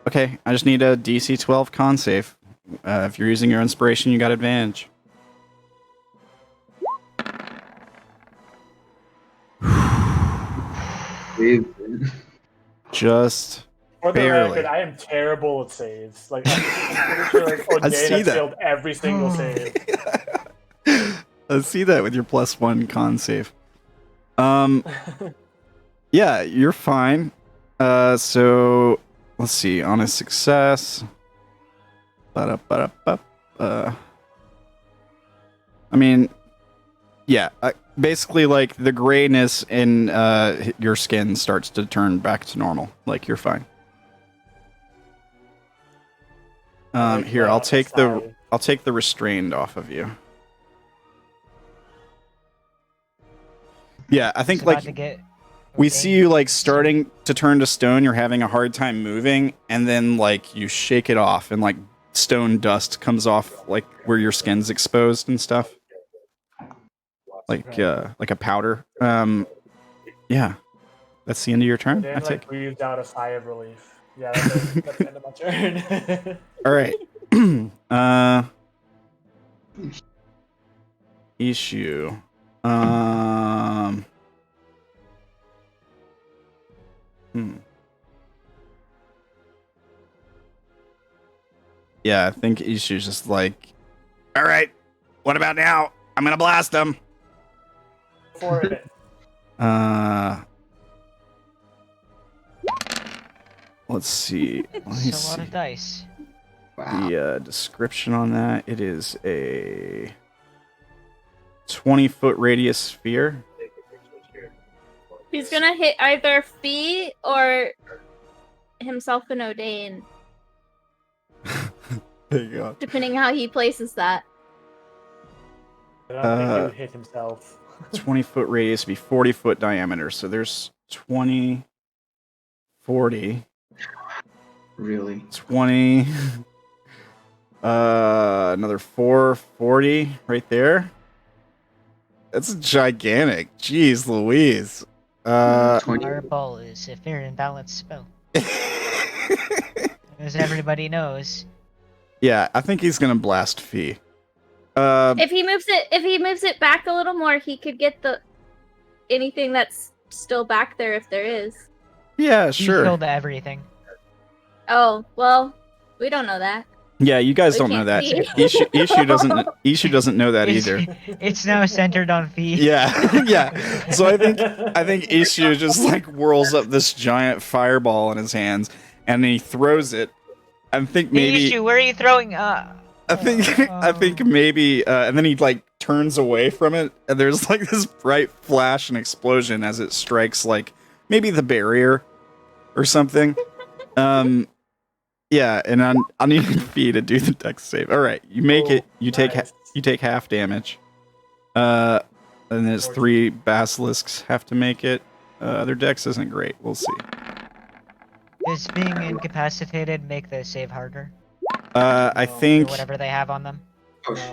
Okay, I just need a DC 12 con save. If you're using your inspiration, you got advantage. Just For the barely. record, I am terrible at saves. Like, I'm pretty sure like I Odayn see has that. failed every single save. I see that with your +1 con save. Yeah, you're fine. So let's see. On a success. I mean, yeah. Basically, like the grayness in your skin starts to turn back to normal. Like you're fine. Here, I'll take the restrained off of you. Yeah, I think It's like about to get we see you like starting to turn to stone. You're having a hard time moving, and then like you shake it off, and like stone dust comes off like where your skin's exposed and stuff, like a powder. Yeah, that's the end of your turn. Then That's like it. breathed out a sigh of relief. Yeah, that's the end of my turn. All right. Issue. Yeah, I think Ishu's just like, all right, what about now? I'm gonna blast him. For it. Let's see. Let me It's a lot see of dice. Wow. the description on that. It is a 20-foot radius sphere. He's gonna hit either Fee or himself and Odayn, There you go. depending how he places that. I don't think he would hit himself. 20-foot radius would be 40-foot diameter. So there's 20, 40, Really? 20, another 440 right there. That's gigantic. Jeez Louise. 20. Fireball is a fair and balanced spell, as everybody knows. Yeah, I think he's gonna blast Fee. If he moves it back a little more, he could get anything that's still back there if there is. Yeah, He sure. killed everything. Oh, well, we don't know that. Yeah, you guys We don't know that. can't Ishu doesn't know that It's- either. It's now centered on Fee. Yeah, yeah. So I think Ishu just like whirls up this giant fireball in his hands, and then he throws it. I think maybe Issue, where are you throwing? I think maybe, and then he like turns away from it, and there's like this bright flash and explosion as it strikes like maybe the barrier or something. Yeah, and I need Fee to do the dex save. All right, you make it. You take half damage. And there's 3 basilisks have to make it. Their dex isn't great. We'll see. Does being incapacitated make the save harder? I Or think whatever they have on them. Oh, No. shit.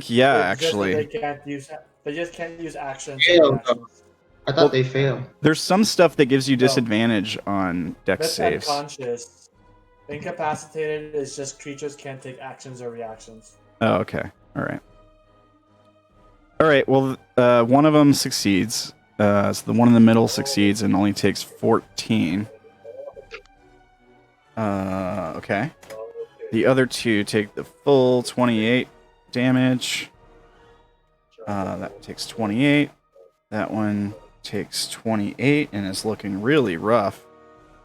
yeah, It's just that actually. they just can't use actions. Fail, or actions. I thought they failed. There's some stuff that gives you No. disadvantage on dex That's saves. unconscious. Incapacitated is just creatures can't take actions or reactions. Oh, okay. All right. All right. Well, one of them succeeds. So the one in the middle succeeds and only takes 14. Okay. The other two take the full 28 damage. That takes 28. That one takes 28 and is looking really rough.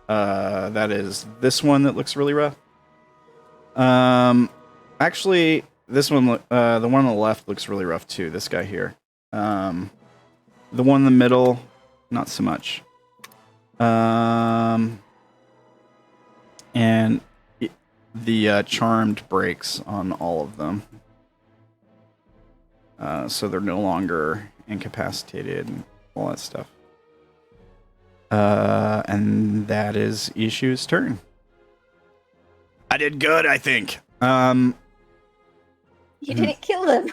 That is this one that looks really rough. Actually, this one, the one on the left looks really rough too. This guy here. The one in the middle, not so much. And the charmed breaks on all of them. So they're no longer incapacitated and all that stuff. And that is Ishu's turn. I did good, I think. You didn't kill them.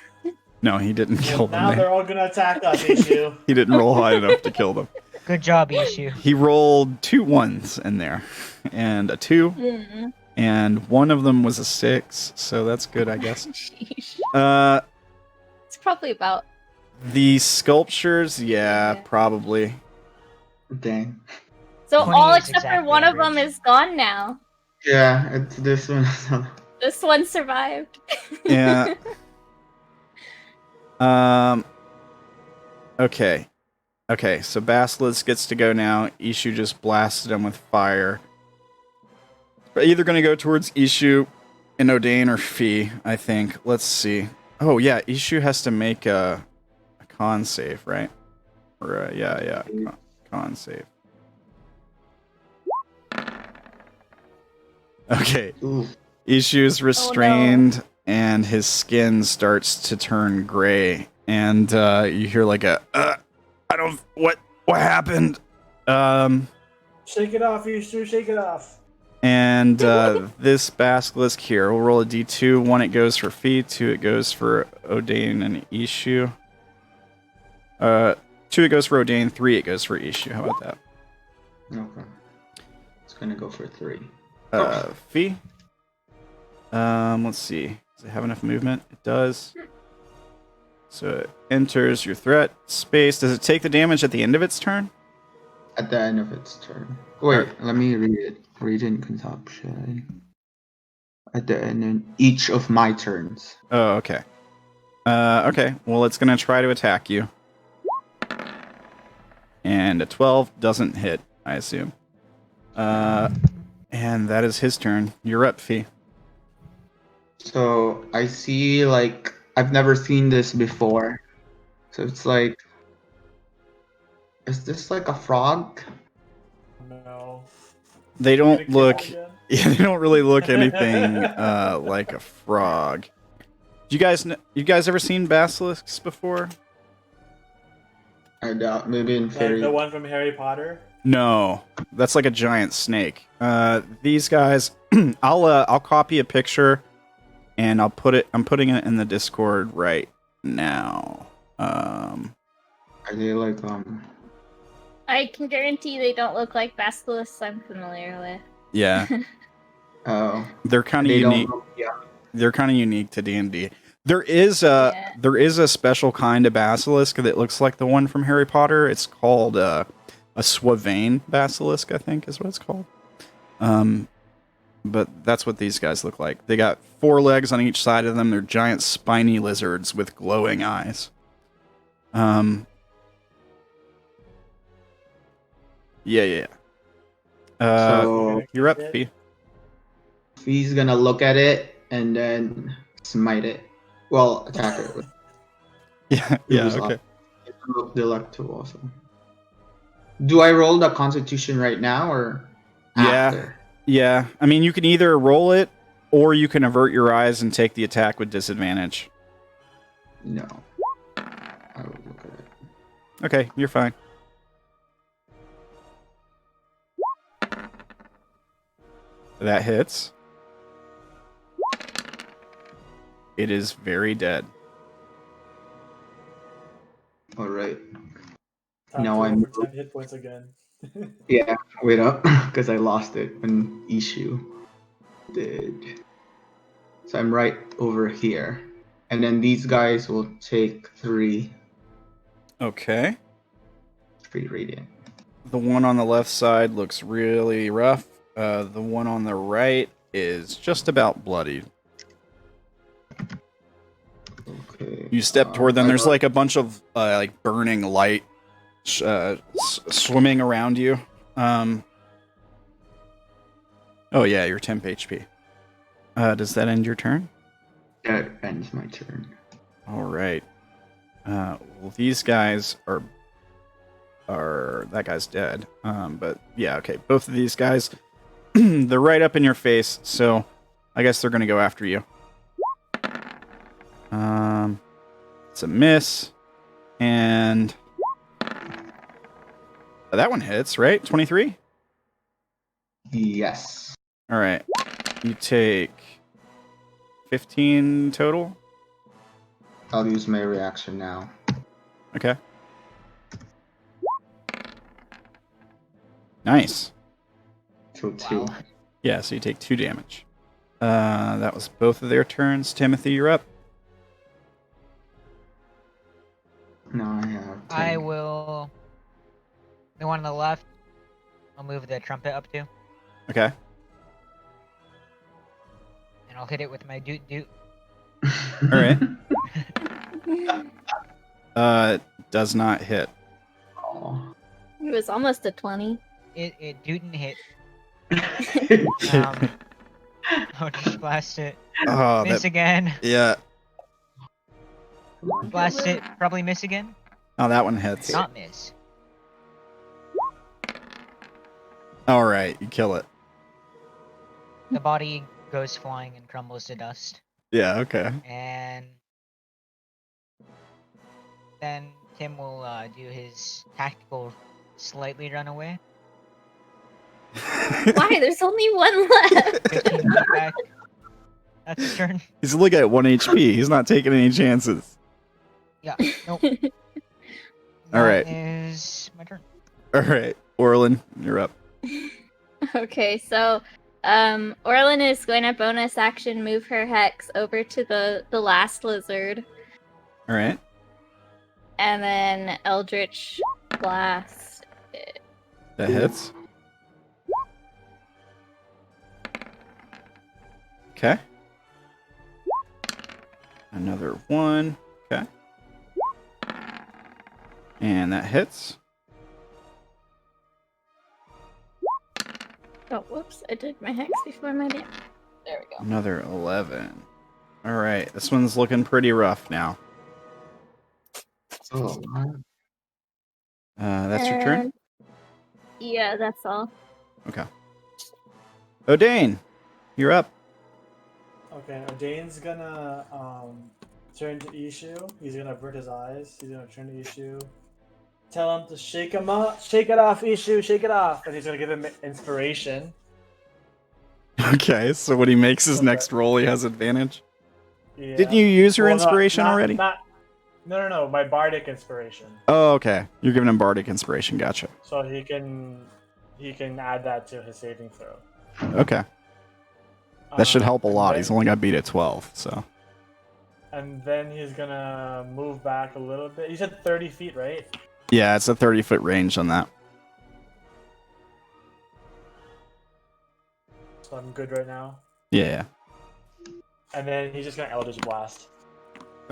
No, he didn't kill them. Now they're all gonna attack us, Ishu. He didn't roll high enough to kill them. Good job, Ishu. He rolled 2 1s in there, and a 2, Mm. and one of them was a 6, so that's good, I guess. Sheesh. It's probably about. The sculptures, yeah, Yeah. probably. Dang. So 20 all is except for exactly one of them average. is gone now. Yeah, it's this one. This one survived. Yeah. Okay. Okay, so Basilisk gets to go now. Ishu just blasted him with fire. We're either going to go towards Ishu and Odayn or Fee, I think. Let's see. Oh, yeah, Ishu has to make a con save, right? Or, yeah, con save. Okay. Ooh. Ishu is restrained, and his skin starts to turn gray. And you hear like a, I don't, what happened? Shake it off, Ishu. Shake it off. And this basilisk here, we'll roll a d2. 1, it goes for Fee. 2, it goes for Odayn and Ishu. 2, it goes for Odayn. 3, it goes for Ishu. How about that? Okay. It's gonna go for 3. Fee. Let's see. Does it have enough movement? It does. So it enters your threat space. Does it take the damage at the end of its turn? At the end of its turn. Wait, let me read it. Read in consumption. At the end of each of my turns. Oh, okay. Okay. Well, it's gonna try to attack you. And a 12 doesn't hit, I assume. And that is his turn. You're up, Fee. So I see, like, I've never seen this before. So it's like, is this like a frog? No. They don't Gonna kill look. again? Yeah, they don't really look anything like a frog. You guys ever seen basilisks before? I doubt. Maybe in Like fairy. the one from Harry Potter? No, that's like a giant snake. These guys, I'll copy a picture, and I'm putting it in the Discord right now. Are they like I can guarantee they don't look like basilisks I'm familiar with. Yeah, Oh, they're kind of they unique. don't. Yeah. They're kind of unique to D&D. There is a special kind of basilisk that looks like the one from Harry Potter. It's called a Swavane basilisk, I think is what it's called. But that's what these guys look like. They got 4 legs on each side of them. They're giant spiny lizards with glowing eyes. Yeah. So You're up, Fee. he's gonna look at it and then smite it. Well, attack it. Yeah, okay. It look delectable also. Do I roll the Constitution right now or after? Yeah, I mean, you can either roll it, or you can avert your eyes and take the attack with disadvantage. No. I will look at it. Okay, you're fine. That hits. It is very dead. All right. Time No, to I'm- roll for 10 hit points again. Yeah, wait up, because I lost it when issue. did. So I'm right over here. And then these guys will take 3 Okay. radiant. The one on the left side looks really rough. The one on the right is just about bloodied. Okay. You step toward them. There's like a bunch of like burning light swimming around you. Oh yeah, you're temp HP. Does that end your turn? That ends my turn. All right. Well, these guys are that guy's dead. But yeah, okay. Both of these guys, they're right up in your face. So I guess they're gonna go after you. It's a miss, and that one hits, right? 23. Yes. All right. You take 15 total. I'll use my reaction now. Okay. Nice. So 2. Wow. Yeah, so you take 2 damage. That was both of their turns. Timothy, you're up. No, I have 10. I will. The one on the left, I'll move the trumpet up to, Okay. and I'll hit it with my doot doot. All right. Does not hit. Aw. It was almost a 20. It doot and hit. I'll just blast it. Oh, Miss that, again. yeah. Blast it. Probably miss again. Oh, that one hits. Not miss. All right, you kill it. The body goes flying and crumbles to dust. Yeah, okay. And then Tim will do his tactical slightly run away. Why? There's only one left. 15 feet back. That's his turn. He's looking at 1 HP. He's not taking any chances. Yeah, nope. All right. That is my turn. All right, Orilyn, you're up. Okay, so Orilyn is going to bonus action move her hex over to the last lizard, All right. and then Eldritch Blast. That hits. Okay. Another 1. Okay. And that hits. Oh, whoops! I did my hex before my damage. There we go. Another 11. All right, this one's looking pretty rough now. Oh, That's your turn? Yeah, that's all. Okay. Odayn, you're up. Okay, Odayn's gonna turn to Ishu. He's gonna avert his eyes. He's gonna turn to Ishu. Tell him to shake him up. Shake it off, Ishu. Shake it off. And he's gonna give him inspiration. Okay, so when he makes his next roll, he has advantage. Yeah. Didn't you use your Well, no, inspiration not- already? No. My bardic inspiration. Oh, okay. You're giving him bardic inspiration. Gotcha. So he can add that to his saving throw. Okay. That should help a And lot. then- He's only got beat at 12, so. And then he's gonna move back a little bit. You said 30 feet, right? Yeah, it's a 30-foot range on that. So I'm good right now. Yeah. And then he's just gonna Eldritch Blast.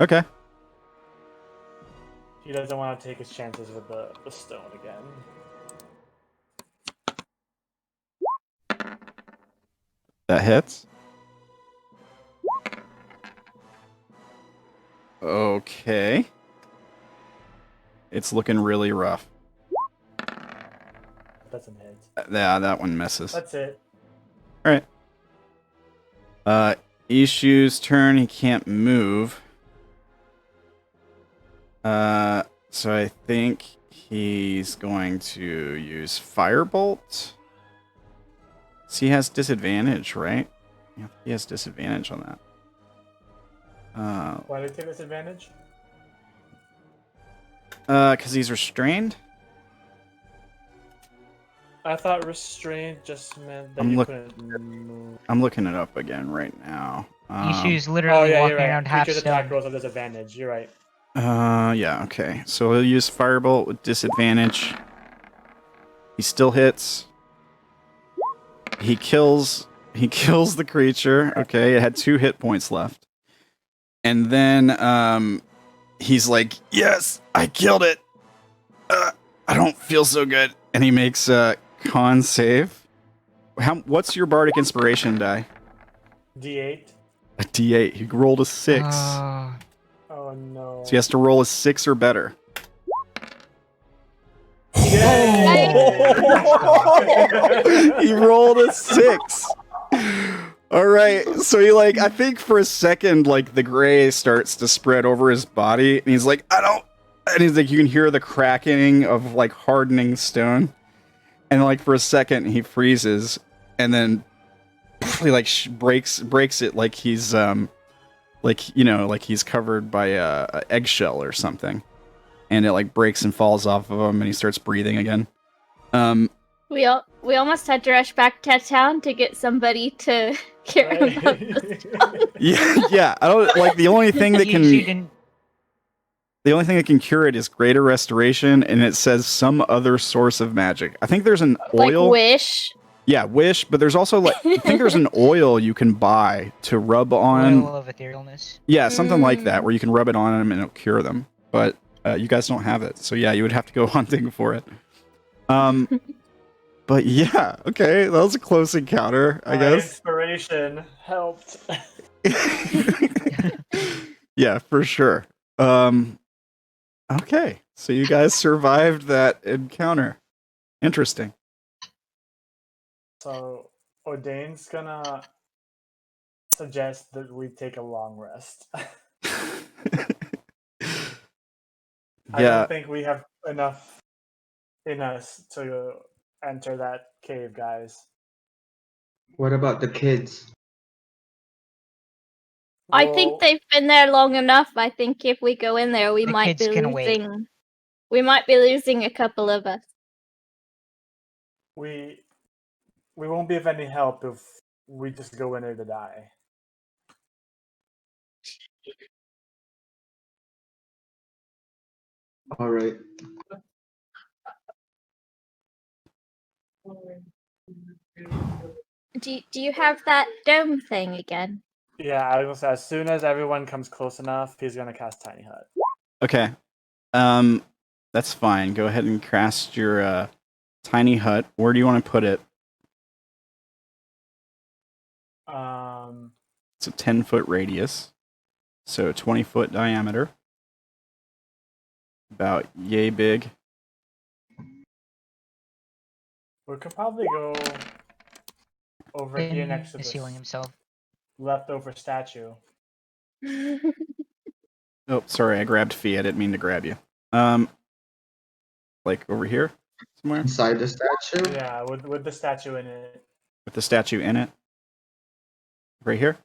Okay. He doesn't want to take his chances with the stone again. That hits. Okay. It's looking really rough. Doesn't hit. Yeah, that one misses. That's it. Alright. Ishu's turn. He can't move. So I think he's going to use Firebolt. So he has disadvantage, right? Yeah, he has disadvantage on that. Why did he take disadvantage? Because he's restrained. I thought restraint just meant that I'm you look- couldn't move. looking it up again right now. Ishu's Oh literally yeah, walking you're right. around half Creatures attack stoned. rolls at disadvantage. You're right. Yeah, okay. So he'll use Firebolt with disadvantage. He still hits. He kills the creature. Okay, it had 2 hit points left. And then he's like, "Yes, I killed it. I don't feel so good." And he makes a con save. What's your bardic inspiration die? D8. A D8. He rolled a 6. Oh, Oh no. So he has to roll a 6 or better. He rolled a 6. All right. So he I think for a second, the gray starts to spread over his body, and he's like, "I don't." And he's like, you can hear the cracking of hardening stone, and for a second he freezes, and then he breaks it like he's he's covered by a eggshell or something, and it breaks and falls off of him, and he starts breathing again. We almost had to rush back to town to get somebody to care about this. Yeah. I don't the only thing that can Ishu didn't. the only thing that can cure it is greater restoration, and it says some other source of magic. I think there's an oil. Wish. Yeah, wish, but there's also I think there's an oil you can buy to rub on. Oil of etherealness. Yeah, something like that, where you can rub it on them and it'll cure them. But you guys don't have it, so yeah, you would have to go hunting for it. But yeah, okay, that was a close encounter, I guess. Inspiration helped. Yeah, for sure. Okay, so you guys survived that encounter. Interesting. So Odayn's gonna suggest that we take a long rest. I Yeah, don't think we have enough in us to enter that cave, guys. What about the kids? I Well, think they've been there long enough. I think if we go in there, we The might kids be can wait. losing. We might be losing a couple of us. we won't be of any help if we just go in there to die. All right. Do you have that dome thing again? Yeah, I was gonna say as soon as everyone comes close enough, he's gonna cast Tiny Hut. okay. That's fine. Go ahead and cast your tiny hut. Where do you want to put it? It's a 10-foot radius, so 20-foot diameter. About yay big. We could probably go over here In next to is healing this himself. leftover statue. Oh, sorry, I grabbed Fee. I didn't mean to grab you. Over here somewhere Inside the statue? Yeah, with the statue in it. with the statue in it. Right here.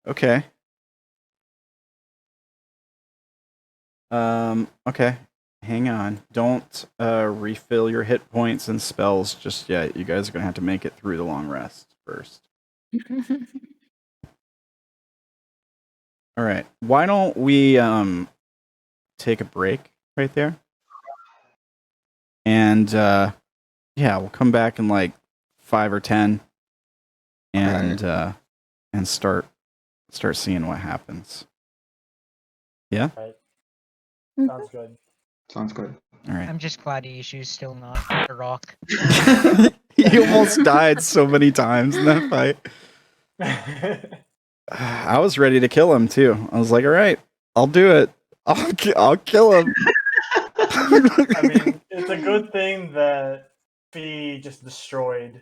Okay. Okay. Hang on. Don't refill your hit points and spells just yet. You guys are gonna have to make it through the long rest first. All right. Why don't we take a break right there? And yeah, we'll come back in 5 or 10 and and start seeing what happens. Yeah? Right. Mhm. Sounds good. Sounds good. All right. I'm just glad Ishu's still not a rock. He almost died so many times in that fight. I was ready to kill him too. I was like, all right, I'll do it. I'll kill him. I mean, it's a good thing that Fee just destroyed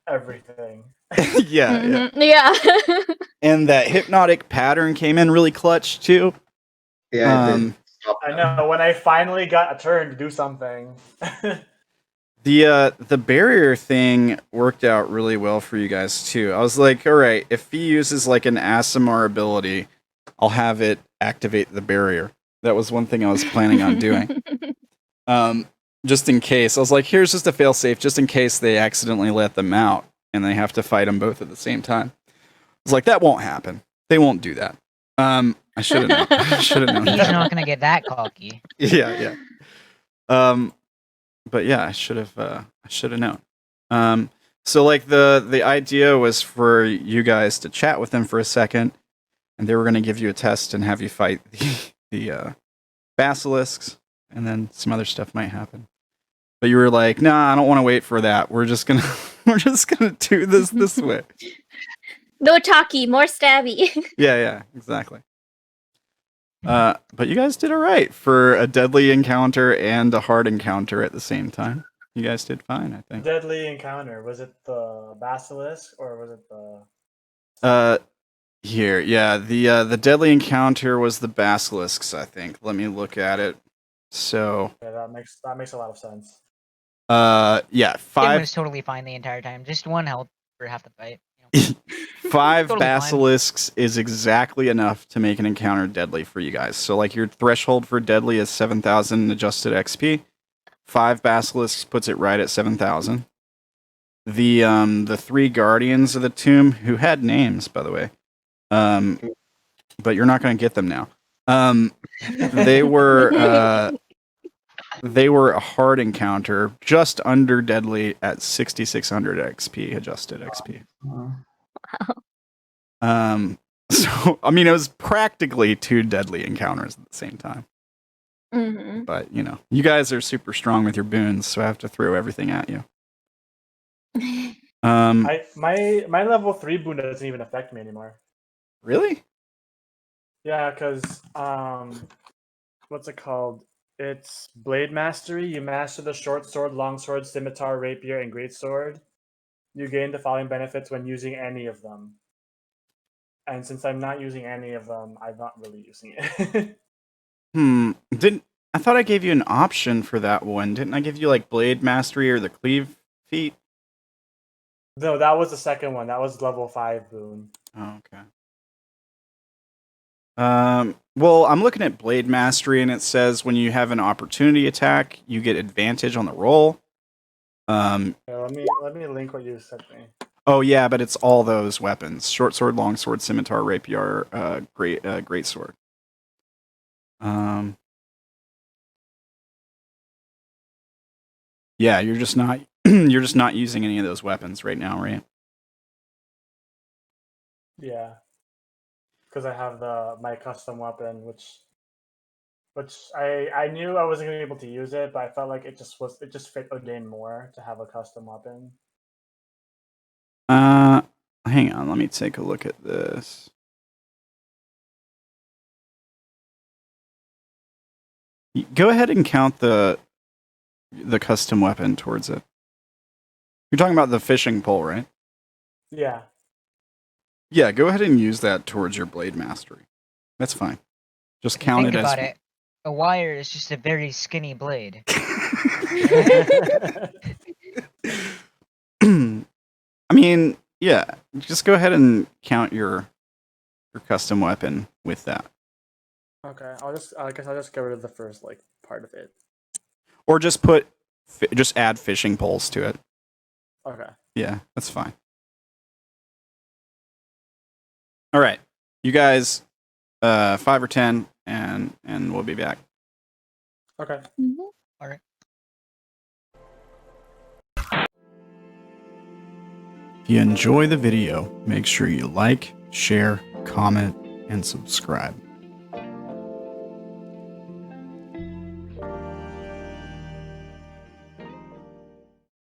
everything. Yeah. Yeah. And that hypnotic pattern came in really clutch too. Yeah, it did. Stop I them. know, when I finally got a turn to do something. The barrier thing worked out really well for you guys too. I was like, all right, if he uses an Asimar ability, I'll have it activate the barrier. That was one thing I was planning on doing. just in case. I was like, here's just a failsafe, just in case they accidentally let them out and they have to fight them both at the same time. I was like, that won't happen. They won't do that. I should have known. I should have known. He's not gonna get that cocky. Yeah. But yeah, I should have known. So like the idea was for you guys to chat with them for a second, and they were going to give you a test and have you fight the basilisks, and then some other stuff might happen. But you were like, nah, I don't want to wait for that. We're just gonna do this way. No talkie, more stabby. Yeah, exactly. But you guys did all right for a deadly encounter and a hard encounter at the same time. You guys did fine, I think. Deadly encounter. Was it the basilisk or was it the? The deadly encounter was the basilisks, I think. Let me look at it. So. Yeah, that makes a lot of sense. Tim 5. was totally fine the entire time. Just one health for half the fight. 5 Totally fine. basilisks is exactly enough to make an encounter deadly for you guys. So like your threshold for deadly is 7,000 adjusted XP. 5 basilisks puts it right at 7,000. The 3 guardians of the tomb, who had names, by the way, but you're not going to get them now. They were a hard encounter, just under deadly at 6,600 XP adjusted XP. So I mean, it was practically 2 deadly encounters at the same time. Mm-hmm. But you guys are super strong with your boons, so I have to throw everything at you. My level 3 boon doesn't even affect me anymore. Really? Yeah, because what's it called? It's Blade Mastery. You master the short sword, long sword, scimitar, rapier, and great sword. You gain the following benefits when using any of them. And since I'm not using any of them, I'm not really using it. I thought I gave you an option for that one. Didn't I give you like Blade Mastery or the Cleave Feat? No, that was the second one. That was level 5 boon. Oh, okay. Well, I'm looking at Blade Mastery, and it says when you have an opportunity attack, you get advantage on the roll. Yeah, let me link what you sent me. Oh yeah, but it's all those weapons: short sword, long sword, scimitar, rapier, great sword. Yeah, you're just not using any of those weapons right now, right? Yeah, because I have my custom weapon, which I knew I wasn't gonna be able to use it, but I felt like it just fit Odayn more to have a custom weapon. Hang on, let me take a look at this. Go ahead and count the custom weapon towards it. You're talking about the fishing pole, right? Yeah. Yeah, go ahead and use that towards your blade mastery. That's fine. Just count Think it about as it. A wire is just a very skinny blade. I mean, yeah, just go ahead and count your custom weapon with that. Okay, I guess I'll just get rid of the first part of it. Or just just add fishing poles to it. Okay. Yeah, that's fine. All right, you guys, 5 or 10, and we'll be back. Okay. Mm-hmm. All right. If you enjoy the video, make sure you like, share, comment, and subscribe.